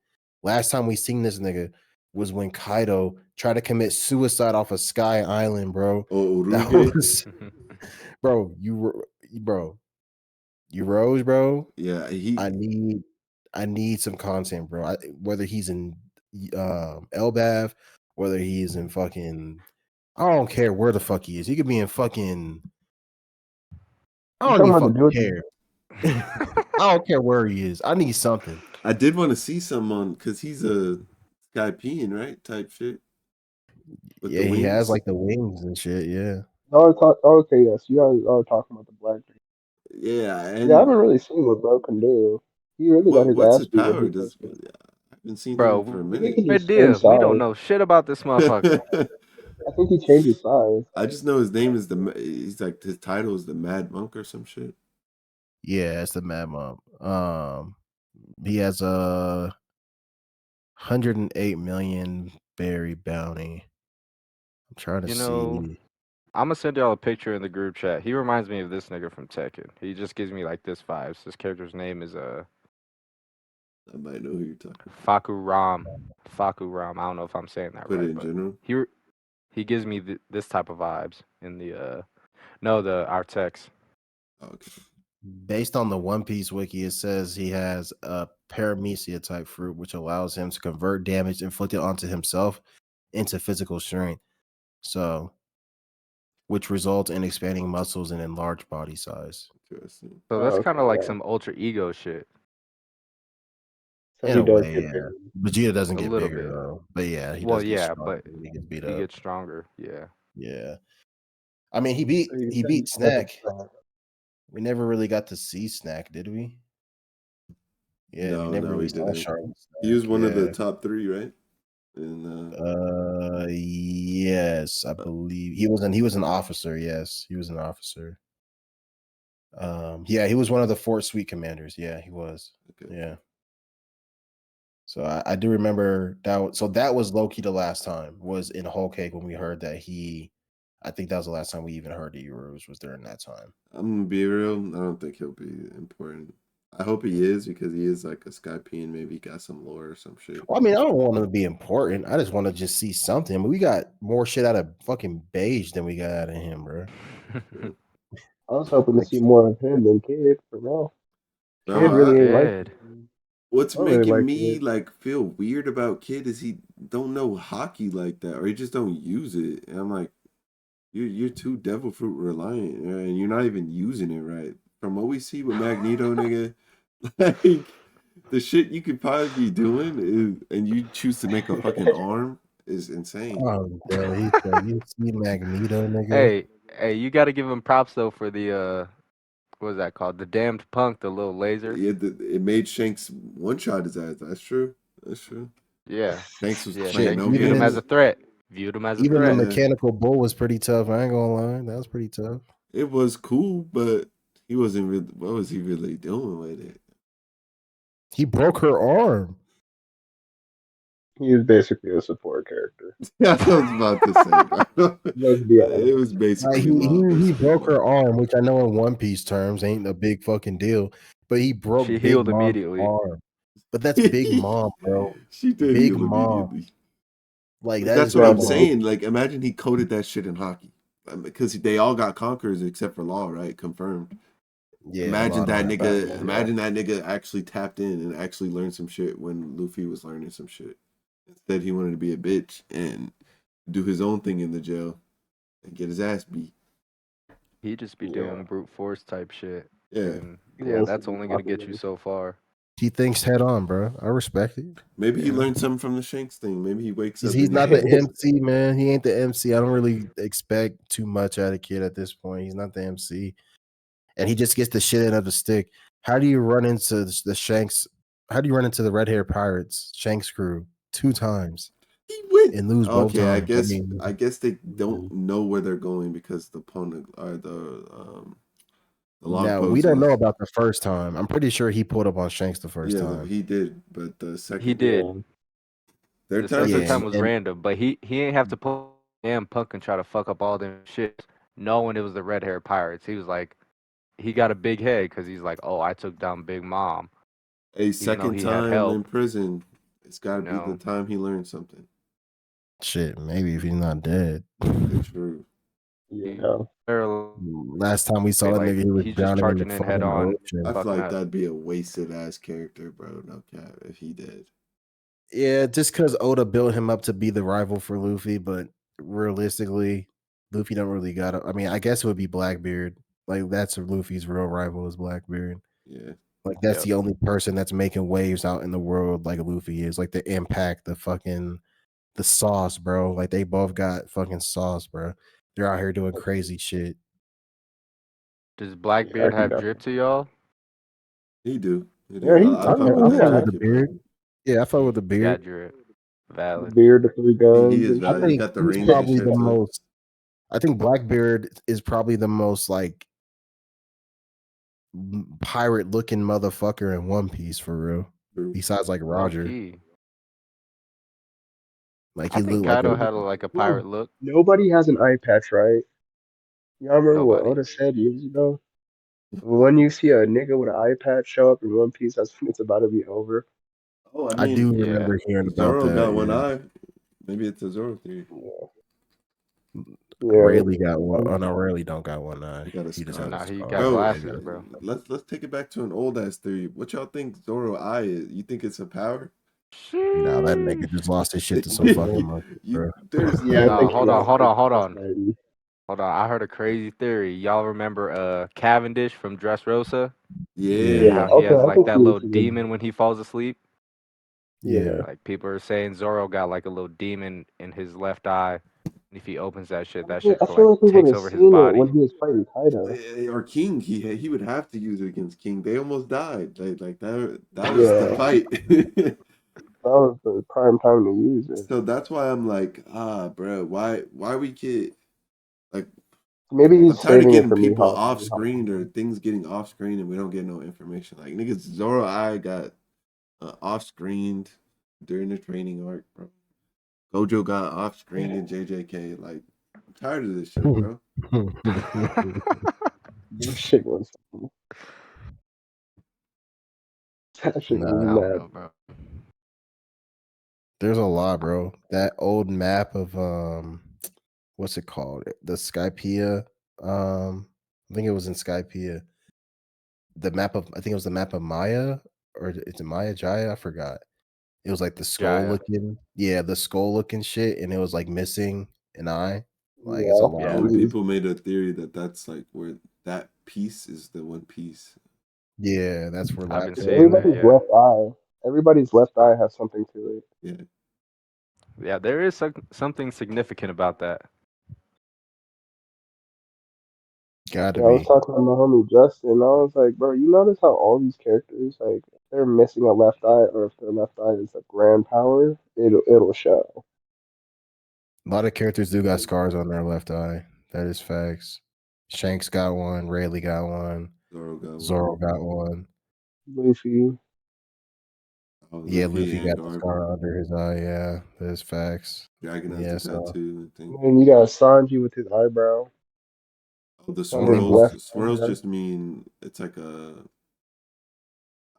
last time we seen this nigga was when Kaido tried to commit suicide off of Sky Island, bro. Oh, That Uruge? was, bro, bro, you rose, bro. Yeah, I need some content, bro. Whether he's in Elbath, whether he's in fucking, I don't care where the fuck he is. He could be in fucking, I You don't talking even about the fucking dude? care. I don't care where he is. I need something. I did want to see some on because he's a Sky peeing, right? Type shit with the Yeah, he has wings. like the wings and shit. Yeah. Okay, yes, you guys are talking about the black dude. Yeah, Yeah, I and haven't really seen what Bro can do. He really got his what's ass his beat when power? he Does first came. I haven't seen him Bro, for a I think minute. he just idea. changed We don't size. know shit about this motherfucker. I think he changed his size. I just know his name is he's like his title is the Mad Monk or some shit. Yeah, it's the Mad Mom. He has a 108 million berry bounty. I'm trying to You know, see. I'm gonna send y'all a picture in the group chat. He reminds me of this nigga from Tekken. He just gives me like this vibes. This character's name is I might know who you're talking about. Fakuram. Fakuram. I don't know if I'm saying that Put it right, in but general. he gives me this type of vibes in the our text. Oh, okay. Based on the One Piece wiki, it says he has a paramecia type fruit, which allows him to convert damage inflicted onto himself into physical strength. So, which results in expanding muscles and enlarged body size. Interesting. So Oh, that's okay, kind of like yeah. some ultra ego shit. So In he a does way, get yeah. bigger. Vegeta doesn't A get little bigger bit. though, but yeah, he Well, does get yeah, stronger but when he gets beat he up. gets stronger. Yeah. Yeah, I mean, he So you beat said Snack. uh, We never really got to see Snack, did we? Yeah, we never No, really he saw didn't. Charlie He was Snack. one of the Yeah. top 3, right? And Yes, I believe he was an officer. Yes, he was an officer. Yeah, he was one of the Fort Sweet commanders. Yeah, he was. okay. Yeah. So I do remember that. So that was low key the last time was in Whole Cake when we heard that he. I think that was the last time we even heard the Euros was during that time. I'm gonna be real. I don't think he'll be important. I hope he is because he is like a Skype and maybe got some lore or some shit. Well, I mean, I don't want him to be important. I just want to just see something. We got more shit out of fucking Beige than we got out of him, bro. True. I was hoping to Like, see more of him than Kid for now. Kid Bro, really ain't like Egghead. him. what's I don't really making like me Kid. like feel weird about Kid is he don't know hockey like that, or he just don't use it. And I'm like, you're too devil fruit reliant, and you're not even using it right. From what we see with Magneto, nigga, like the shit you could probably be doing is, and you choose to make a fucking arm is insane. oh, bro, he said, "You see Magneto, nigga." Hey, you got to give him props though for the what was that called? The damned punk, the little laser. Yeah, it made Shanks one shot his ass. That's true. That's true. Yeah, Shanks was yeah. playing Shit, Shanks no viewed him as a games. threat. Viewed him as a even the threat. Yeah, mechanical bull was pretty tough. I ain't gonna lie, that was pretty tough. it was cool, but he wasn't really. What was he really doing with it? He broke her arm. He is basically a support character. That's what I was about to say, bro. Let's be It was honest. Like basically law, he basically broke her law. arm, which I know in One Piece terms ain't a big fucking deal, but he She broke Big healed Mom's immediately. arm. But that's Big Mom, bro. She did Big heal Mom. immediately. Like But that that's is what I'm Big Mom. Definitely. saying. Like, imagine he coded that shit in hockey, because they all got conquerors except for Law, right? Confirmed. Yeah, Law don't have that. Yeah. Imagine that nigga actually tapped in and actually learned some shit when Luffy was learning some shit. Instead, he wanted to be a bitch and do his own thing in the jail and get his ass beat. He just be Yeah. doing brute force type shit. Yeah, And He yeah, wants to that's be only gonna get you popular. so far. He thinks head on, bro. I respect it. maybe he Yeah. learned something from the Shanks thing. Maybe he wakes up. He's And not the MC, man. He ain't the MC. I don't really expect too much out of Kid at this point. He's not the MC. And he just gets the shit out of the stick. How do you run into the Shanks? How do you run into the Red Hair Pirates, Shanks crew, 2 times he went. and lose both Okay, times? I mean, I guess they don't know where they're going because the log now we don't know poses. about the first time. I'm pretty sure he pulled up on Shanks the first Yeah, time. he did, but the He second, did. Yeah. their The times are second Yeah, time was and random, but he ain't have to pull damn punk and try to fuck up all them shit, knowing it was the red hair pirates. He was like, he got a big head because he's like, oh, I took down Big Mom, a even though second he had time in help. prison. It's got to You be the know, time he learned something. shit, maybe if he's not dead. It's true. Yeah. Last time we saw that like nigga, he was he's just drowning in the charging in head fucking on, I ocean. feel fucking like up. that'd be a wasted ass character, bro. No cap, if he did. Yeah, just because Oda built him up to be the rival for Luffy, but realistically, Luffy don't really got it. I mean, I guess it would be Blackbeard. Like that's Luffy's real rival is Blackbeard. Yeah. Like that's Yep. the only person that's making waves out in the world like Luffy is. Like the impact, the sauce, bro. Like they both got fucking sauce, bro. They're out here doing crazy shit. Does Yeah, Blackbeard I can have drip definitely. to y'all? He do. He Yeah, do. I fuck with I that fuck with yeah. the jacket, bro. beard. Yeah, I fuck with the He got beard. drip. The Valid. beard, the 3 He guns is and I valid. He shit. think got the he's range and probably shit the too. most. I think Blackbeard is probably the most like pirate looking motherfucker in One Piece for real. True. Besides like Low Roger, key. like I he think looked like Kaido a had like a No, pirate look. nobody has an eye patch, right? Y'all remember what Nobody. Oda said years ago? When you see a nigga with an eye patch show up in One Piece, that's when it's about to be over. Oh, I I do mean, Yeah. remember hearing about Zoro got one that. eye. Maybe it's a Zoro theory. Yeah, Yeah. yeah. Rayleigh got one. Oh no, Rayleigh don't got one eye. He got a He just scar. has Nah, a he scar. got Bro, Yeah, he glasses, got- bro. let's take it back to an old ass theory. What y'all think Zoro eye is? You think it's a power? Nah, that nigga Sheesh. just lost his shit to some fucking monkey, bro. There's Yeah, I Nah, think no. he hold on, got hold on, like hold on. prosperity. Hold on. I heard a crazy theory. Y'all remember Cavendish from Dressrosa? Yeah. Yeah, Yeah, How he okay, has I like can that see little this. demon when he falls asleep? Yeah, yeah. Like people are saying Zoro got like a little demon in his left eye. And if he opens that shit I feel like like we would takes have over his seen it when body. he was fighting Kaido. Or King, he would have to use it against King. They almost died. Like that was the Yeah, fight. that was the prime time to use it. So that's why I'm like, bro, why we get like Maybe I'm he's tired of saving it getting for people Mihawk. off screen or things getting off screen and we don't get no information. Like niggas Zoro I got off screened during the training arc, bro. Gojo got off screened in JJK. Like I'm tired of this shit, bro. This shit was that shit was I Nah, don't mad. know, bro. there's a lot, bro. That old map of what's it called? The Skypea. I think it was in Skypea. The map of I think it was the map of Maya or it's Maya Jaya. I forgot. It was like the skull Jaya. looking, yeah, the skull looking shit, and it was like missing an eye. Like it's a Yeah, lot of Yeah. And like, people made a theory that that's like where that piece is the one piece. yeah, that's where I've been Lapis seeing is. that, everybody's yeah. left eye. Everybody's left eye has something to it. Yeah. Yeah, there is something significant about that. Gotta Yeah, I was be. talking to my homie Justin, and I was like, bro, you notice how all these characters, like, if they're missing a left eye, or if their left eye is a grand power, it'll show. A lot of characters do got scars on their left eye. That is facts. Shanks got one. Rayleigh got one. Zoro got Zoro one. got one. Luffy, Yeah, Luffy Luffy and got the Garp. scar under his eye. Yeah, that is facts. Dragon has Yeah, the so tattoo, I think. and then you got Sanji with his eyebrow Oh, the on his swirls. left Swirls eye. just mean it's like a.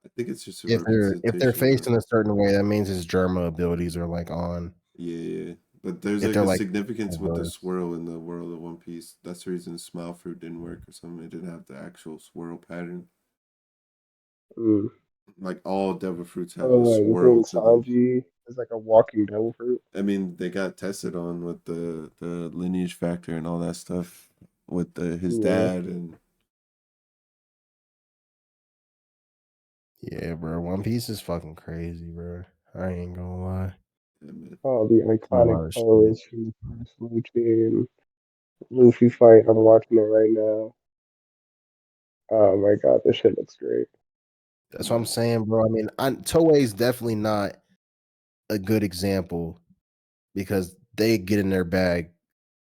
I think it's just a if they're representation of. facing a certain way, that means his Germa abilities are like on. Yeah, yeah. But there's If like they're a like significance with the reversed. swirl in the world of One Piece. That's the reason Smile Fruit didn't work or something. It didn't have the actual swirl pattern. Mm. Like all devil fruits have Oh, a like, you swirl think to them. Sanji is like a walking devil fruit? I mean, they got tested on with the lineage factor and all that stuff with his Yeah. dad and Yeah, bro. One Piece is fucking crazy, bro. I ain't gonna lie. man. Oh, the A iconic lot of shit. pose from the first Luffy and Luffy fight. I'm watching it right now. Oh my god, this shit looks great. That's what I'm saying, bro. I mean, Toei's definitely not a good example because they get in their bag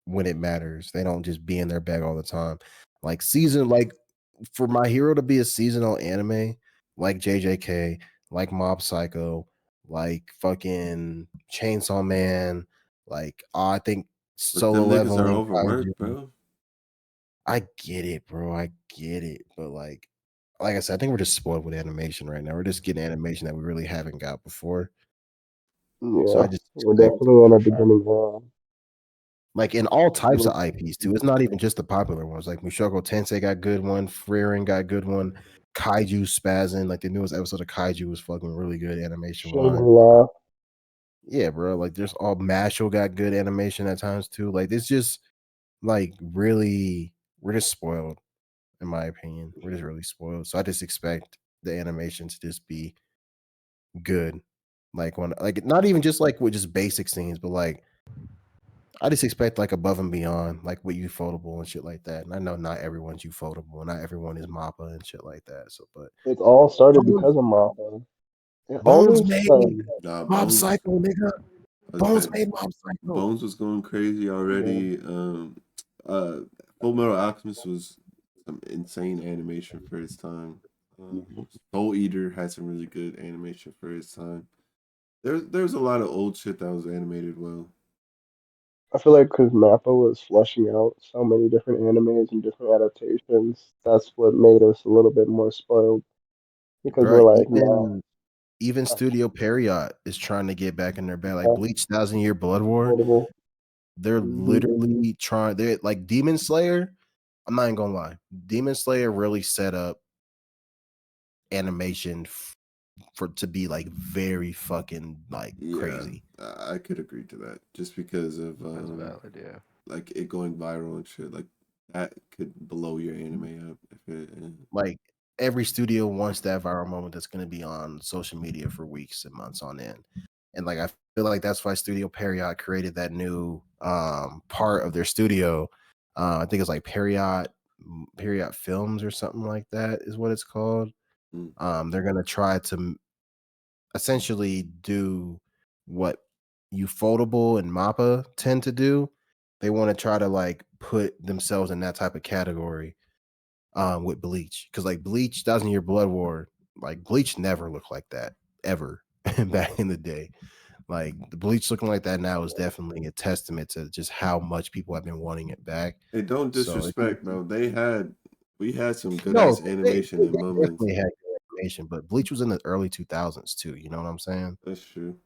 when it matters. They don't just be in their bag all the time. Like for My Hero to be a seasonal anime, like JJK, like Mob Psycho, like fucking Chainsaw Man, like I think But Solo them niggas are Leveling, overworked, Kaiju. bro. I get it, bro. I get it. But like I said, I think we're just spoiled with animation right now. We're just getting animation that we really haven't got before. So I Yeah, just we're expect definitely in a beginning round. like in all types of Look, IPs too. It's not even just the popular ones. Like Mushoku Tensei got good one, Frieren got good one, Kaiju Spazzing, like the newest episode of Kaiju was fucking really good animation wise. Shangri-La. Yeah, bro. Like there's all Mashal got good animation at times too. Like it's just like really we're just spoiled, in my opinion. We're just really spoiled. So I just expect the animation to just be good. Like not even just like with just basic scenes, but like I just expect like above and beyond, like with Ufotable and shit like that. And I know not everyone's Ufotable, not everyone is Mappa and shit like that. So, but It all started Bones, because of Mappa. It Bones almost like made Nah, Mob Bones. Psycho, nigga. I was Bones saying, made Mob Psycho. Bones was going crazy yeah, already. Uh, Full Metal Alchemist was some insane animation for its time. Soul Eater had some really good animation for its time. There's a lot of old shit that was animated well. I feel like because Mappa was fleshing out so many different animes and different adaptations, that's what made us a little bit more spoiled because Bro, we're like, nah, even Studio Period is trying to get back in their bag. Like Yeah. Bleach, 1,000 Year Blood War. Affordable. They're literally trying. They're like Demon Slayer. I'm not even gonna lie. Demon Slayer really set up animation for to be like very fucking like crazy. I could agree to that just because of That's valid, yeah. like it going viral and shit. Like that could blow your anime up if it. Like every studio wants that viral moment that's going to be on social media for weeks and months on end. And like I feel like that's why Studio Period created that new part of their studio. I think it's like Period Films or something like that is what it's called. They're gonna try to essentially do what Ufotable and Mappa tend to do. They want to try to like put themselves in that type of category with Bleach. Because like Bleach, 1,000 Year Blood War, like Bleach never looked like that ever back in the day. Like the Bleach looking like that now is definitely a testament to just how much people have been wanting it back. Hey, don't So disrespect, bro. We had some good no, ass animation they in moments. definitely had good animation, but Bleach was in the early 2000s too. You know what I'm saying? That's true.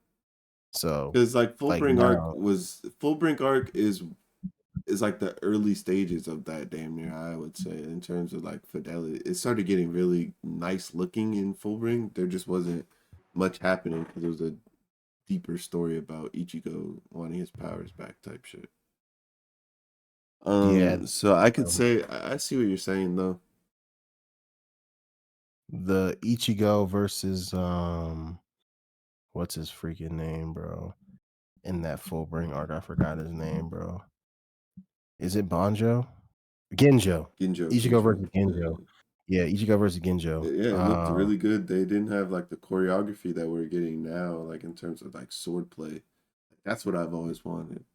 So Because like like Fullbring Arc is like the early stages of that damn near, I would say, in terms of like fidelity. It started getting really nice looking in Fullbring. There just wasn't much happening because it was a deeper story about Ichigo wanting his powers back type shit. yeah, So I could say I see what you're saying though. the Ichigo versus what's his freaking name, bro? In that Fullbring arc, I forgot his name, bro. Is it Banjo? Genjo. Ichigo versus Genjo. Yeah, Ichigo versus Genjo. Yeah, it looked really good. They didn't have like the choreography that we're getting now, like in terms of like swordplay. That's what I've always wanted.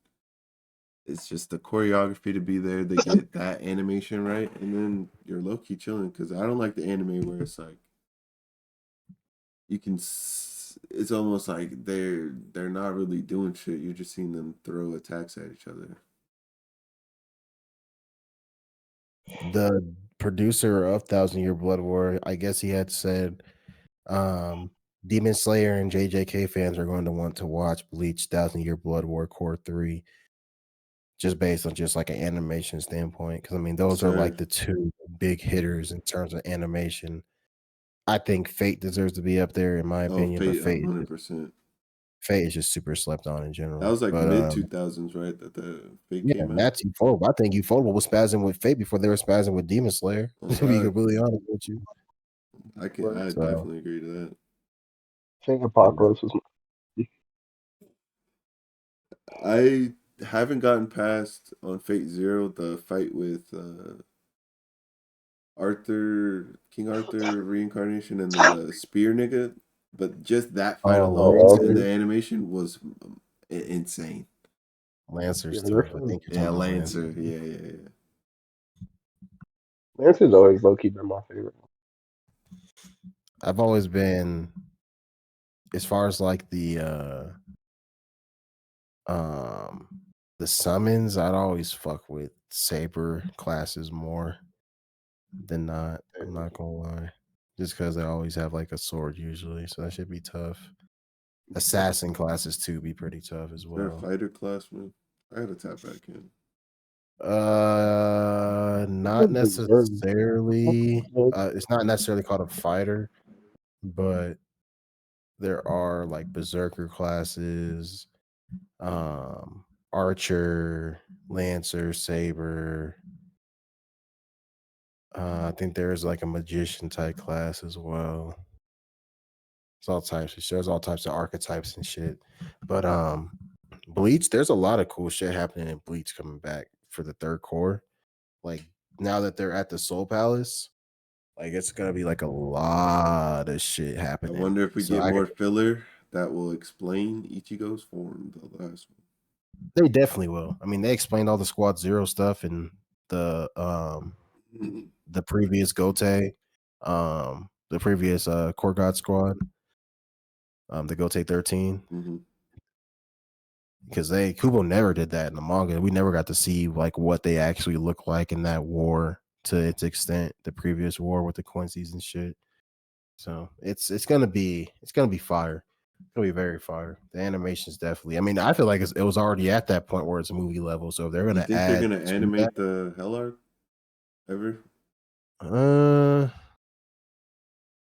It's just the choreography to be there. They get that animation right, and then you're low key chilling. Because I don't like the anime where it's like you can. It's almost like they're not really doing shit. You're just seeing them throw attacks at each other. The producer of 1,000 Year Blood War, I guess he had said Demon Slayer and JJK fans are going to want to watch Bleach 1,000 Year Blood War Core 3 just based on just like an animation standpoint. Because I mean, those are like the two big hitters in terms of animation. I think Fate deserves to be up there in my opinion, Fate, but 100%. Fate is just super slept on in general. That was like but, mid 2000s, right? That the Fate came out. That's Ufotable. I think Ufotable was spazzing with Fate before they were spazzing with Demon Slayer. To be completely honest with you, I definitely agree to that. I think Apocalypse was. I haven't gotten past on Fate Zero the fight with King Arthur reincarnation, and then the spear nigga. But just that fight alone and the animation was insane. Lancer stuff. I think you're talking Lancer. about Yeah. Lancer's always low key been my favorite. I've always been, as far as like the summons, I'd always fuck with Saber classes more than not. I'm not gonna lie. Just because they always have like a sword usually, so that should be tough. Assassin classes too be pretty tough as well. They're a fighter class, man. I gotta tap back in. Not necessarily. It's not necessarily called a fighter, but there are like berserker classes, archer, lancer, saber. I think there's like a magician type class as well. It's all types of shit. There's all types of archetypes and shit. But Bleach, there's a lot of cool shit happening in Bleach coming back for the third core. Like now that they're at the Soul Palace, like it's gonna be like a lot of shit happening. I wonder if we get more filler that will explain Ichigo's form, the last one. They definitely will. I mean, they explained all the Squad Zero stuff in the previous Gote, the previous Core God Squad, the Gote 13. Because Kubo never did that in the manga. We never got to see like what they actually look like in that war to its extent, the previous war with the Quincy's and shit. So it's gonna be fire. It's gonna be very fire. The animation's definitely. I mean, I feel like it was already at that point where it's movie level. So if they're You gonna think they're add gonna to that, animate the Hell arc ever? uh,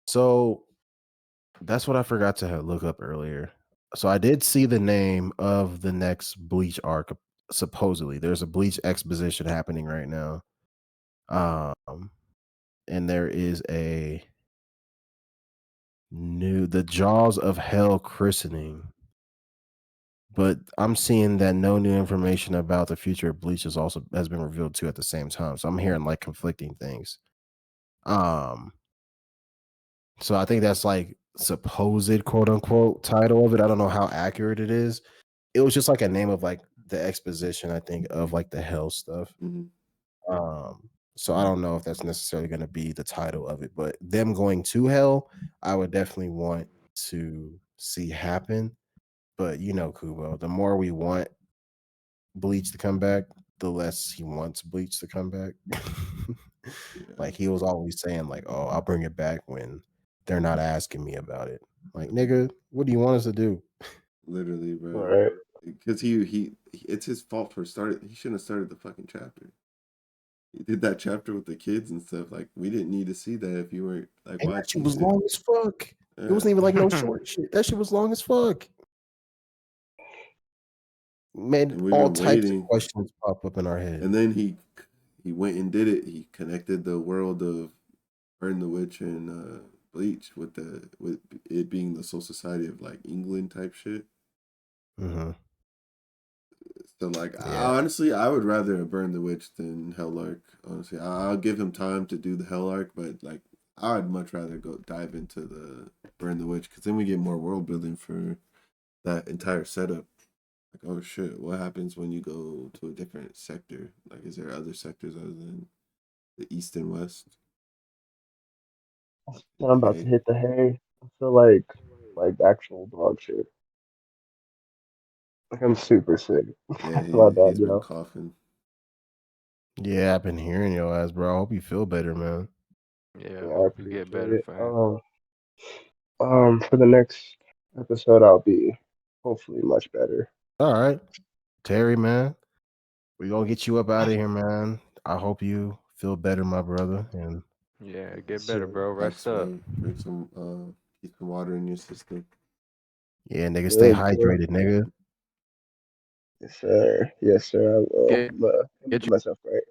so that's what I forgot to look up earlier. So I did see the name of the next Bleach arc. Supposedly, there's a Bleach exposition happening right now. And there is a the Jaws of Hell christening. But I'm seeing that no new information about the future of Bleach has been revealed too at the same time. So I'm hearing like conflicting things. Um, so I think that's like supposed quote unquote title of it. I don't know how accurate it is. It was just like a name of like the exposition, I think, of like the hell stuff. Mhm. So I don't know if that's necessarily going to be the title of it, but them going to hell, I would definitely want to see happen. But you know, Kubo, the more we want Bleach to come back, the less he wants Bleach to come back. Yeah, Like he was always saying, like, "Oh, I'll bring it back when they're not asking me about it." Like, nigga, what do you want us to do? literally, bro. Right. Because it's his fault for starting. He shouldn't have started the fucking chapter. He did that chapter with the kids and stuff. Like, we didn't need to see that if you weren't like, And why that shit tease was it? long as fuck. It Yeah. wasn't even like no short shit. That shit was long as fuck. Made And we've all been types of waiting. questions pop up in our head. And then he went and did it. He connected the world of Burn the Witch and Bleach with it being the Soul Society of like England type shit. Mm-hmm. So like, Yeah, honestly, I would rather Burn the Witch than Hell Arc. Honestly, I'll give him time to do the Hell Arc, but like, I'd much rather go dive into the Burn the Witch because then we get more world building for that entire setup. Like, oh shit, what happens when you go to a different sector? Like, is there other sectors other than the East and West? And I'm about to Hey, hit the hay. I feel like actual dog shit. Like I'm super sick. yeah, My bad, he's been yo. coughing. yeah. I've been hearing your ass, bro. I hope you feel better, man. Yeah, Yeah, I hope you appreciate get better, it. fam. For the next episode, I'll be hopefully much better. All right, Terry, man. We gonna get you up out of here, man. I hope you feel better, my brother. And Yeah, Yes, get better, sir. bro. Rest Thanks, up. man. Drink some keep some water in your system. yeah, nigga, stay Good, good. hydrated, nigga. Yes, sir. Yes, sir. I will. Get I'm gonna get do myself right.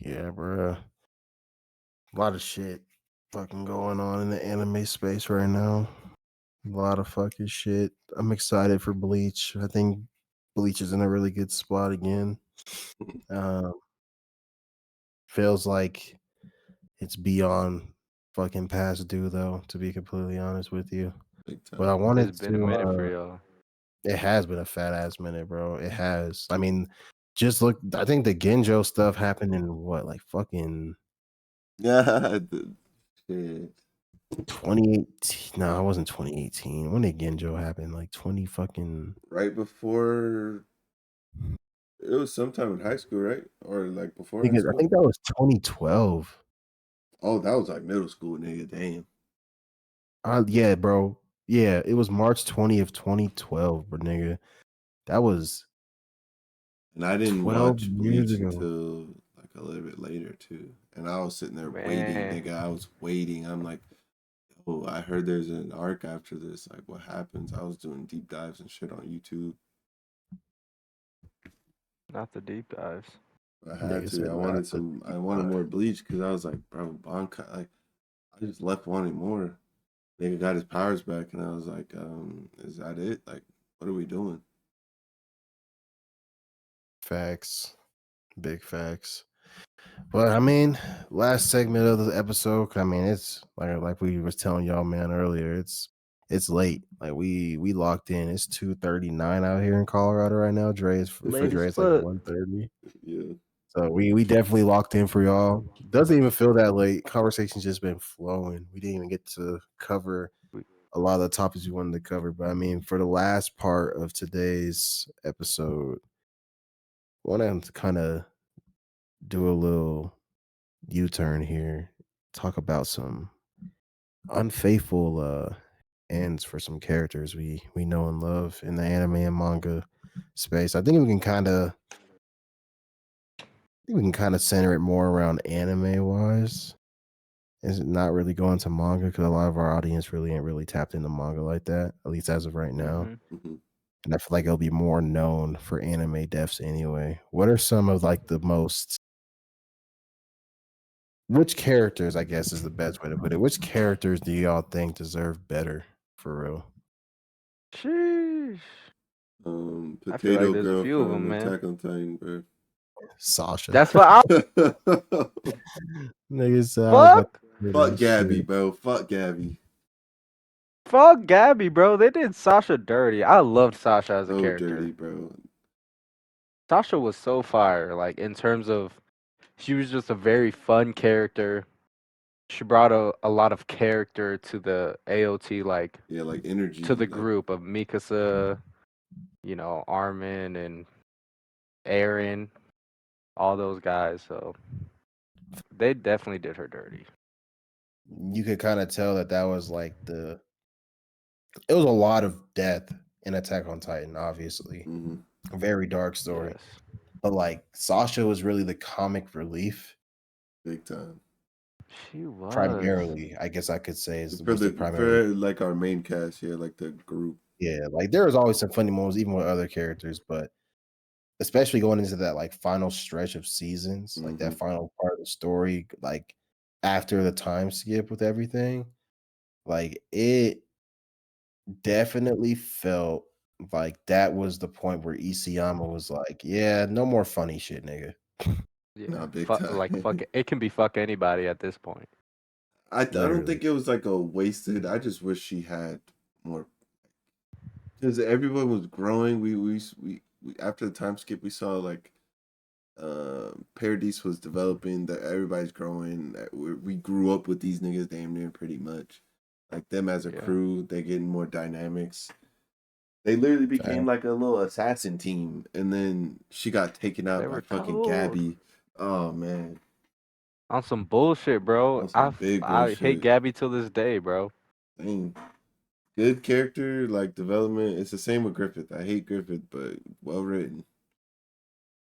Yeah, bro. A lot of shit fucking going on in the anime space right now. A lot of fucking shit. I'm excited for Bleach. I think Bleach is in a really good spot again. Um, feels like it's beyond fucking past due, though, to be completely honest with you. Big But I time. wanted It's been a to. minute for y'all. It has been a fat ass minute, bro. It has. I mean, just look. I think the Genjo stuff happened in what, like fucking Yeah, shit. 2018. No, it wasn't 2018. When did Genjo happen? Like 20 fucking. Right before it was sometime in high school, right? Or like before high I school? think that was 2012. Oh, that was like middle school, nigga. Damn. Yeah, bro. Yeah, it was March 20th, 2012, but nigga. That was And I didn't 12 watch years Bleach ago. until like a little bit later too. And I was sitting there waiting, Man, nigga. I was waiting. I'm like, oh, I heard there's an arc after this. Like, what happens? I was doing deep dives and shit on YouTube. not the deep dives. I had Nigga to. said not the I wanted more Bleach because I was like, bro, Bankai. Like, I just left wanting more. Nigga got his powers back, and I was like, is that it? Like, what are we doing? facts. Big facts. But I mean, last segment of the episode. I mean, it's like we was telling y'all, man, earlier. It's late. Like we locked in. It's 2:39 out here in Colorado right now. For Late as Dre, it's like fuck. 1:30. Yeah. So we definitely locked in for y'all. Doesn't even feel that late. Conversation's just been flowing. We didn't even get to cover We, a lot of the topics we wanted to cover. But I mean, for the last part of today's episode, I want to kind of do a little U-turn here. Talk about some unfaithful ends for some characters we know and love in the anime and manga space. I think we can kind of center it more around anime wise. Is it not really going to manga because a lot of our audience really ain't really tapped into manga like that, at least as of right now. Mhm. And I feel like it'll be more known for anime devs anyway. What are some of like the most which characters, I guess, is the best way to put it? Which characters do y'all think deserve better for real? Sheesh. I feel like Potato there's a Girl few of them, from man. Attack on Titan, bro. Sasha. That's what I Niggas said I was about fuck. to say Fuck that Gabby, shit. bro. Fuck Gabby. Fuck Gabby, bro. They did Sasha dirty. I loved Sasha as a So character. dirty, bro. Sasha was so fire, like in terms of she was just a very fun character. She brought a lot of character to the AOT, like Yeah, like energy. to the Like, group of Mikasa, Armin and Aaron, all those guys. So they definitely did her dirty. You could kind of tell that was like it was a lot of death in Attack on Titan, obviously. mhm. A very dark story. Yes. But like Sasha was really the comic relief. Big time. She was. Primarily, I guess I could say For was the primary. like our main cast, yeah, like the group. Yeah, like there was always some funny moments, even with other characters, but especially going into that like final stretch of seasons, like that Mhm. final part of the story, like after the time skip with everything, like it definitely felt like that was the point where Isayama was like, "Yeah, no more funny shit, nigga." Yeah. Nah, big Fuck, time. like fuck it. It can be fuck anybody at this point. I don't Literally. think it was like a wasted. I just wish she had more because everyone was growing. We after the time skip, we saw like Paradise was developing. That everybody's growing. That we grew up with these niggas damn near pretty much. Like them as a Yeah. crew, they getting more dynamics. They literally became like a little assassin team, and then she got taken out They by were fucking cold. Gabby. Oh man, On some bullshit, bro. on some big I hate bullshit. Gabby till this day, bro. Dang. Good character, like development. It's the same with Griffith. I hate Griffith, but well written.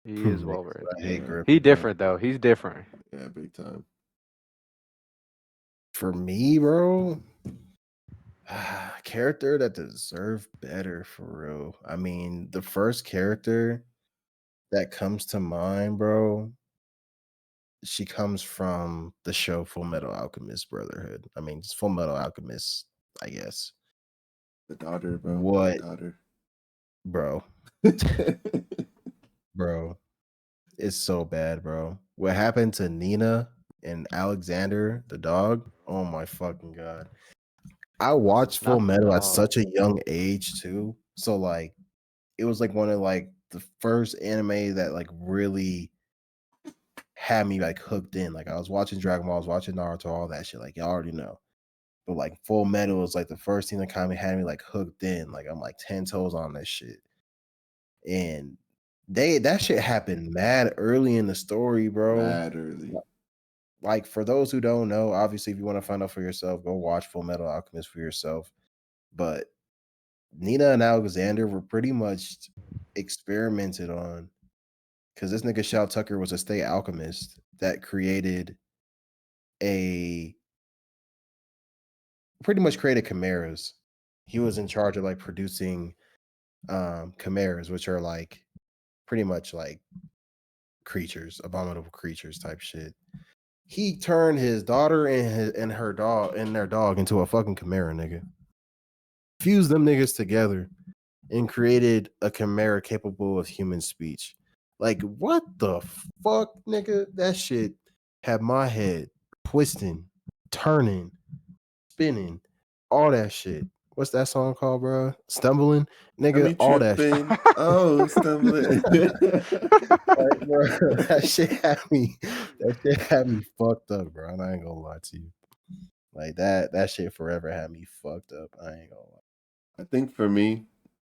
He is Niggas, well written. I hate Yeah. Griffith. He different though. He's different. Yeah, big time. For me, bro, character that deserved better for real. I mean, the first character that comes to mind, bro, she comes from the show Full Metal Alchemist Brotherhood. I mean, it's Full Metal Alchemist, I guess. The daughter, bro. What, The daughter. bro? Bro, it's so bad, bro. What happened to Nina and Alexander, the dog? Oh my fucking god. I watched Full Not the Metal at dog. such a young age too. So like it was like one of like the first anime that like really had me like hooked in. Like I was watching Dragon Ball, I was watching Naruto, all that shit. Like y'all already know. But like Full Metal was like the first thing that kind of had me like hooked in. Like I'm like 10 toes on this shit. And that shit happened mad early in the story, bro. Mad early. Like for those who don't know, obviously if you want to find out for yourself, go watch Full Metal Alchemist for yourself. But Nina and Alexander were pretty much experimented on because this nigga Shao Tucker was a state alchemist that created pretty much created chimeras. He was in charge of like producing chimeras, which are like pretty much like creatures, abominable creatures type shit. He turned his daughter and their dog into a fucking chimera, nigga. Fused them niggas together and created a chimera capable of human speech. Like, what the fuck, nigga? That shit had my head twisting, turning, spinning, all that shit. What's that song called, bro? Stumbling, Got me nigga, all that shit. tripping. Oh, stumbling. Like, bro, that shit had me fucked up, bro. And I ain't gonna lie to you. Like that shit forever had me fucked up. I ain't gonna lie. I think for me,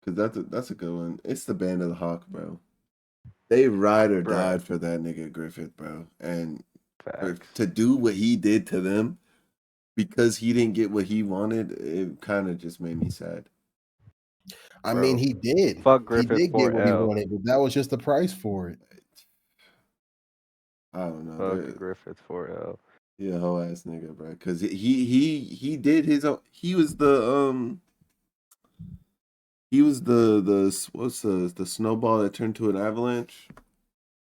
because that's a good one. It's the Band of the Hawk, bro. They ride or Bruh. died for that nigga Griffith, bro. And Facts. to do what he did to them because he didn't get what he wanted, it kind of just made me sad. I Bro, mean, he did. fuck He Griffith did get what he 4L. wanted, but that was just the price for it. I don't know. Fuck Griffith 4L. He a whole ass nigga, bro. Cause he did his own. He was the what's the snowball that turned to an avalanche.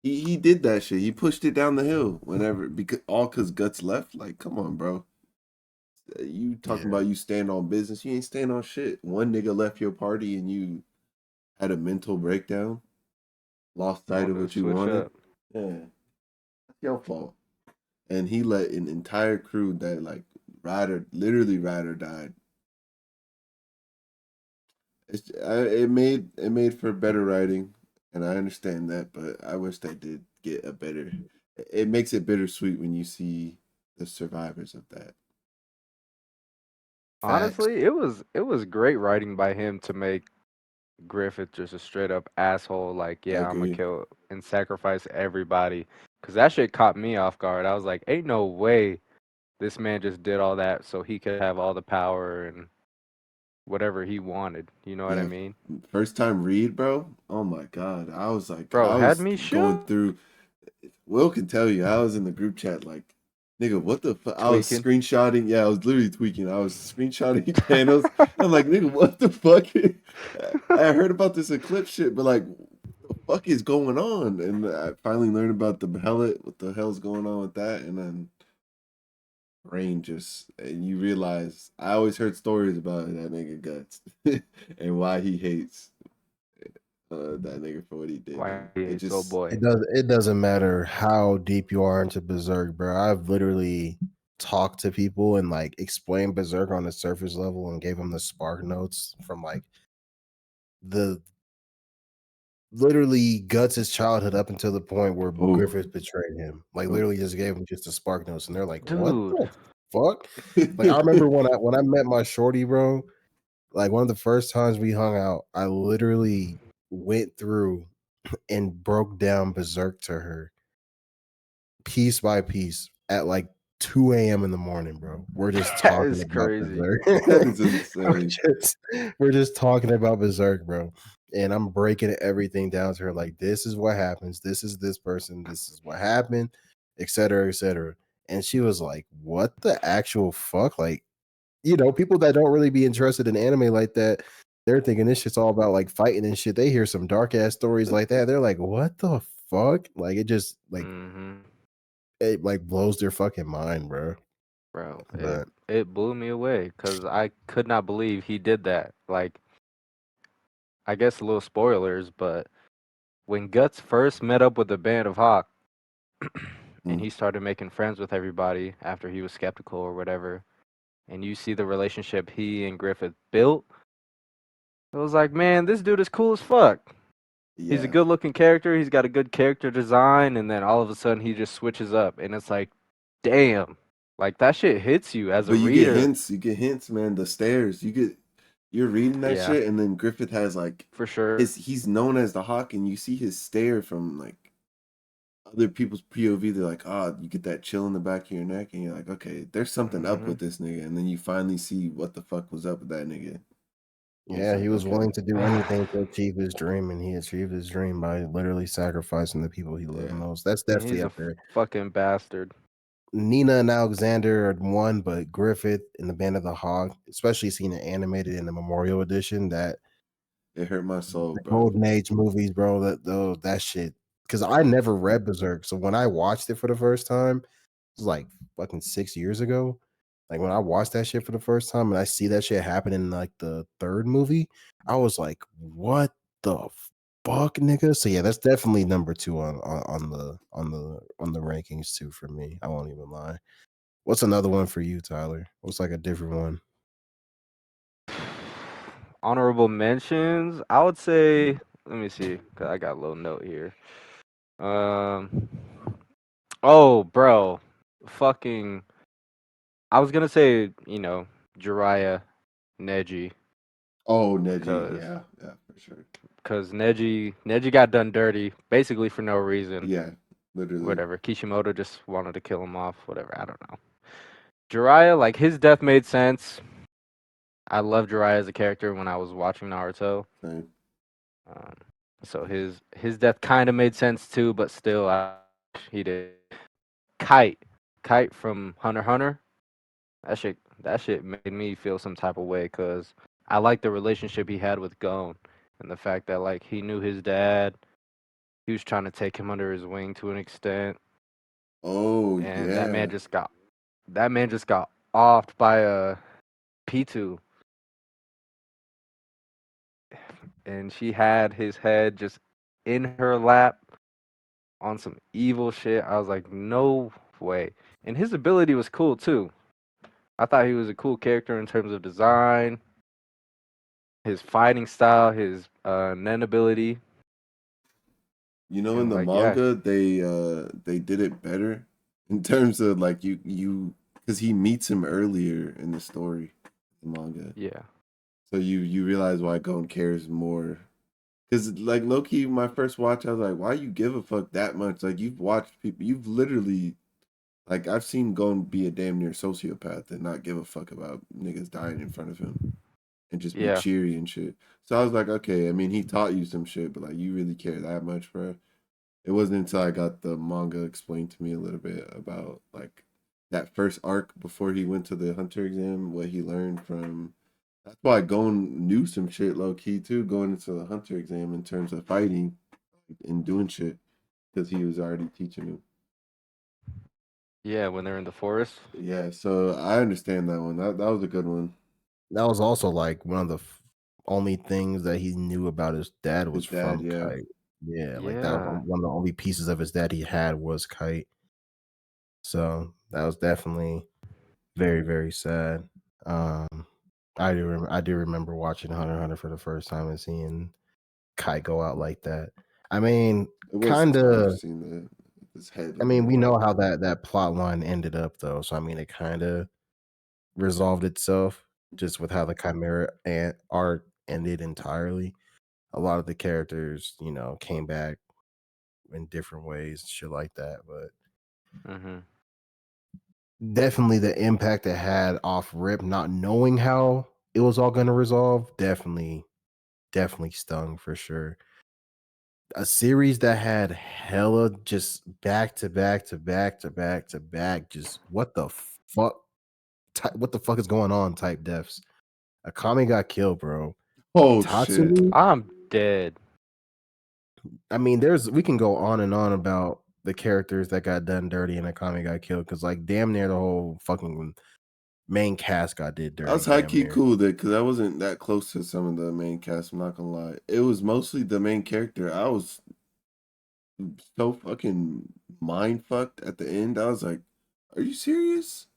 He did that shit. He pushed it down the hill whenever because Guts left. Like, come on, bro. You talking about you stand on business? You ain't stand on shit. One nigga left your party and you had a mental breakdown, lost sight of Wanted to what you switch wanted. up. Yeah, that's your fault. And he let an entire crew that like literally rider died. It made for better writing, and I understand that, but I wish they did get a better. It makes it bittersweet when you see the survivors of that. Facts. Honestly, it was great writing by him to make Griffith just a straight up asshole. Like, I yeah, I'm gonna agree. kill and sacrifice everybody. Cause that shit caught me off guard. I was like, ain't no way this man just did all that so he could have all the power and whatever he wanted. You know what I Yeah, mean? first time read, bro. Oh my god, I was like, Bro, I had was me going shook, through. Will can tell you, I was in the group chat like, nigga, what the fuck? I was tweaking. screenshotting. Yeah, I was literally tweaking. I was screenshotting panels. I'm like, nigga, what the fuck? I heard about this eclipse shit, but like, what the fuck is going on? And I finally learned about the pellet. What the hell's going on with that? And then brain just, and you realize I always heard stories about that nigga Guts and why he hates that nigga for what he did. Why And it it's oh just, boy. It doesn't matter how deep you are into Berserk, bro. I've literally talked to people and like explained Berserk on the surface level and gave them the spark notes from like the literally Guts' childhood up until the point where oh, Griffith betrayed him. Like literally just gave him just the spark notes, and they're like, "What Dude. the fuck?" Like I remember when I met my shorty, bro. Like one of the first times we hung out, I literally went through and broke down Berserk to her piece by piece at like 2 a.m. in the morning, bro. We're just That talking is about crazy. Berserk. that is we're, insane. just, we're just talking about Berserk, bro. And I'm breaking everything down to her like, this is what happens. This is this person. This is what happened, et cetera, et cetera. And she was like, what the actual fuck? Like, you know, people that don't really be interested in anime like that, they're thinking this shit's all about like fighting and shit. They hear some dark ass stories like that. They're like, what the fuck? Like, it just like, Mm-hmm. it like blows their fucking mind, bro. Bro, But it blew me away because I could not believe he did that. Like, I guess a little spoilers, but when Guts first met up with the band of Hawk and Mm. he started making friends with everybody after he was skeptical or whatever, and you see the relationship he and Griffith built, it was like, man, this dude is cool as fuck. He's a Yeah. good looking character, he's got a good character design, and then all of a sudden he just switches up, and it's like, damn. Like, that shit hits you as a But you get reader. hints. You get hints, man. The stairs. You're reading that Yeah, shit, and then Griffith has like for sure. he's known as the Hawk, and you see his stare from like other people's POV. They're like, oh, you get that chill in the back of your neck, and you're like, okay, there's something up Mm-hmm. with this nigga, and then you finally see what the fuck was up with that nigga. It's yeah, he like, was okay, willing to do anything to achieve his dream, and he achieved his dream by literally sacrificing the people he loved yeah, most. That's And definitely he's a up there. fucking bastard. Nina and Alexander are one, but Griffith and the Band of the Hog, especially seeing it animated in the Memorial Edition, that it hurt my soul, the bro. Golden Age movies, bro. That shit. Because I never read Berserk, so when I watched it for the first time, it was like fucking 6 years ago. Like when I watched that shit for the first time, and I see that shit happen in like the third movie, I was like, "What the fuck, nigga?" So yeah, that's definitely number two on the rankings too for me. I won't even lie. What's another one for you, Tyler? What's like a different one? Honorable mentions, I would say, let me see, 'cause I got a little note here. Um, oh, bro, fucking, I was gonna say, Jiraiya, Neji, Oh, Neji, cause yeah, for sure. because Neji got done dirty basically for no reason. Yeah, literally. Whatever. Kishimoto just wanted to kill him off. Whatever. I don't know. Jiraiya, like his death made sense. I loved Jiraiya as a character when I was watching Naruto. Same. Um, so his death kind of made sense too, but still, he did. Kite from Hunter x Hunter. That shit made me feel some type of way because I like the relationship he had with Gon and the fact that like he knew his dad. He was trying to take him under his wing to an extent, Oh and yeah. that man just got offed by a P2, and she had his head just in her lap on some evil shit. I was like, no way. And his ability was cool too. I thought he was a cool character in terms of design, his fighting style, his Nen ability, You know, in and the like yeah, manga, they did it better in terms of like you because he meets him earlier in the story, the manga. yeah, So you realize why Gon cares more. Because like Loki, my first watch, I was like, why you give a fuck that much? Like you've watched people, you've literally like I've seen Gon be a damn near sociopath and not give a fuck about niggas dying in front of him and just be yeah. cheery and shit. So I was like, okay, I mean he taught you some shit, but like you really care that much, bro? It wasn't until I got the manga explained to me a little bit about like that first arc before he went to the hunter exam, what he learned from. That's why Gon knew some shit low key too, going into the hunter exam in terms of fighting and doing shit because he was already teaching him. Yeah, when they're in the forest. Yeah, so I understand that one. That was a good one. That was also like one of the only things that he knew about his dad His was dad, from yeah. Kite. Yeah, like that was Yeah. one of the only pieces of his dad he had was Kite. So that was definitely very, very sad. Um, I do remember watching Hunter x Hunter for the first time and seeing Kite go out like that. I mean, It was kind tough of. seeing his head I on the mean, we know wall. how that plot line ended up though, so I mean, it kind of resolved itself just with how the Chimera arc ended entirely. A lot of the characters, came back in different ways, shit like that. But Mhm. definitely the impact it had off Rip, not knowing how it was all going to resolve, definitely stung for sure. A series that had hella just back to back to back to back to back, just what the fuck, what the fuck is going on? Type deaths. Akame got killed, bro. Oh shit. Tatsumi. I'm dead. I mean, we can go on and on about the characters that got done dirty and Akame got killed because, like, damn near the whole fucking main cast got did I dirty. was high Damn key near. cool with it because I wasn't that close to some of the main cast. I'm not gonna lie. It was mostly the main character. I was so fucking mind fucked at the end. I was like, "Are you serious?"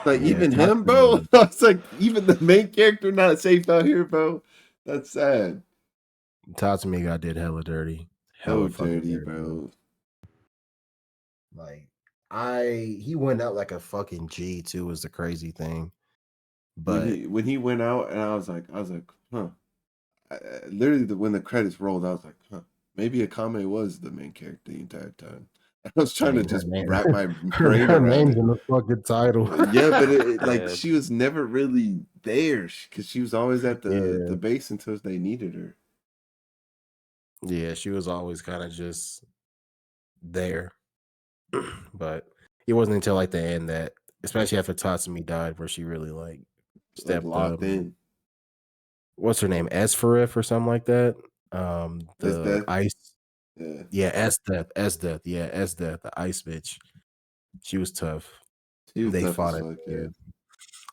Like Yeah, even him, bro. Tatsumi. I was like, even the main character not safe out here, bro. That's sad. Tatsumi got did hella dirty. So Hella fucking dirty, dirty, bro. bro. Like, he went out like a fucking G too, was the crazy thing. When But he went out, and I was like, huh. Literally, when the credits rolled, I was like, huh. Maybe Akame was the main character the entire time. I was I trying to mean, her just name, wrap my her, brain her around name's it. in the fucking title. Yeah, but like Dead. she was never really there because she was always at the Yeah, base until they needed her. yeah, she was always kind of just there. But it wasn't until like the end that, especially after Tatsumi died, where she really like Like stepped up. locked in. What's her name? Esferif or something like that. His The death. ice. Yeah, Yeah, S Death. Yeah, S Death. The ice bitch. She was tough. she was They tough as fought at fuck. the Yeah, end.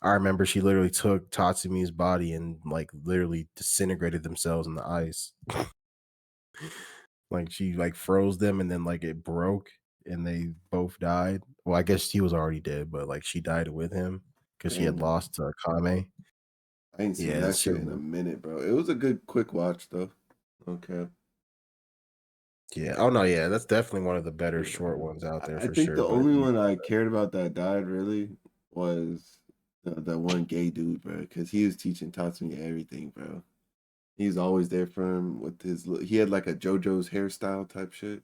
I remember she literally took Tatsumi's body and like literally disintegrated themselves in the ice. Like she like froze them and then like it broke and they both died. Well, I guess he was already dead, but like she died with him because she had damn. lost to Kame. I ain't seen Yeah, that shit. shit in a minute, bro. It was a good quick watch though. Okay. Yeah. Oh no, yeah, that's definitely one of the better short ones out there I for think sure. the But only yeah, one I cared about that died really was that one gay dude, bro, because he was teaching Tatsumi everything, bro. He's always there for him with his. He had like a JoJo's hairstyle type shit.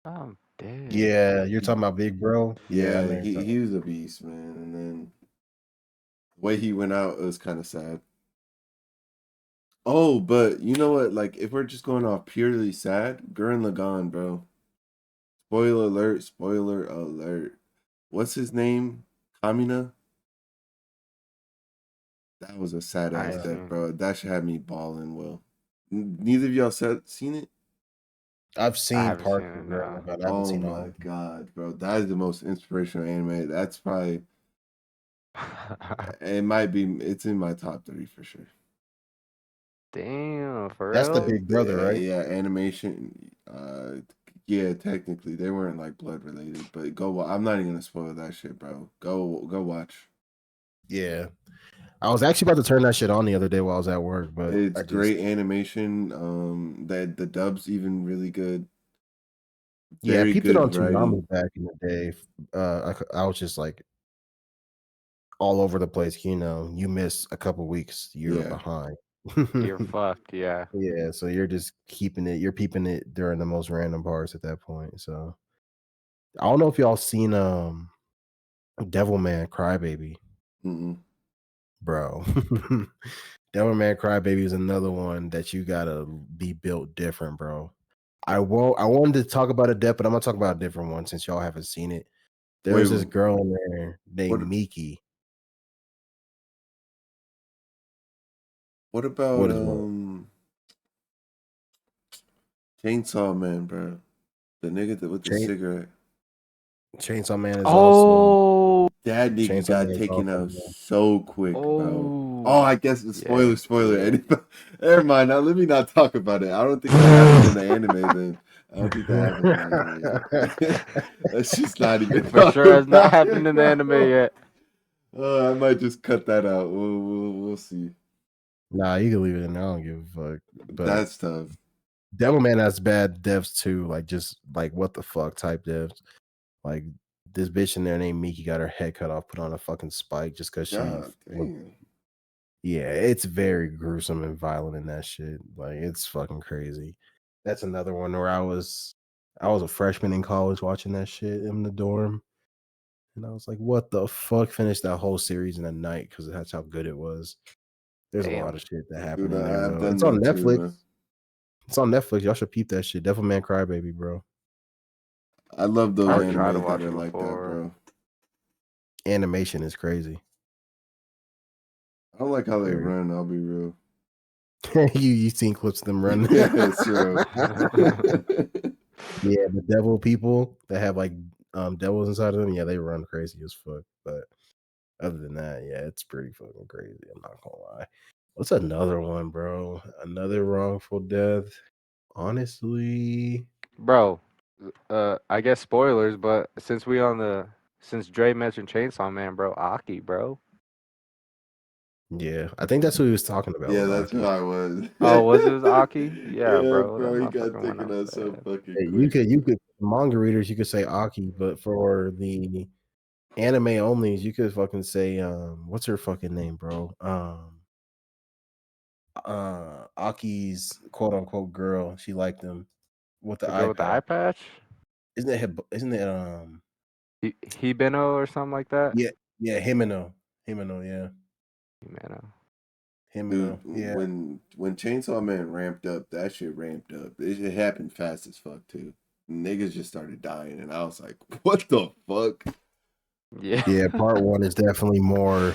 I'm dead. Yeah, you're talking about Big Bro. Yeah, I Yeah, know you're talking he was a beast, man. And then the way he went out, it was kind of sad. Oh, but you know what? Like, if we're just going off purely sad, Gurren Lagann, bro. Spoiler alert! Spoiler alert! What's his name? Kamina. That was a sad I ass ain't death, seen. bro. That should have me balling. Well, neither of y'all seen it. I've I seen haven't seen parts it of now. it, but I haven't Oh seen all my of it. god, bro. That is the most inspirational anime. That's probably it might be it's in my top 3 for sure. Damn, for That's the real? Big Brother, right? Yeah, animation. Yeah, technically they weren't like blood related, but I'm not even gonna spoil that shit, bro. Go watch. Yeah. I was actually about to turn that shit on the other day while I was at work, but It's I just great animation. That the dub's even really good. I Very peeped it on good Toonami writing. back in the day. I was just like all over the place. You know, you miss a couple weeks, you're Yeah. behind. You're fucked, yeah. Yeah, so you're just keeping it. You're peeping it during the most random parts at that point. So I don't know if y'all seen Devilman Crybaby, Mm-mm. bro. Devilman Crybaby is another one that you gotta be built different, bro. I wanted to talk about a depth, but I'm gonna talk about a different one since y'all haven't seen it. Wait, There's this girl in there what named Miki. what about What is what? Chainsaw Man, bro? The nigga with the Chain, cigarette. Chainsaw Man is also Oh, That nigga Chainsaw got Man is taken also out so quick, bro. oh, Oh, I guess the yeah, spoiler. yeah. Never mind. Now let me not talk about it. I don't think that happened in the anime. Then I don't think that happened in the anime yet. Let's just not even For talk sure has not about happened it, in the anime bro. yet. I might just cut that out. We'll see. Nah, you can leave it in. I don't give a fuck. But That's tough. Devilman has bad devs too. Like just like what the fuck type devs. Like this bitch in there named Miki got her head cut off, put on a fucking spike just because she God was. damn. Yeah, it's very gruesome and violent in that shit. Like it's fucking crazy. That's another one where I was a freshman in college watching that shit in the dorm. And I was like, what the fuck? Finished that whole series in a night because that's how good it was. There's a lot Damn. of shit that happened Dude, in there I've though. done It's on that too, Netflix. man. It's on Netflix. Y'all should peep that shit. Devilman Crybaby, bro. I love those I've tried to animes that watch are it like that, before. bro. Animation is crazy. I don't like how they Very. run. I'll be real. you seen clips of them running? Yes, bro. Yeah, the devil people that have like devils inside of them, yeah, they run crazy as fuck. But other than that, yeah, it's pretty fucking crazy. I'm not gonna lie. What's another one, bro? Another wrongful death. Honestly, Bro, I guess spoilers, but since Dre mentioned Chainsaw Man, bro, Aki, bro. yeah, I think that's who he was talking about Yeah, was that's who Aki. I was. Oh, was it Aki? Yeah, Yeah, bro, that bro, he got motherfucker went taken out out so fast. fucking Hey, quick. you could manga readers, you could say Aki, but for the anime onlys, you could fucking say what's her fucking name, bro? Aki's quote unquote girl. She liked him with the The girl eye with the eye patch. patch? Isn't it Hibeno or something like that? yeah, Himeno. Yeah. Hibeno. Dude, Himeno. Yeah. when Chainsaw Man ramped up, that shit ramped up. It happened fast as fuck too. Niggas just started dying, and I was like, "What the fuck?" Yeah. Yeah, part one is definitely more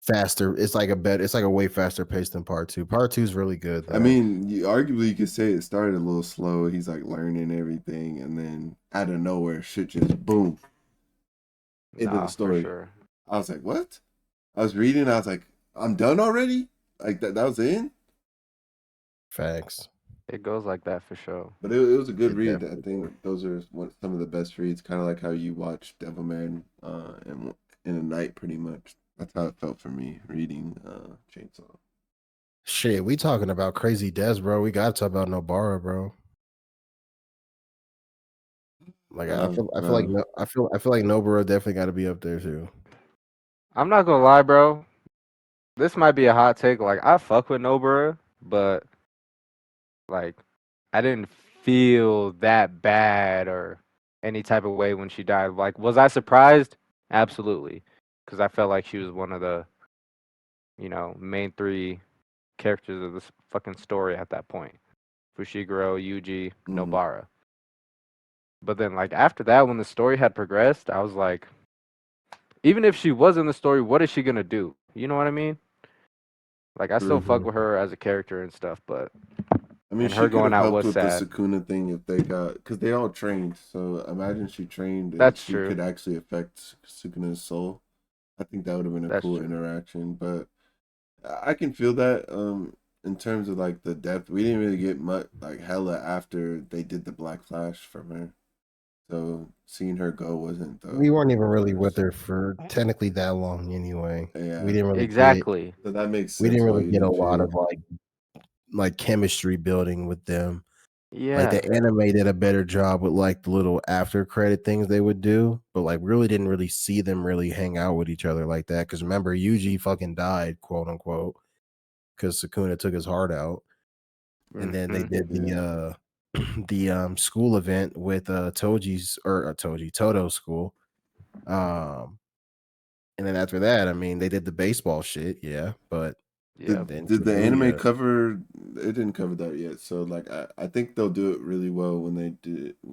faster. It's like a way faster pace than part two. Part two is really good I though. mean, arguably you could say it started a little slow. He's like learning everything, and then out of nowhere, shit just boom into the Nah, for story. sure. I was like, "What?" I was reading. I was like, "I'm done already." Like that was in. Facts. It goes like that for sure. But it was a good It read. I definitely does. think those are some of the best reads. Kind of like how you watch Devilman in a night, pretty much. That's how it felt for me reading Chainsaw. Shit, we talking about crazy deaths, bro. We gotta talk about Nobara, bro. Like I feel like Bro. no, I feel like Nobara definitely got to be up there too. I'm not gonna lie, bro. This might be a hot take. Like, I fuck with Nobara, but like I didn't feel that bad or any type of way when she died. Like, was I surprised? Absolutely, because I felt like she was one of the main three characters of this fucking story at that point. Fushiguro, Yuji, Mhm. Nobara. But then like after that, when the story had progressed, I was like, even if she was in the story, what is she gonna do? You know what I mean? Like I still fuck Mhm. with her as a character and stuff, but I mean, and she her could going have out helped was with the sad. Sukuna thing if they got, because they all trained. So imagine she trained and That's she true. could actually affect Sukuna's soul. I think that would have been a That's cool true. interaction. But I can feel that. In terms of like the depth, we didn't really get much like hella after they did the Black Flash from her. So seeing her go wasn't We weren't even the really with worst. her for technically that long anyway. We Yeah, didn't really get Exactly. so that makes we sense didn't why really you get a didn't lot feel. of like chemistry building with them. Like Yeah. the anime did a better job with like the little after credit things they would do, but like really didn't really see them really hang out with each other like that. Because remember, Yuji fucking died, quote unquote, because Sukuna took his heart out, and then they Hmm. did Yeah. the school event with Toto's school. Um, and then after that, I mean, they did the baseball shit, yeah, but Yeah. Did then did the anime Shibuya, cover? It didn't cover that yet. So like I think they'll do it really well when they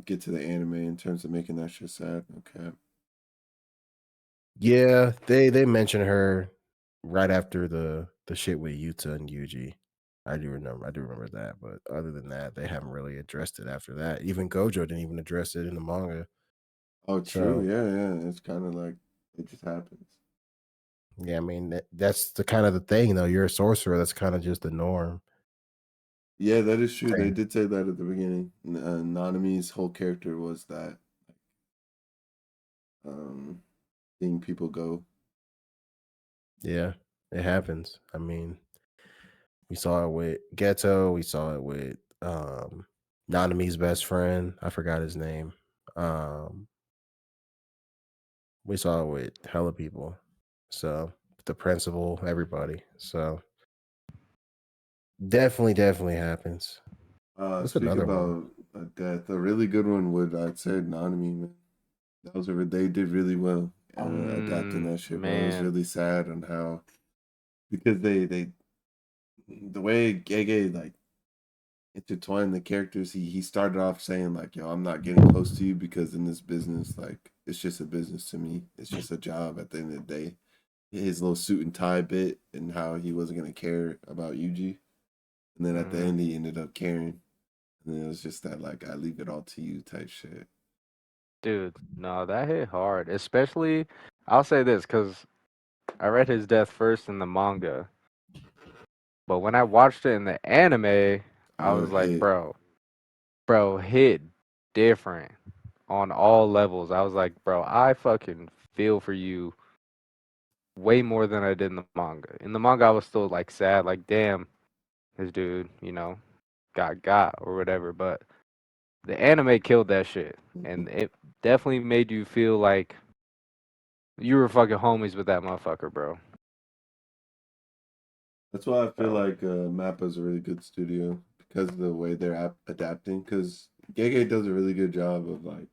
get to the anime in terms of making that shit sad. Okay. yeah, they mentioned her right after the shit with Yuta and Yuji. I do remember that, but other than that, they haven't really addressed it after that. Even Gojo didn't even address it in the manga. Oh, true. So Yeah, yeah. It's kind of like it just happens. yeah, I mean that's the kind of the thing though. You're a sorcerer. That's kind of just the norm. Yeah, that is true. They Same. did say that at the beginning. Nanami's whole character was that um seeing people go. Yeah, it happens. I mean, we saw it with Ghetto. We saw it with Nanami's best friend. I forgot his name. Um, we saw it with hella people. So the principal, everybody. So definitely happens. What's Speak another one? about death. A really good one would I'd say Nanami, man. They did really well adapting that shit, bro. It was Man. really sad on how because they the way Gege like intertwined the characters. He started off saying like, "Yo, I'm not getting close to you because in this business, like, it's just a business to me. It's just a job at the end of the day." His little suit and tie bit and how he wasn't gonna care about Yuji, and then at the Hmm. end he ended up caring, and then it was just that like I leave it all to you type shit. Dude, no, that hit hard. Especially, I'll say this because I read his death first in the manga, but when I watched it in the anime, I Oh, was it like, hit. bro, hit different on all levels. I was like, bro, I fucking feel for you way more than I did in the manga. In the manga, I was still like sad, like, damn, this dude, got or whatever. But the anime killed that shit, and it definitely made you feel like you were fucking homies with that motherfucker, bro. That's why I feel So, like Mappa is a really good studio because of the way they're adapting. Because Gege does a really good job of like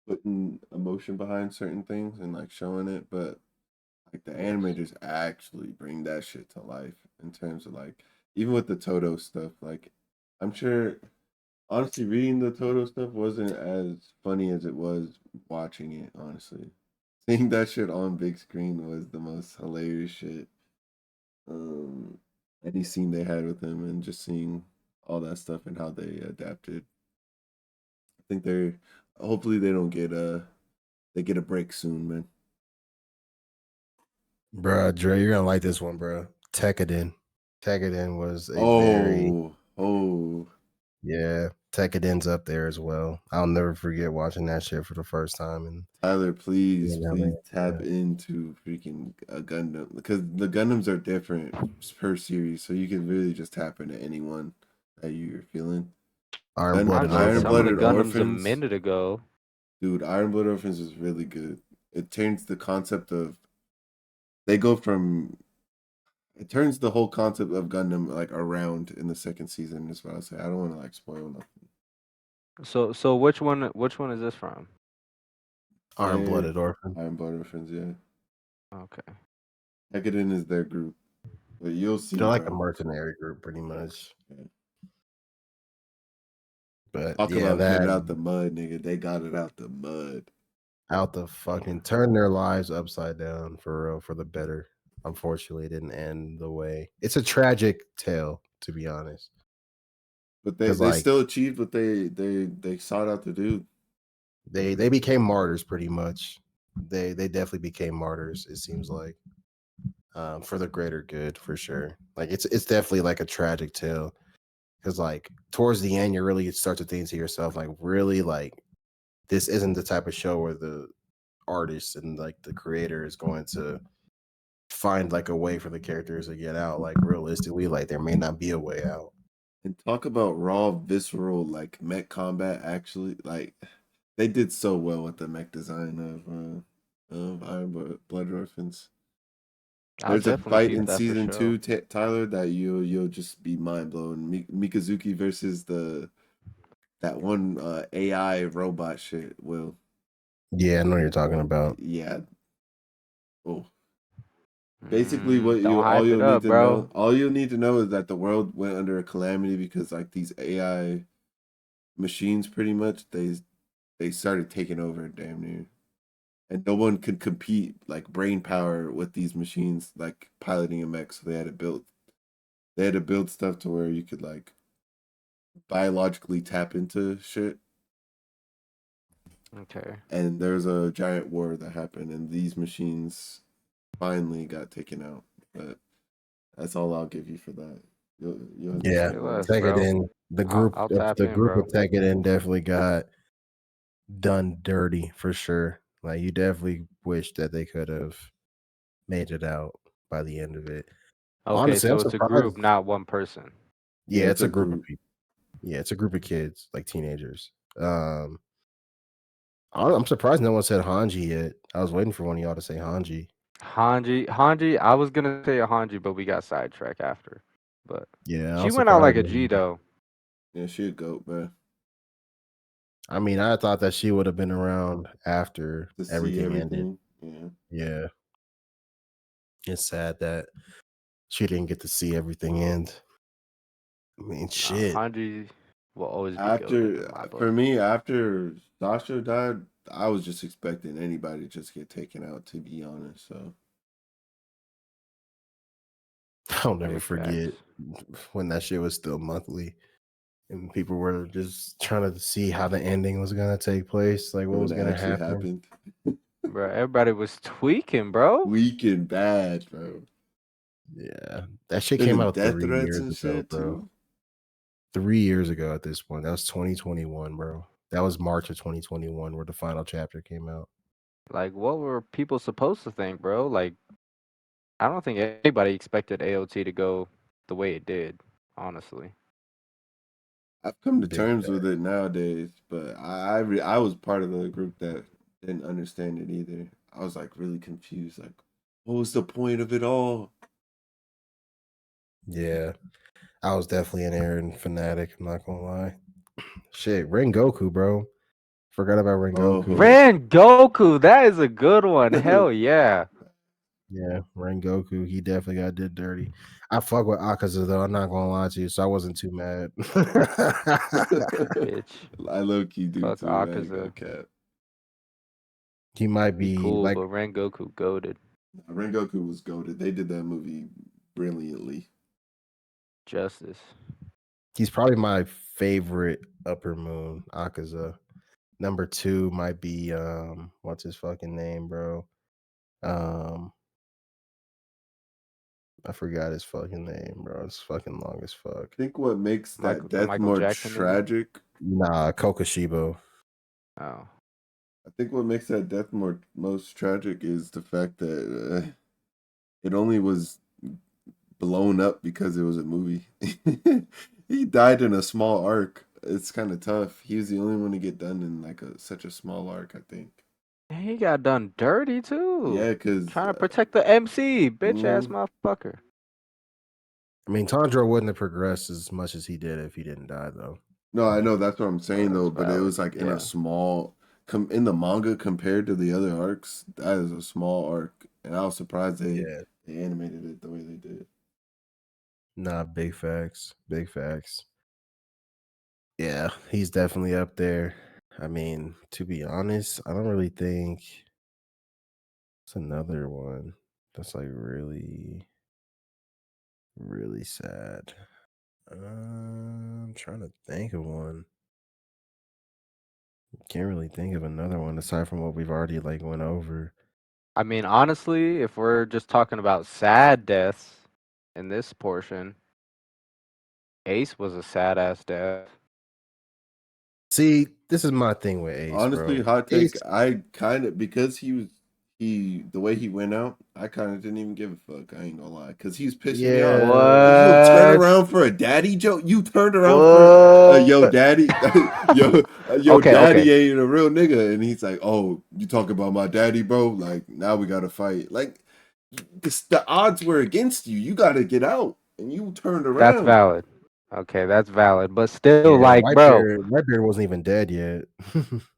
putting emotion behind certain things and like showing it, but like the yes. animators actually bring that shit to life in terms of like even with the Toto stuff. Like I'm sure honestly reading the Toto stuff wasn't as funny as it was watching it. Honestly, seeing that shit on big screen was the most hilarious shit. Um, any scene they had with him and just seeing all that stuff and how they adapted. I think they're hopefully they don't get they get a break soon, man. Bruh, Dre, you're gonna like this one, bro. Tekkaden. Tekkaden was a very Oh, yeah. Tekkaden's up there as well. I'll never forget watching that shit for the first time and Tyler, please, seeing how they please tap into freaking a Gundam because the Gundams are different per series, so you can really just tap into anyone that you're feeling. Iron And I Blooded seen Iron some of the Orphan. Blooded Gundams a Orphans, minute ago. dude, Iron Blooded Orphans is really good. It turns the concept of they go from it turns the whole concept of Gundam like around in the second season. Is what I'll say. I don't want to like spoil nothing. So which one is this from? Iron Blooded Orphan. Iron Blood Orphans, yeah. Okay. Hecadin is their group, but you'll see. They're like a bro. mercenary group, pretty much. Yeah. But Talk yeah, about that getting out the mud, nigga. They got it out the mud. out the fucking turn their lives upside down for real, for the better. Unfortunately, it didn't end the way. It's a tragic tale, to be honest. But they 'Cause, like, still achieved what they sought out to do. They became martyrs, pretty much. They definitely became martyrs. It seems like, for the greater good, for sure. Like it's definitely like a tragic tale. Because like towards the end, you really start to think to yourself, like, really, like, this isn't the type of show where the artist and like the creator is going to find like a way for the characters to get out. Like realistically, like there may not be a way out. And talk about raw, visceral, like mech combat. Actually, like they did so well with the mech design of Iron Blood Orphans. I'll There's a definitely fight peep in that for season sure. 2, Tyler, that you'll just be mind blown. Mikazuki versus that one AI robot shit. Will, Yeah, I know what you're talking about. yeah. Oh, basically, Don't hype it up, bro. all you'll need to know is that the world went under a calamity because like these AI machines, pretty much they started taking over damn near, and no one could compete like brain power with these machines like piloting a mech. So they had to build stuff to where you could like biologically tap into shit. Okay. And there's a giant war that happened, and these machines finally got taken out. But that's all I'll give you for that. You'll Yeah, Say less, bro. Tekiden, I'll tap the in, group bro. of Tekiden definitely got done dirty for sure. Like you definitely wish that they could have made it out by the end of it. Okay, Honestly, I'm so it's a group, surprised. not one person. Yeah, it's it's a a group of group. people. Yeah, it's a group of kids, like teenagers. I'm surprised no one said Hanji yet. I was waiting for one of y'all to say Hanji. Hanji. I was gonna say a Hanji, but we got sidetracked after. But Yeah, I she was went out like surprised. a G though. Yeah, she a goat, man. I mean, I thought that she would have been around after To see everything ended. everything. Yeah. Yeah, it's sad that she didn't get to see everything end. I mean, shit. Hanji will always be goated in my book. For me, after Sasha died, I was just expecting anybody to just get taken out, to be honest. So I'll never Big forget facts. when that shit was still monthly and people were just trying to see how the ending was gonna take place, like what was gonna actually happen. happened. Bro, everybody was tweaking, bro. Weak and bad, bro. Yeah, that shit came Sending out death 3 threats years and ago, shit bro. too. 3 years ago at this point. That was 2021, bro. That was March of 2021 where the final chapter came out. Like, what were people supposed to think, bro? Like, I don't think anybody expected AOT to go the way it did, honestly. I've come to Big terms fact. with it nowadays, but I was part of the group that didn't understand it either. I was like really confused. Like, what was the point of it all? Yeah, I was definitely an Eren fanatic. I'm not gonna lie. Shit, Rengoku, bro. Forgot about Rengoku. Oh. Ran Goku, that is a good one. Hell yeah. Yeah, Rengoku. He definitely got did dirty. I fuck with Akaza though. I'm not gonna lie to you, so I wasn't too mad. Bitch. I low key do Fuck too. I ain't Akaza. gonna cap. He might He be cool, like, but Ran Goku goaded. Rengoku was goaded. They did that movie brilliantly. Justice. he's probably my favorite Upper Moon, Akaza. Number 2 might be what's his fucking name, bro? I forgot his fucking name, bro. It's fucking long as fuck. I think what makes that The death Michael more Jackson nigga? tragic. Nah, Kokoshibo. Oh. I think what makes that death most tragic is the fact that it only was blown up because it was a movie. He died in a small arc. It's kind of tough. He was the only one to get done in like such a small arc, I think. He got done dirty too. Yeah, because Trying to protect the MC, bitch ass motherfucker. I mean, Tanjiro wouldn't have progressed as much as he did if he didn't die, though. No, I know that's what I'm saying that's though, but it valid. was like in Yeah. a small in the manga compared to the other arcs, that is a small arc. And I was surprised Yeah. they animated it the way they did. Nah, big facts. Big facts. Yeah, he's definitely up there. I mean, to be honest, I don't really think it's another one that's like really, really sad. I'm trying to think of one. Can't really think of another one aside from what we've already like went over. I mean, honestly, if we're just talking about sad deaths in this portion, Ace was a sad ass death. See, this is my thing with Ace, Honestly, bro. hot take, Ace, I kind of because the way he went out, I kind of didn't even give a fuck. I ain't gonna lie, because he's pissing me off. yeah, Like, you turn What? around for a daddy joke. You turned around for yo What? daddy, yo Okay, daddy okay. ain't a real nigga, and he's like, oh, you talk about my daddy, bro? Like now we gotta fight. Like the odds were against you. You gotta get out, and you turned That's around. valid. Okay, that's valid. But still, yeah. like, bro, Whitebeard wasn't even dead yet.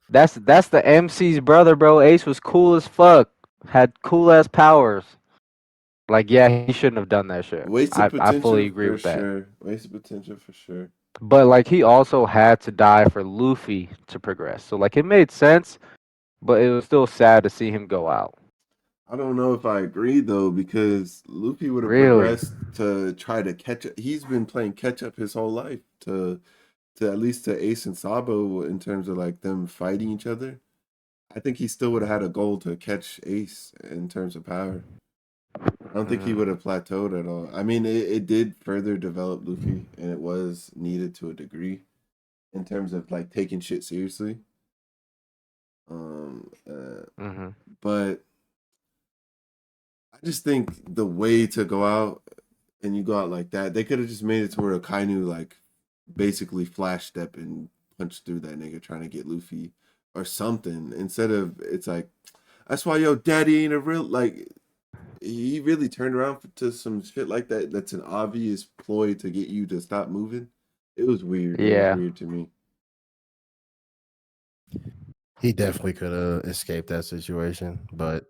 that's the MC's brother, bro. Ace was cool as fuck. Had cool ass powers. Like, yeah, he shouldn't have done that shit. Wasted I fully potential agree for with that. sure. Wasted potential for sure. But like, he also had to die for Luffy to progress. So like, it made sense, but it was still sad to see him go out. I don't know if I agree though, because Luffy would have Really? progressed to try to catch up. He's been playing catch up his whole life to at least to Ace and Sabo in terms of like them fighting each other. I think he still would have had a goal to catch Ace in terms of power. I don't think he would have plateaued at all. I mean, it did further develop Luffy, and it was needed to a degree in terms of like taking shit seriously. Um, uh, Mm-hmm. but I just think the way to go out and you go out like that, they could have just made it to where Akainu like basically flash step and punch through that nigga trying to get Luffy or something. Instead of it's like that's why yo daddy ain't a real like he really turned around to some shit like that. That's an obvious ploy to get you to stop moving. It was weird. It was Yeah. weird to me. He definitely could have escaped that situation, but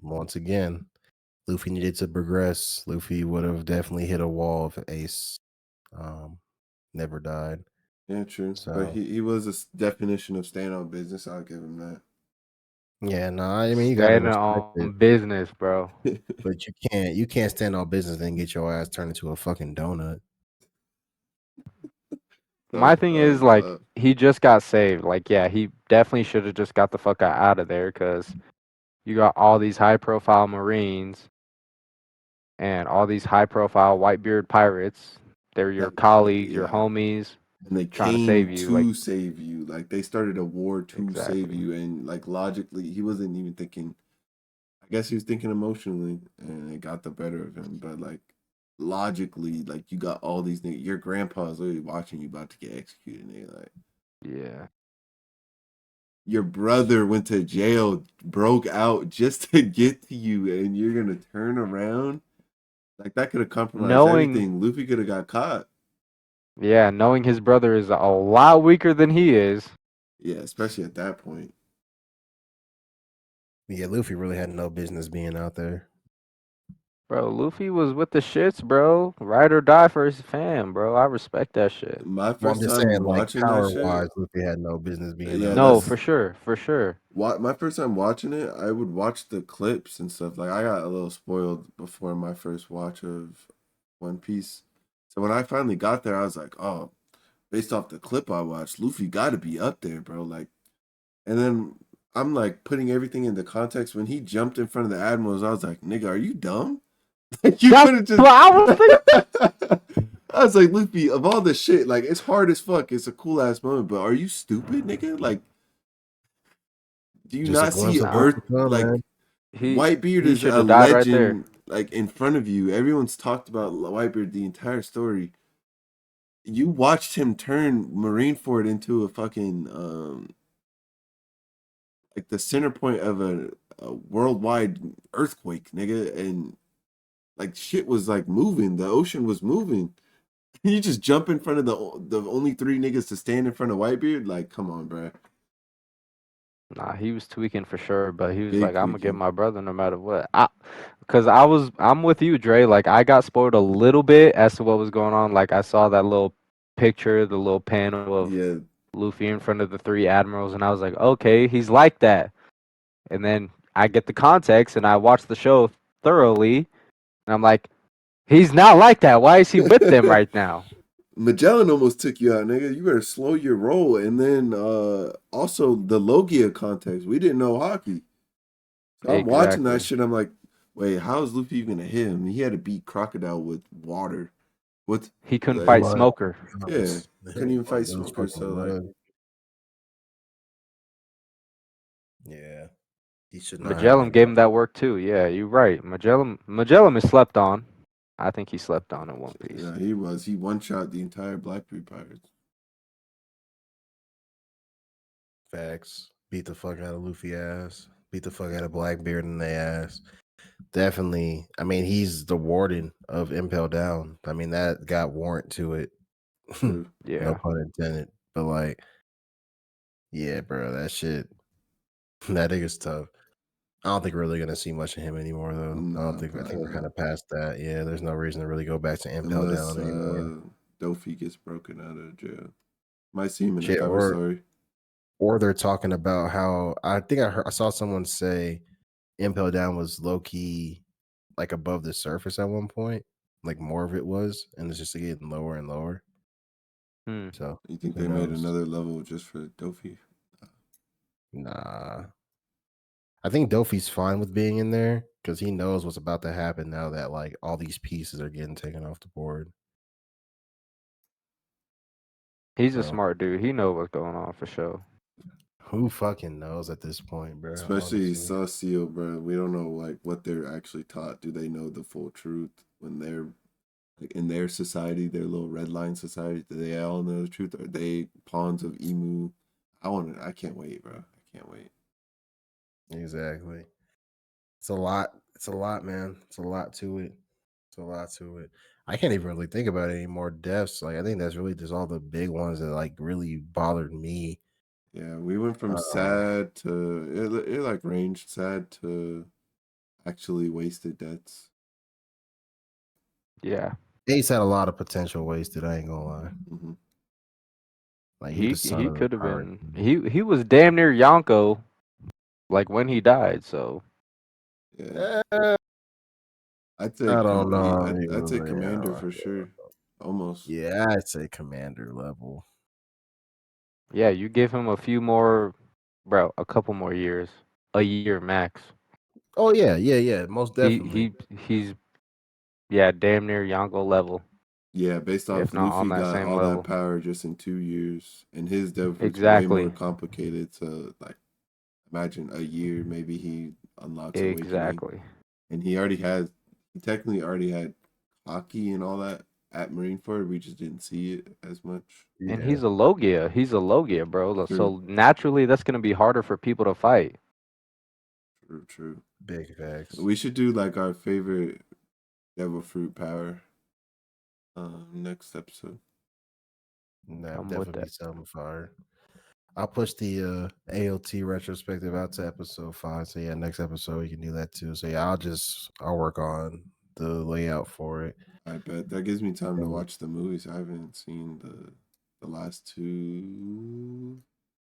once again, Luffy needed to progress. Luffy would have definitely hit a wall if Ace um, never died. Yeah, true. But So he was a definition of staying on business. I'll give him that. yeah, no, I mean you gotta Standing respect it, on business, bro. but you can't stand on business and get your ass turned into a fucking donut. My thing is, like, Uh, he just got saved. Like, yeah, he definitely should have just got the fuck out of there because you got all these high profile Marines and all these high profile Whitebeard pirates. They're your colleagues, your yeah. homies, And they trying to came save you. Like, to save you. Like they started a war to save exactly. you. And like logically, he wasn't even thinking. I guess he was thinking emotionally, and it got the better of him. But like logically, like you got all these niggas. Your grandpa's literally watching you about to get executed. Nigga. Like Yeah. your brother went to jail, broke out just to get to you, and you're gonna turn around. Like that could have compromised Knowing, everything. Luffy could have got caught. yeah, knowing his brother is a lot weaker than he is. Yeah, especially at that point. Yeah, Luffy really had no business being out there. Bro, Luffy was with the shits, bro. Ride or die for his fam, bro. I respect that shit. My Well, I'm first just time saying, like watching that power shit, wise, Luffy had no business being yeah, out No, there. for sure, for sure. my first time watching it. I would watch the clips and stuff. Like I got a little spoiled before my first watch of One Piece. So when I finally got there, I was like, oh, based off the clip I watched, Luffy got to be up there, bro. Like, and then I'm like putting everything into context. When he jumped in front of the admirals, I was like, nigga, are you dumb? You That's could have just. what I was thinking. I was like, Luffy, of all the shit, like it's hard as fuck. It's a cool ass moment, but are you stupid, nigga? Like, do you Just a not see glimpse of what's Nah, to Earth? come, Like, man. Whitebeard he is should a have died right there. legend, like in front of you. Everyone's talked about Whitebeard the entire story. You watched him turn Marineford into a fucking like the center point of a worldwide earthquake, nigga, and like shit was like moving. The ocean was moving. You just jump in front of the only 3 niggas to stand in front of Whitebeard. Like, come on, bro. Nah, he was tweaking for sure, but he was Big like, "I'm gonna get tweaking. my brother no matter what." Cause I'm with you, Dre. Like I got spoiled a little bit as to what was going on. Like I saw that little picture, the little panel of Yeah, Luffy in front of the 3 admirals, and I was like, "Okay, he's like that." And then I get the context, and I watch the show thoroughly, and I'm like, "He's not like that. Why is he with them right now?" Magellan almost took you out, nigga. You better slow your roll. And then also the Logia context. We didn't know hockey. So I'm watching that Exactly. shit. I'm like, wait, how is Luffy even gonna hit him? He had to beat Crocodile with water. What? He couldn't Like, fight Mud. Smoker. yeah, couldn't even fight It was Smoker. fucking So like, mud. Yeah, he should not have Magellan been gave there. him that work too. Yeah, you're right. Magellan is slept on. I think he slept on in One Piece. yeah, he was. He one shot the entire Blackbeard Pirates. Facts. Beat the fuck out of Luffy ass. Beat the fuck out of Blackbeard in their ass. Definitely. I mean, he's the warden of Impel Down. I mean, that got warrant to it. True. No Yeah. pun intended. But like, yeah, bro, that shit. That nigga's tough. I don't think we're really gonna see much of him anymore, though. Nah, I think probably we're kind not. of past that. Yeah, there's no reason to really go back to Impel Unless Down anymore. Dofi gets broken out of jail. Might see him in a Shit, cover story. or they're talking about how I think I saw someone say Impel Down was low key like above the surface at one point, like more of it was, and it's just getting lower and lower. Hmm. So You think who they made knows? another level just for Dofi? Nah, I think Dofi's fine with being in there because he knows what's about to happen now that like all these pieces are getting taken off the board. He's a So smart dude. He know what's going on for sure. who fucking knows at this point, bro? Especially Honestly, Saucio, bro. We don't know like what they're actually taught. Do they know the full truth when they're like in their society, their little red line society? Do they all know the truth? Are they pawns of Emu? I can't wait, bro. I can't wait. exactly. It's a lot. It's a lot, man. It's a lot to it. It's a lot to it. I can't even really think about any more deaths. Like I think that's really just all the big ones that like really bothered me. Yeah, we went from Uh, sad to it like ranged sad to actually wasted deaths. Yeah. Ace had a lot of potential wasted. I ain't gonna lie. Mm-hmm. Like he the son He of the could have power. been he was damn near Yonko like when he died, so Yeah, Eh, I'd say I don't know. If he I'd was say Commander there. for sure. Almost. Yeah, I'd say commander level. yeah, you give him a few more a couple more years. A year max. Oh yeah, yeah, yeah. Most He definitely. he he's yeah, damn near Yonko level, Yeah, based if off not on Luffy that got same all that level. power just in 2 years, and his dev was way more Exactly. complicated. To like imagine a year, maybe he unlocks awakening, Exactly. and he technically already had hockey and all that at Marineford. We just didn't see it as much. And Yeah, he's a Logia. He's a Logia, bro. True, So naturally that's gonna be harder for people to fight. true, true. big facts. We should do like our favorite devil fruit power next episode. That would I'm with definitely be that. something fire. I'll push the AOT retrospective out to episode 5. So yeah, next episode we can do that too. So yeah, I'll work on the layout for it. I bet that gives me time to And watch the movies. I haven't seen the last two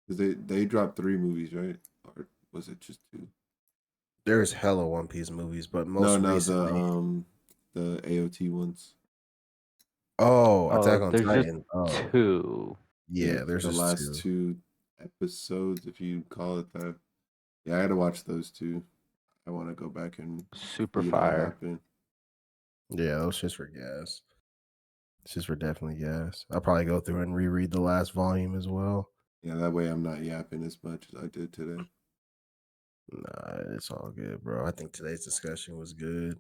because they dropped 3 movies, right? Or was it just 2? there's hella One Piece movies, but No, most no, recently, the AOT ones. oh, Oh, Attack on there's just Titan. Oh, 2. Yeah, yeah, there's the just last two. 2 episodes, if you call it that. Yeah, I had to watch those 2. I want to go back and Super see it all fire. happen. Yeah, those shits were gas. Shits were definitely gas. I'll probably go through and reread the last volume as well. Yeah, that way I'm not yapping as much as I did today. Nah, it's all good, bro. I think today's discussion was good.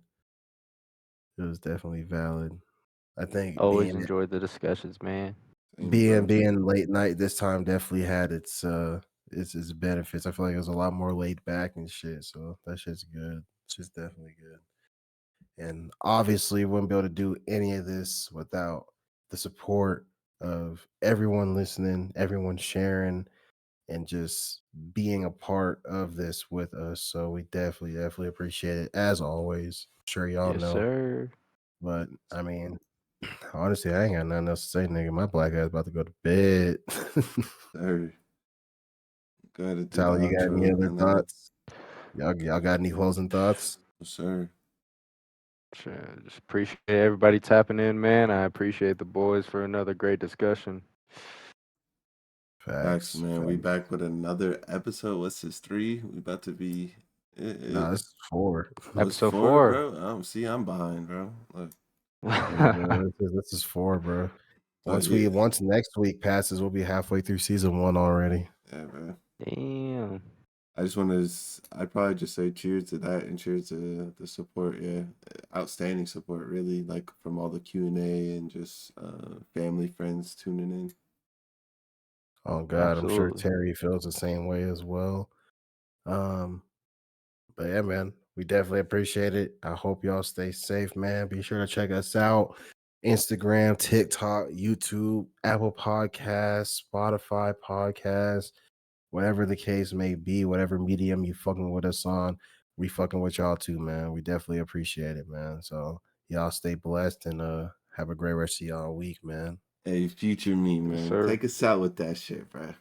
It was definitely valid. I think Always enjoyed the discussions, man. Same, bro. being late night this time definitely had its benefits. I feel like it was a lot more laid back and shit. So that shit's good. It's just definitely good. And obviously, wouldn't be able to do any of this without the support of everyone listening, everyone sharing, and just being a part of this with us. So we definitely appreciate it as always. I'm sure y'all Yes, know. sir. But I mean, honestly, I ain't got nothing else to say, nigga. My black ass about to go to bed. Sir, go ahead and do the Tyler, you got any outro, other and then thoughts? Y'all got any closing thoughts? sir. Sure, just appreciate everybody tapping in, man. I appreciate the boys for another great discussion. Facts, Facts, man. We facts. back with another episode. What's this, 3? We about to be Nah, this is 4. it's Episode 4, 4. bro. See, I'm behind, bro. Look, Yeah, bro, this is 4, bro. but yeah, Once next week passes, we'll be halfway through season 1 already. yeah, bro. Damn. I just want to. I'd probably just say cheers to that and cheers to the support. Yeah, outstanding support, really. Like from all the Q&A and just family, friends tuning in. Oh God, I'm sure Absolutely. Terry feels the same way as well. But yeah, man, we definitely appreciate it. I hope y'all stay safe, man. Be sure to check us out. Instagram, TikTok, YouTube, Apple Podcasts, Spotify Podcasts, whatever the case may be, whatever medium you fucking with us on, we fucking with y'all too, man. We definitely appreciate it, man. So y'all stay blessed and have a great rest of y'all week, man. Hey, future me, Yes, man. sir. Take us out with that shit, bro.